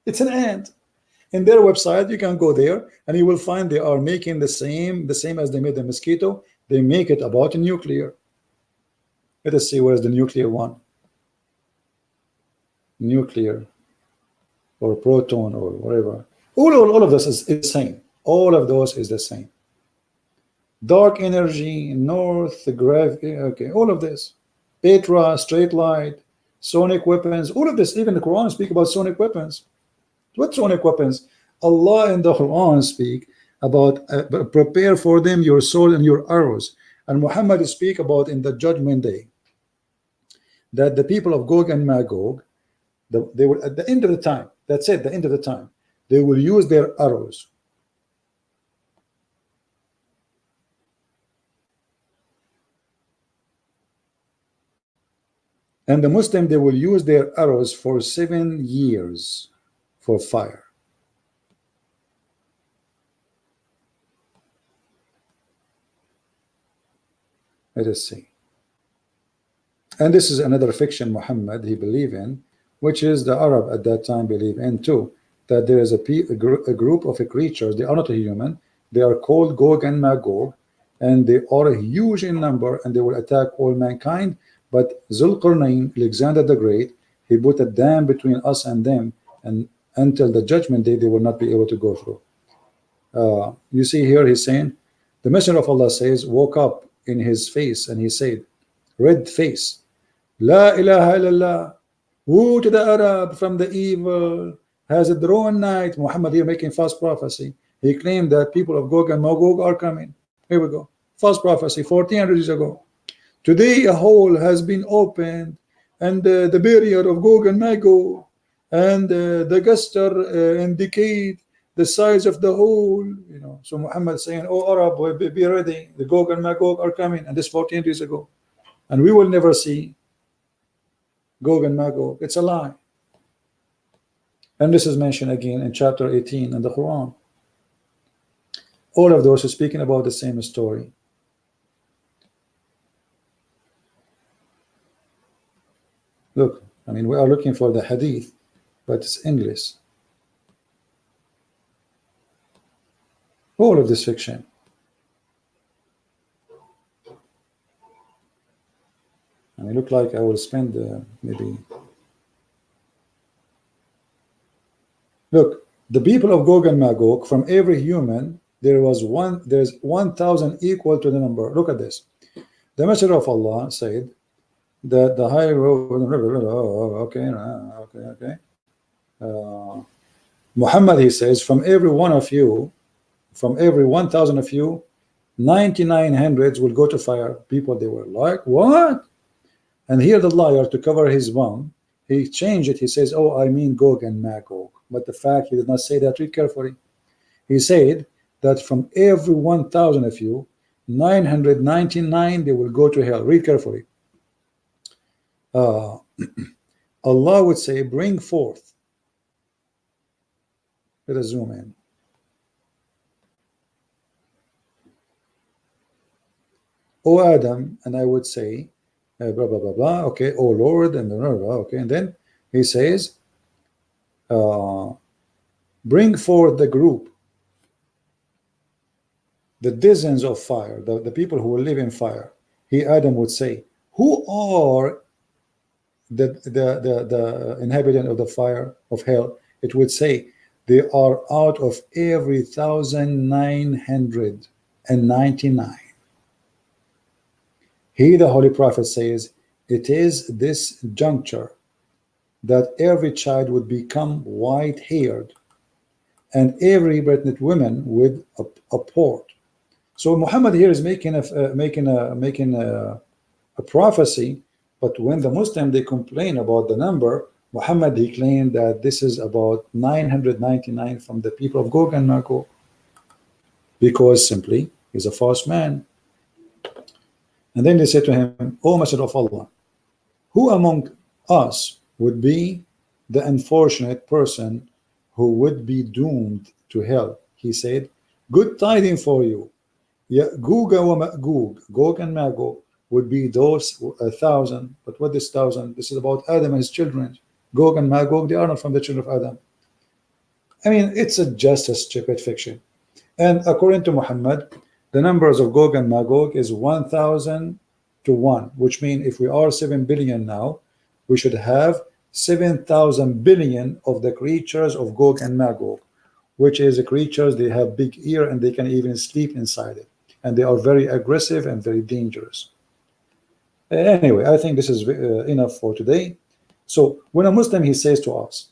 It's an ant. In their website, you can go there and you will find they are making the same as they made the mosquito. They make it about a nuclear. Let us see where's the nuclear one. Nuclear or proton or whatever. All of this is the same. All of those is the same. Dark energy, north, gravity, okay, all of this. Petra, straight light, sonic weapons, all of this. Even the Quran speak about sonic weapons. What sonic weapons? Allah in the Quran speak about prepare for them your soul and your arrows. And Muhammad speak about in the judgment day that the people of Gog and Magog, they will at the end of the time, that's it, the end of the time, they will use their arrows. And the Muslim, they will use their arrows for 7 years for fire. Let us see. And this is another fiction Muhammad he believed in, which is the Arab at that time believe in too, that there is a group of creatures, they are not a human, they are called Gog and Magog, and they are huge in number, and they will attack all mankind. But Zulqarnain, Alexander the Great, he put a dam between us and them, and until the judgment day they will not be able to go through. You see here he's saying, the Messenger of Allah says, woke up in his face and he said, red face, La ilaha illallah, woe to the Arab from the evil, has a drawn night. Muhammad here making false prophecy. He claimed that people of Gog and Magog are coming. Here we go. False prophecy 1400 years ago. Today a hole has been opened, and the period of Gog and Magog, and the guster indicate the size of the hole. You know, so Muhammad saying, "Oh Arab, be ready. The Gog and Magog are coming," and this 14 years ago, and we will never see Gog and Magog. It's a lie. And this is mentioned again in chapter 18 in the Quran. All of those are speaking about the same story. Look, I mean, we are looking for the hadith, but it's English. All of this fiction. I mean, look like I will spend maybe. Look, the people of Gog and Magog, from every human, there's 1,000 equal to the number. Look at this. The Messenger of Allah said that the high road, Muhammad, he says, from every one of you, from every 1,000 of you, 9,900 will go to fire. People, they were like, what? And here the liar, to cover his bum, he changed it. He says, oh, I mean Gog and Magog. But the fact, he did not say that. Read carefully. He said that from every 1,000 of you, 999, they will go to hell. Read carefully. Allah would say, bring forth. Let us zoom in. O Adam, and I would say, blah, blah, blah, blah, okay, O Lord, and blah, blah, blah, okay, and then he says, bring forth the group, the dozens of fire, the people who will live in fire. He, Adam, would say, who are the inhabitant of the fire of hell? It would say, they are out of every 1,999. He, the Holy Prophet, says, it is this juncture that every child would become white-haired, and every pregnant woman would abort. So Muhammad here is making a prophecy, but when the Muslim, they complain about the number, Muhammad, he claimed that this is about 999 from the people of Gog and Magog, because simply he's a false man. And then they said to him, O Messenger of Allah, who among us would be the unfortunate person who would be doomed to hell? He said, good tidings for you. Gog and Magog would be those 1,000. But what is 1,000? This is about Adam and his children. Gog and Magog, they are not from the children of Adam. I mean, it's just a stupid fiction. And according to Muhammad, the numbers of Gog and Magog is 1,000 to 1, which means if we are 7 billion now, we should have 7,000 billion of the creatures of Gog and Magog, which is the creatures, they have big ear and they can even sleep inside it. And they are very aggressive and very dangerous. Anyway, I think this is enough for today. So when a Muslim, he says to us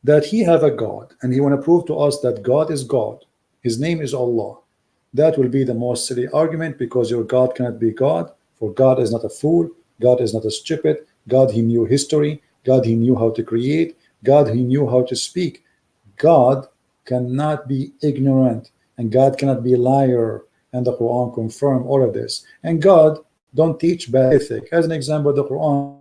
that he have a God and he want to prove to us that God is God, His name is Allah. That will be the most silly argument, because your God cannot be God, for God is not a fool, God is not a stupid, God, he knew history, God, he knew how to create, God, he knew how to speak. God cannot be ignorant, and God cannot be a liar, and the Quran confirm all of this. And God don't teach bad ethic. As an example, the Quran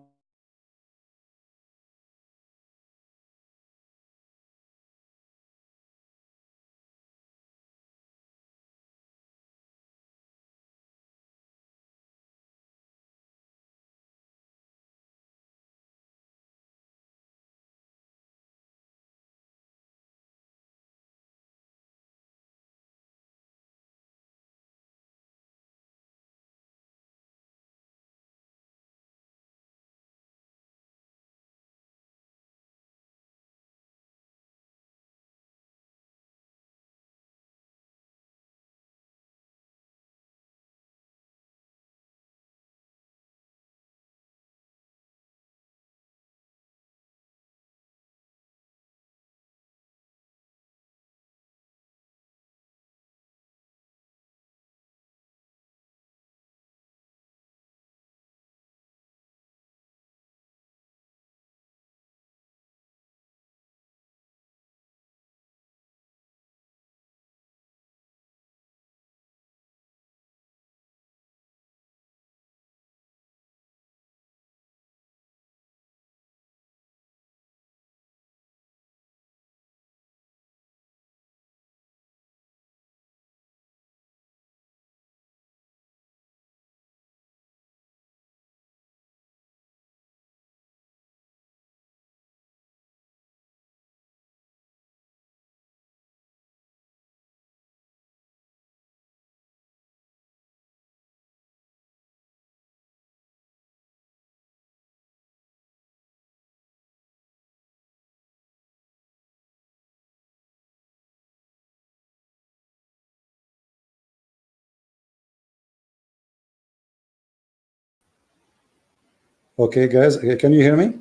Okay, guys, can you hear me?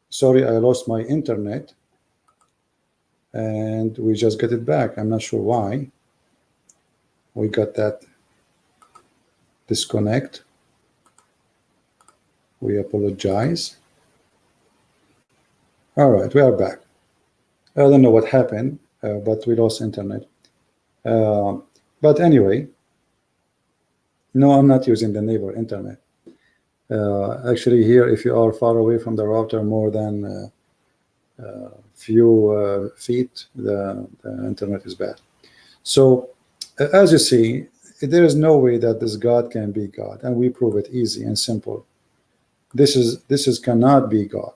Sorry, I lost my internet and we just got it back. I'm not sure why we got that disconnect. We apologize. All right, we are back. I don't know what happened, but we lost internet. But anyway, no, I'm not using the neighbor internet. Actually, here, if you are far away from the router more than few feet, the internet is bad. So as you see, there is no way that this God can be God, and we prove it easy and simple. This is cannot be God.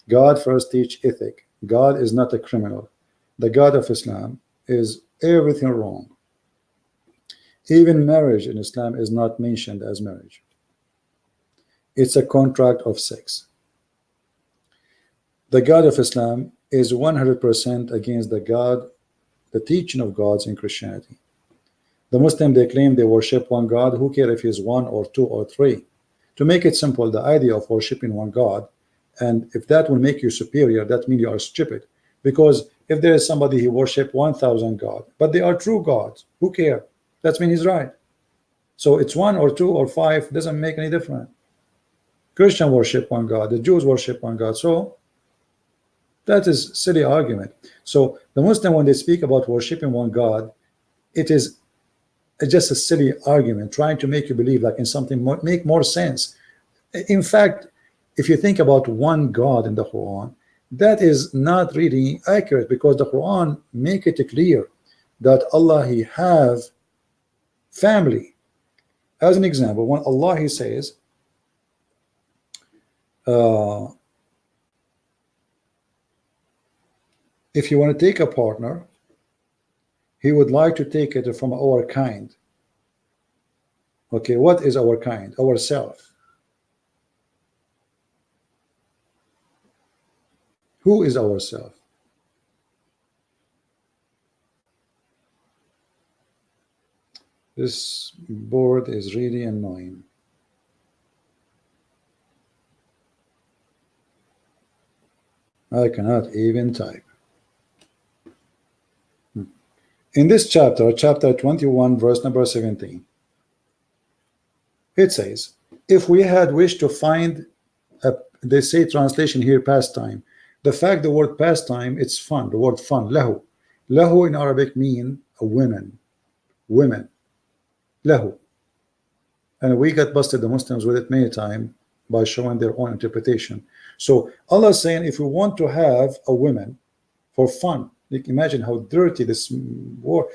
God first teach ethic. God is not a criminal. The God of Islam is everything wrong. Even marriage in Islam is not mentioned as marriage. It's a contract of sex. The God of Islam is 100% against the teaching of gods in Christianity. The Muslim, they claim they worship one God. Who cares if he's one or two or three? To make it simple, the idea of worshiping one God, and if that will make you superior, that means you are stupid. Because if there is somebody who worship 1,000 gods, but they are true gods, who care? That means he's right. So it's one or two or five, doesn't make any difference. Christian worship one God, the Jews worship one God. So that is silly argument. So the Muslim, when they speak about worshiping one God, it is just a silly argument, trying to make you believe like in something make more sense. In fact, if you think about one God in the Quran, that is not really accurate, because the Quran make it clear that Allah, he have family. As an example, when Allah, he says if you want to take a partner, he would like to take it from our kind. Okay, what is our kind? Ourself. Who is ourself? This board is really annoying. I cannot even type. In this chapter, chapter 21, verse number 17, it says, if we had wished to find they say translation here pastime. The fact the word pastime, it's fun, the word fun, lahu. Lahu in Arabic mean a women, lahu. And we got busted, the Muslims, with it many times by showing their own interpretation. So Allah is saying if we want to have a woman for fun, like imagine how dirty this word.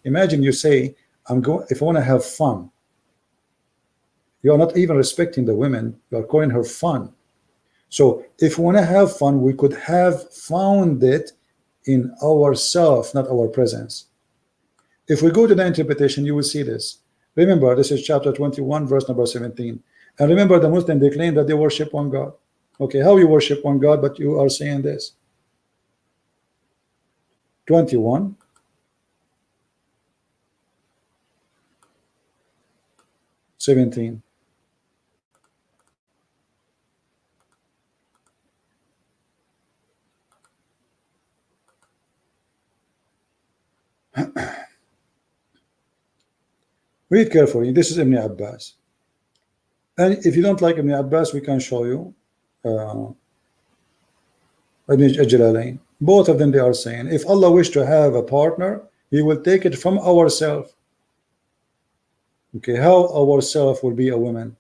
Imagine you say, if I want to have fun, you are not even respecting the women, you are calling her fun. So if we want to have fun, we could have found it in ourselves, not our presence. If we go to the interpretation, you will see this. Remember, this is chapter 21, verse number 17. And remember, the Muslims, they claim that they worship one God. Okay, how you worship one God, but you are saying this? 21. Seventeen. Read carefully. This is Ibn Abbas. And if you don't like Ibn Abbas, we can show you Ibn Jalalain. Both of them, they are saying, if Allah wished to have a partner, He will take it from ourselves. Okay, how ourself will be a woman?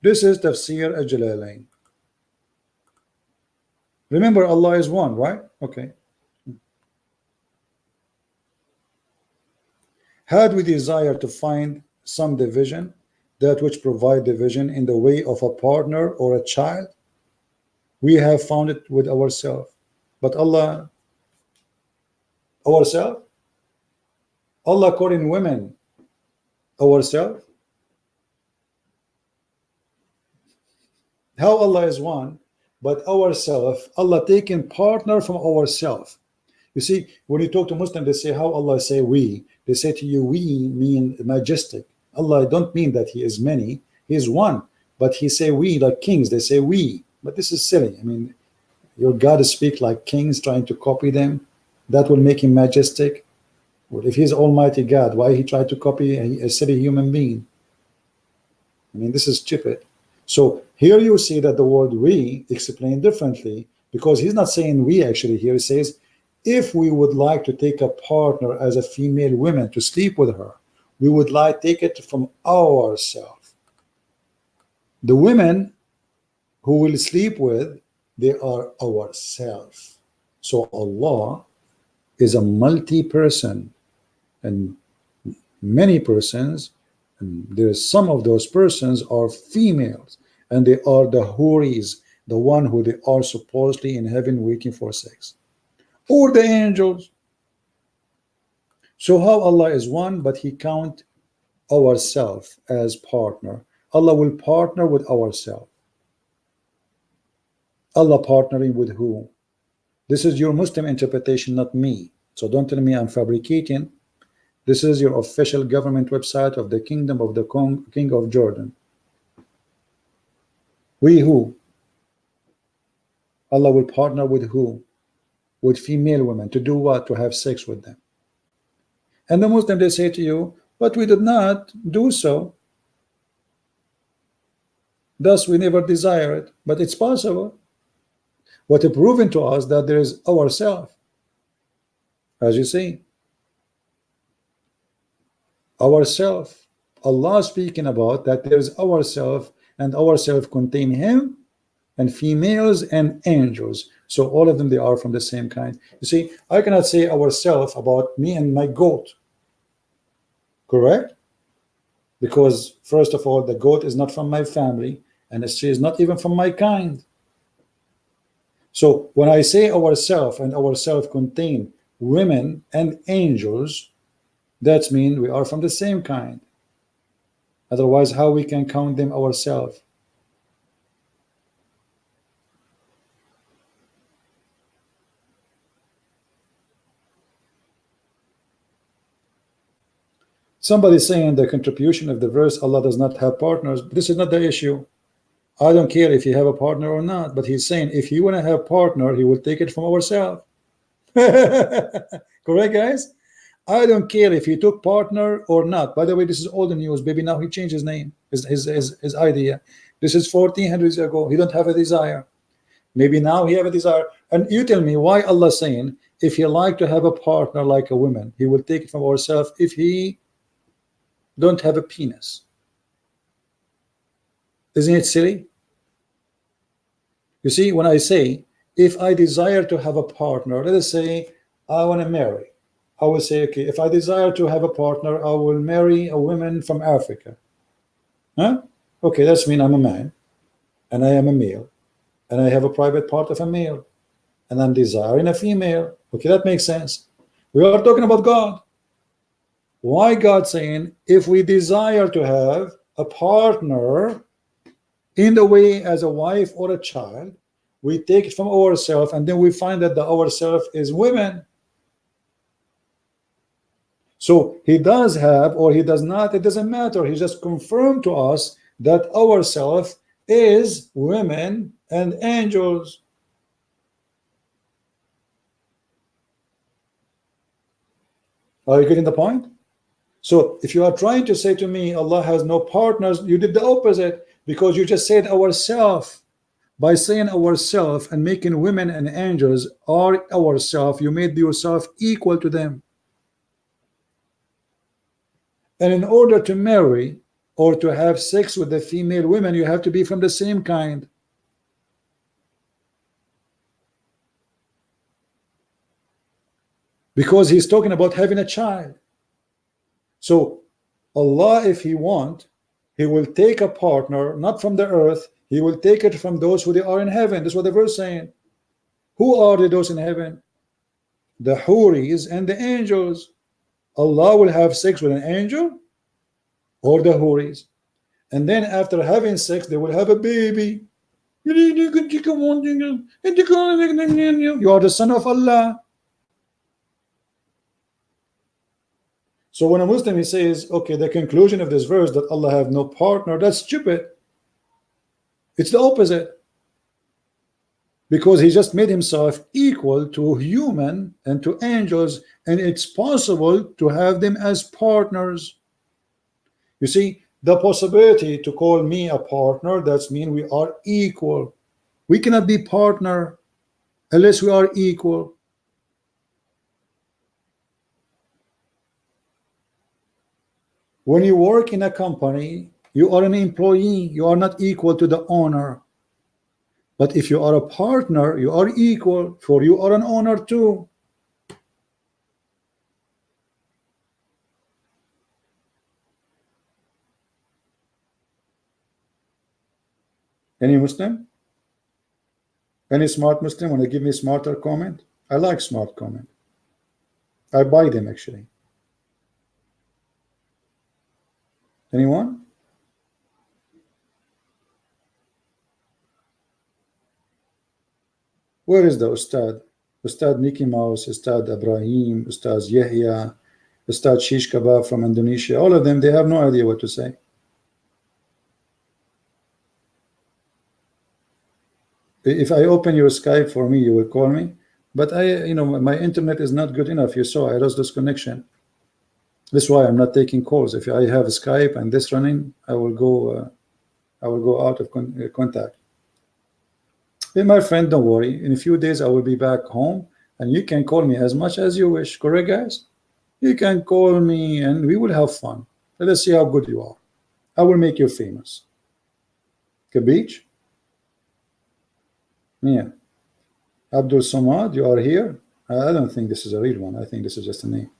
This is Tafsir Al-Jalalain. Remember, Allah is one, right? Okay. Had we desire to find some division, that which provide division in the way of a partner or a child, we have found it with ourselves. But Allah, ourselves? Allah calling women ourselves? How Allah is one, but ourselves, Allah taking partner from ourselves. You see, when you talk to Muslims, they say, how Allah say we? They say to you, we mean majestic. Allah don't mean that He is many, He is one. But He say we like kings, they say we. But this is silly. I mean, your God speak like kings trying to copy them. That will make Him majestic. Well, if He's Almighty God, why He tried to copy a silly human being? I mean, this is stupid. So here you see that the word we explained differently, because He's not saying we actually here. He says, if we would like to take a partner as a female woman to sleep with her, we would like take it from ourselves. The women who will sleep with, they are ourselves. So Allah is a multi-person, and many persons, and there's some of those persons are females, and they are the houris, the one who they are supposedly in heaven waiting for sex, or the angels. So how Allah is one, but He count ourselves as partner. Allah will partner with ourselves. Allah partnering with who? This is your Muslim interpretation, not me. So don't tell me I'm fabricating. This is your official government website of the Kingdom of the King of Jordan. We who? Allah will partner with who? With female women. To do what? To have sex with them. And the Muslim, they say to you, but we did not do so. Thus we never desire it. But it's possible. What is proven to us that there is ourself. As you see, ourself. Allah speaking about that there is ourself, and ourself contain Him and females and angels. So all of them, they are from the same kind. You see, I cannot say ourself about me and my goat. Correct? Because first of all, the goat is not from my family, and she is not even from my kind. So when I say ourself, and ourself contain women and angels, that means we are from the same kind. Otherwise, how we can count them ourselves? Somebody saying the contribution of the verse, Allah does not have partners. This is not the issue. I don't care if you have a partner or not, but he's saying if you want to have partner, He will take it from ourselves. Correct, guys? I don't care if he took partner or not. By the way, this is old news, baby. Now he changed his name, his idea. This is 1400 years ago. He don't have a desire. Maybe now he have a desire. And you tell me why Allah saying if he like to have a partner like a woman, he will take it from ourselves if he don't have a penis. Isn't it silly? You see, when I say if I desire to have a partner, let us say I want to marry, I will say, okay, if I desire to have a partner, I will marry a woman from Africa. Huh? Okay, that's mean I'm a man and I am a male and I have a private part of a male and I'm desiring a female. Okay, that makes sense. We are talking about God. Why God saying if we desire to have a partner in the way as a wife or a child, we take it from ourselves and then we find that the ourself is women. So he does have or he does not, it doesn't matter. He just confirmed to us that ourself is women and angels. Are you getting the point? So if you are trying to say to me Allah has no partners, you did the opposite, because you just said ourself. By saying ourself and making women and angels are ourself, you made yourself equal to them. And in order to marry or to have sex with the female women, you have to be from the same kind. Because he's talking about having a child. So Allah, if he want, he will take a partner not from the earth, he will take it from those who they are in heaven. That's what the verse saying. Who are those in heaven? The Huris and the angels. Allah will have sex with an angel or the Huris, and then after having sex they will have a baby. You are the son of Allah. So when a Muslim he says, okay, the conclusion of this verse that Allah have no partner, that's stupid. It's the opposite, because he just made himself equal to human and to angels, and it's possible to have them as partners. You see, the possibility to call me a partner, that's mean we are equal. We cannot be partner unless we are equal. When you work in a company, you are an employee, you are not equal to the owner. But if you are a partner, you are equal, for you are an owner too. Any Muslim? Any smart Muslim want to give me a smarter comment? I like smart comment. I buy them actually. Anyone? Where is the Ustad? Ustad Mickey Mouse, Ustad Ibrahim, Ustad Yahya, Ustad Shish Kebab from Indonesia. All of them, they have no idea what to say. If I open your Skype for me, you will call me. But my internet is not good enough. You saw I lost this connection. That's why I'm not taking calls. If I have Skype and this running, I will go out of contact. Hey, my friend, don't worry. In a few days, I will be back home, and you can call me as much as you wish. Correct, guys? You can call me, and we will have fun. Let us see how good you are. I will make you famous. Kabich? Yeah. Abdul Samad, you are here? I don't think this is a real one. I think this is just a name.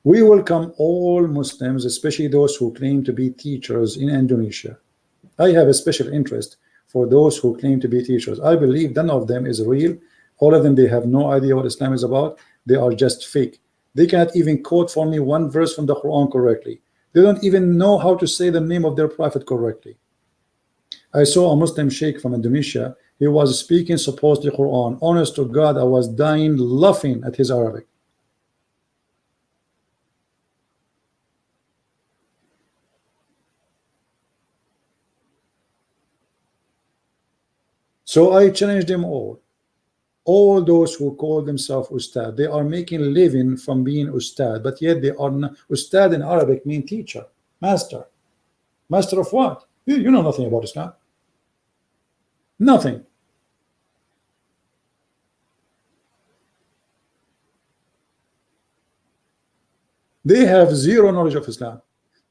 We welcome all Muslims, especially those who claim to be teachers in Indonesia. I have a special interest for those who claim to be teachers. I believe none of them is real. All of them, they have no idea what Islam is about. They are just fake. They cannot even quote for me one verse from the Quran correctly. They don't even know how to say the name of their prophet correctly. I saw a Muslim sheikh from Indonesia. He was speaking supposedly Quran. Honest to God, I was dying laughing at his Arabic. So I challenged them all. All those who call themselves ustad, they are making a living from being ustad, but yet they are not. Ustad in Arabic means teacher, master. Master of what? You know nothing about Islam. Nothing. They have zero knowledge of Islam.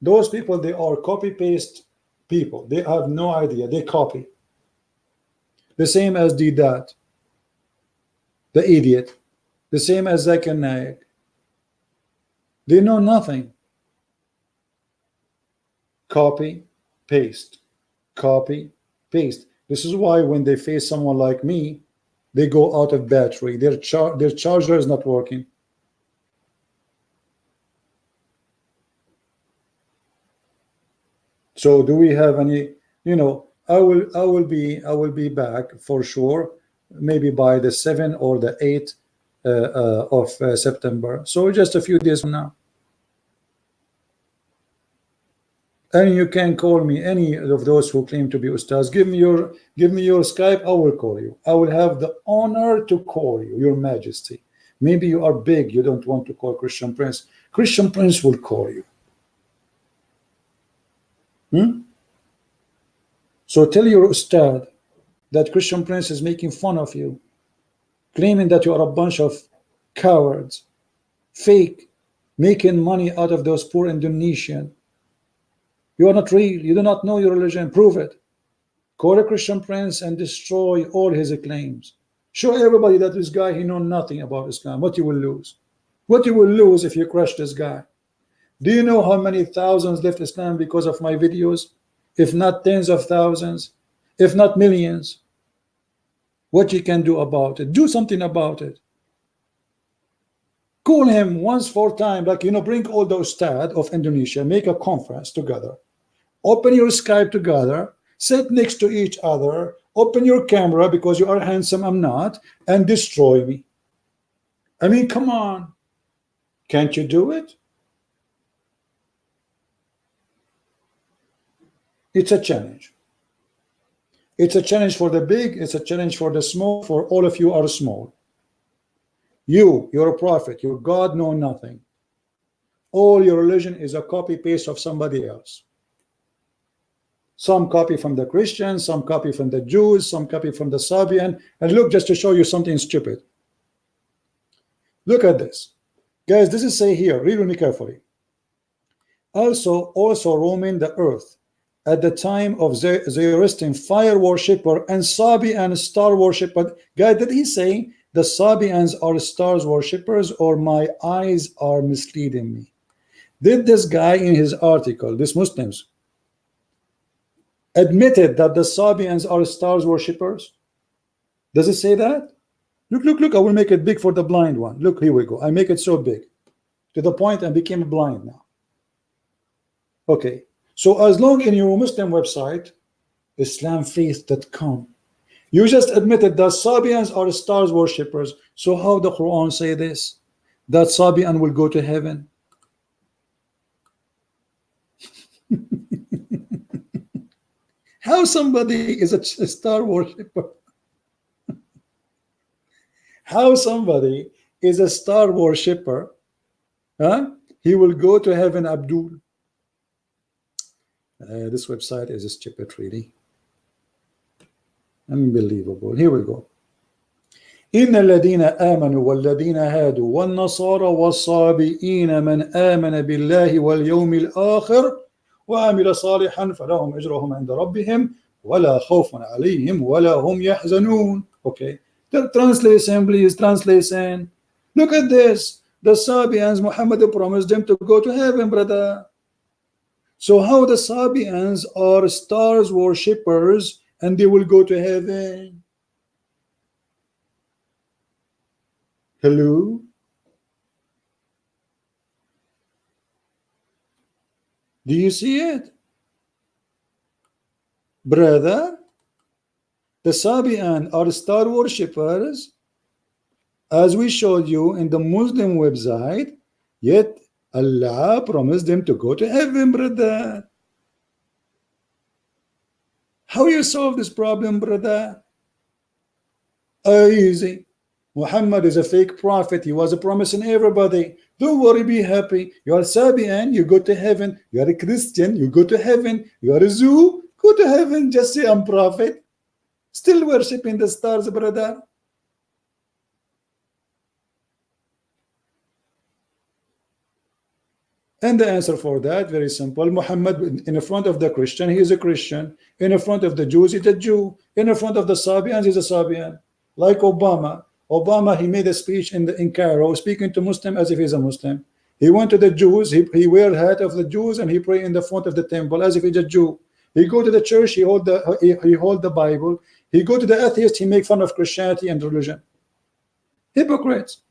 Those people, they are copy-paste people. They have no idea. They copy. The same as Didat, the idiot. The same as Zakir Naik. They know nothing. Copy, paste. Copy, paste. This is why when they face someone like me, they go out of battery. Their charger is not working. So do we have any, you know, I will be back for sure, maybe by the 7th or the 8th of September. So just a few days from now. And you can call me, any of those who claim to be ustaz. Give me your Skype. I will call you. I will have the honor to call you, Your Majesty. Maybe you are big. You don't want to call Christian Prince. Christian Prince will call you. So tell your ustad that Christian Prince is making fun of you, claiming that you are a bunch of cowards, fake, making money out of those poor Indonesian. You are not real. You do not know your religion. Prove it. Call a Christian Prince and destroy all his claims. Show everybody that this guy, he knows nothing about Islam. What you will lose? What you will lose if you crush this guy? Do you know how many thousands left Islam because of my videos? If not tens of thousands, if not millions. What you can do about it? Do something about it. Call him once for time, like, you know, bring all the ustad of Indonesia, make a conference together. Open your Skype together, sit next to each other, open your camera because you are handsome, I'm not, and destroy me. I mean, come on. Can't you do it? It's a challenge. It's a challenge for the big, it's a challenge for the small, for all of you are small. You're a prophet, your God know nothing. All your religion is a copy-paste of somebody else. Some copy from the Christians, some copy from the Jews, some copy from the Sabian. And look, just to show you something stupid. Look at this. Guys, this is say here, read with me carefully. Also roaming the earth at the time of Zoroastrian fire worshipper and Sabian star worshipper. Guys, did he say the Sabians are stars worshippers, or my eyes are misleading me? Did this guy in his article, this Muslims, admitted that the Sabians are stars worshippers? Does it say that? Look, I will make it big for the blind one. Look, here we go. I make it so big to the point I became blind now. Okay, so as long in your Muslim website, islamfaith.com, you just admitted that Sabians are stars worshippers. So how the Quran say this? That Sabian will go to heaven? How somebody is a star worshipper? How somebody is a star worshipper? Huh? He will go to heaven, Abdul. This website is stupid, really. Unbelievable. Here we go. إن الذين آمنوا والذين هادوا والنصارى والصابئين من آمن بالله واليوم الآخر وعمل صالحا فلهم أجرهم عند ربهم ولا خوف عليهم ولا هم يحزنون. Okay, the translation, please, translation. Look at this. The Sabians, Muhammad promised them to go to heaven, brother. So how the Sabians are stars worshippers and they will go to heaven? Hello? Do you see it? Brother, the Sabian are star worshippers, as we showed you in the Muslim website, yet Allah promised them to go to heaven, brother. How you solve this problem, brother? Easy. Muhammad is a fake prophet. He was promising everybody, don't worry, be happy. You are Sabian, you go to heaven. You are a Christian, you go to heaven. You are a Jew, go to heaven. Just say I'm prophet. Still worshiping the stars, brother. And the answer for that, very simple. Muhammad, in front of the Christian, he is a Christian. In front of the Jews, he's a Jew. In front of the Sabians, he's a Sabian. Like Obama. Obama, he made a speech in Cairo, speaking to Muslim as if he's a Muslim. He went to the Jews, he wear hat of the Jews, and he pray in the front of the temple as if he's a Jew. He go to the church, he hold the Bible. He go to the atheist, he make fun of Christianity and religion. Hypocrites.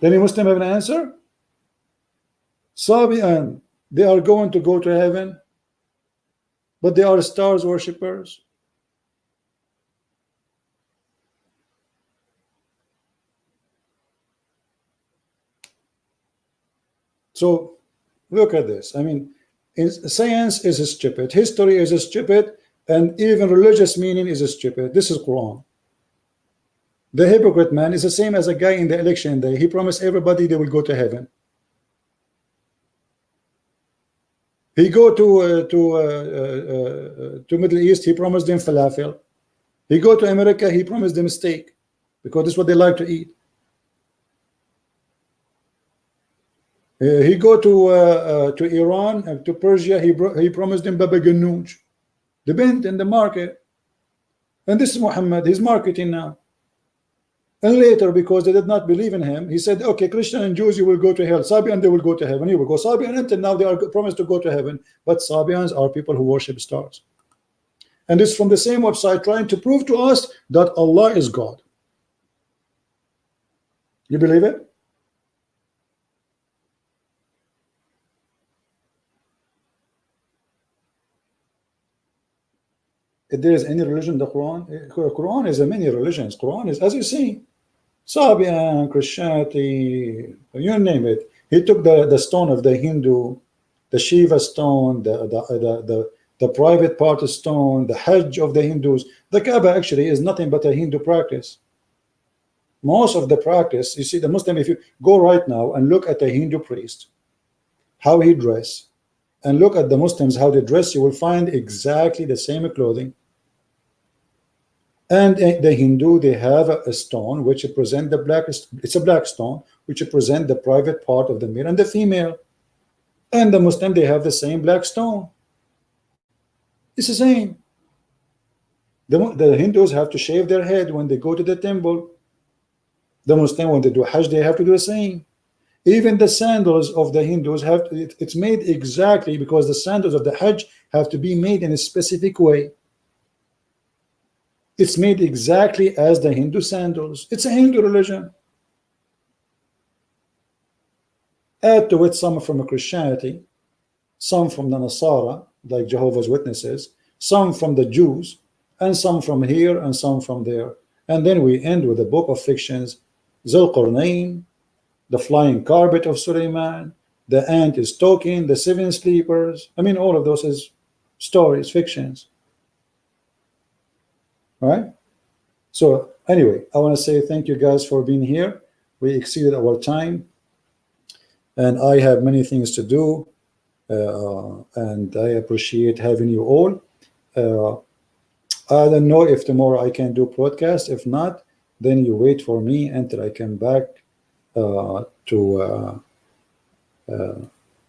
Any Muslim have an answer? Sabian, they are going to go to heaven, but they are stars worshippers. So look at this. I mean, science is stupid, history is stupid, and even religious meaning is stupid. This is Quran. The hypocrite man is the same as a guy in the election day. He promised everybody they will go to heaven. He go to Middle East, he promised them falafel. He go to America, he promised them steak, because this is what they like to eat. He go to Iran, to Persia, he promised them baba ganoush, the bent in the market. And this is Muhammad, he's marketing now. And later, because they did not believe in him, he said, okay, Christian and Jews, you will go to hell. Sabian, they will go to heaven. You will go. Sabian, until now, they are promised to go to heaven. But Sabians are people who worship stars. And it's from the same website trying to prove to us that Allah is God. You believe it? If there is any religion, the Quran is a many religions. Quran is, as you see, Sabian, Christianity, you name it. He took the stone of the Hindu, the Shiva stone, the private part stone, the Hajj of the Hindus. The Kaaba actually is nothing but a Hindu practice. Most of the practice, you see, the Muslim, if you go right now and look at a Hindu priest, how he dress, and look at the Muslims, how they dress, you will find exactly the same clothing. And the Hindu, they have a stone which represent the black, it's a black stone, which represent the private part of the male and the female. And the Muslim, they have the same black stone. It's the same. The Hindus have to shave their head when they go to the temple. The Muslim, when they do Hajj, they have to do the same. Even the sandals of the Hindus have to, it's made exactly because the sandals of the Hajj have to be made in a specific way. It's made exactly as the Hindu sandals. It's a Hindu religion. Add to it some from Christianity, some from the Nasara, like Jehovah's Witnesses, some from the Jews, and some from here and some from there. And then we end with a book of fictions, Zulqarnain, the flying carpet of Suleiman, the ant is talking, the seven sleepers. I mean, all of those is stories, fictions. All right. So anyway, I want to say thank you guys for being here. We exceeded our time, and I have many things to do, and I appreciate having you all. I don't know if tomorrow I can do podcast. If not, then you wait for me until I come back to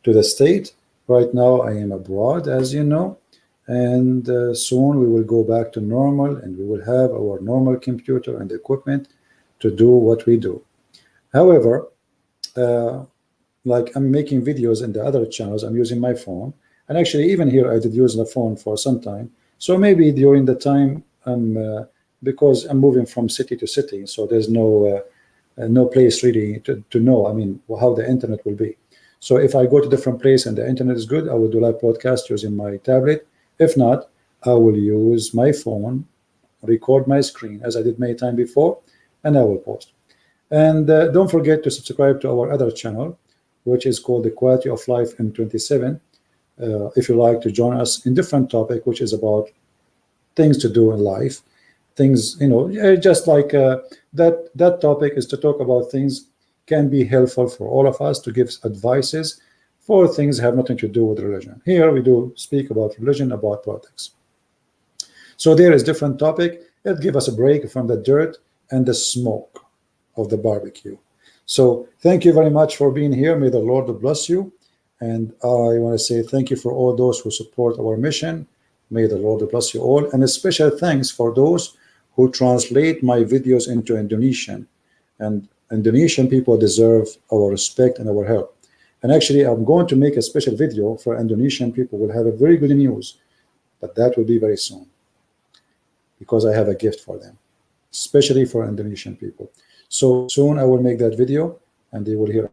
the state. Right now I am abroad, as you know, and soon we will go back to normal, and we will have our normal computer and equipment to do what we do. However, like I'm making videos in the other channels, I'm using my phone, and actually even here I did use the phone for some time. So maybe during the time because I'm moving from city to city, so there's no place really to know, I mean, how the internet will be. So if I go to different place and the internet is good, I will do live podcast using my tablet. If not, I will use my phone, record my screen as I did many times before, and I will post. And don't forget to subscribe to our other channel, which is called the Quality of Life M27. If you like to join us in different topic, which is about things to do in life. things, just like that topic is to talk about things can be helpful for all of us, to give advices for things have nothing to do with religion. Here we do speak about religion, about politics. So there is different topic. It give us a break from the dirt and the smoke of the barbecue. So thank you very much for being here. May the Lord bless you. And I want to say thank you for all those who support our mission. May the Lord bless you all. And a special thanks for those who translate my videos into Indonesian. And Indonesian people deserve our respect and our help. And actually, I'm going to make a special video for Indonesian people. We'll have a very good news, but that will be very soon, because I have a gift for them, especially for Indonesian people. So soon I will make that video and they will hear.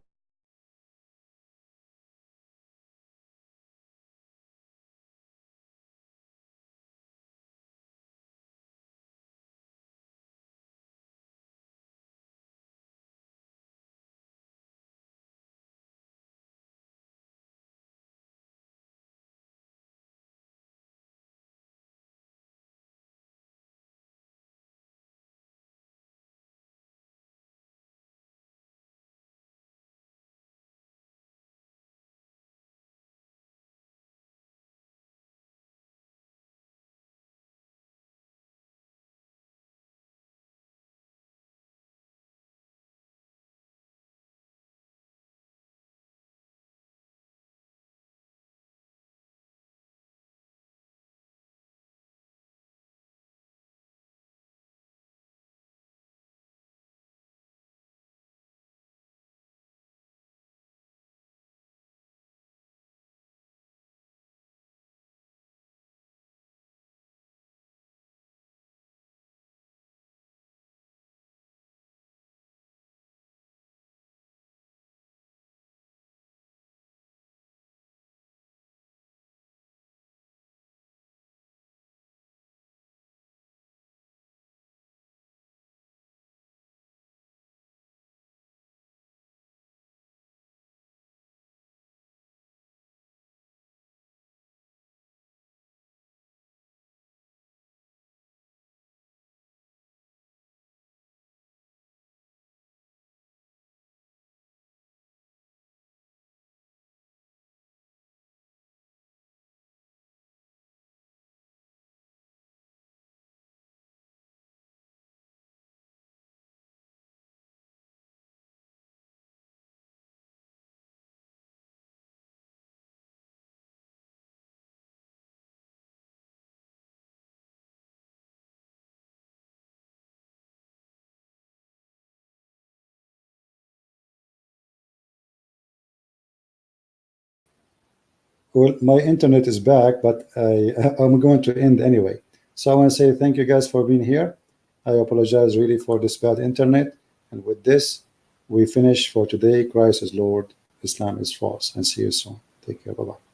Well, my internet is back, but I'm going to end anyway. So I want to say thank you guys for being here. I apologize really for this bad internet. And with this, we finish for today. Christ is Lord, Islam is false. And see you soon. Take care. Bye-bye.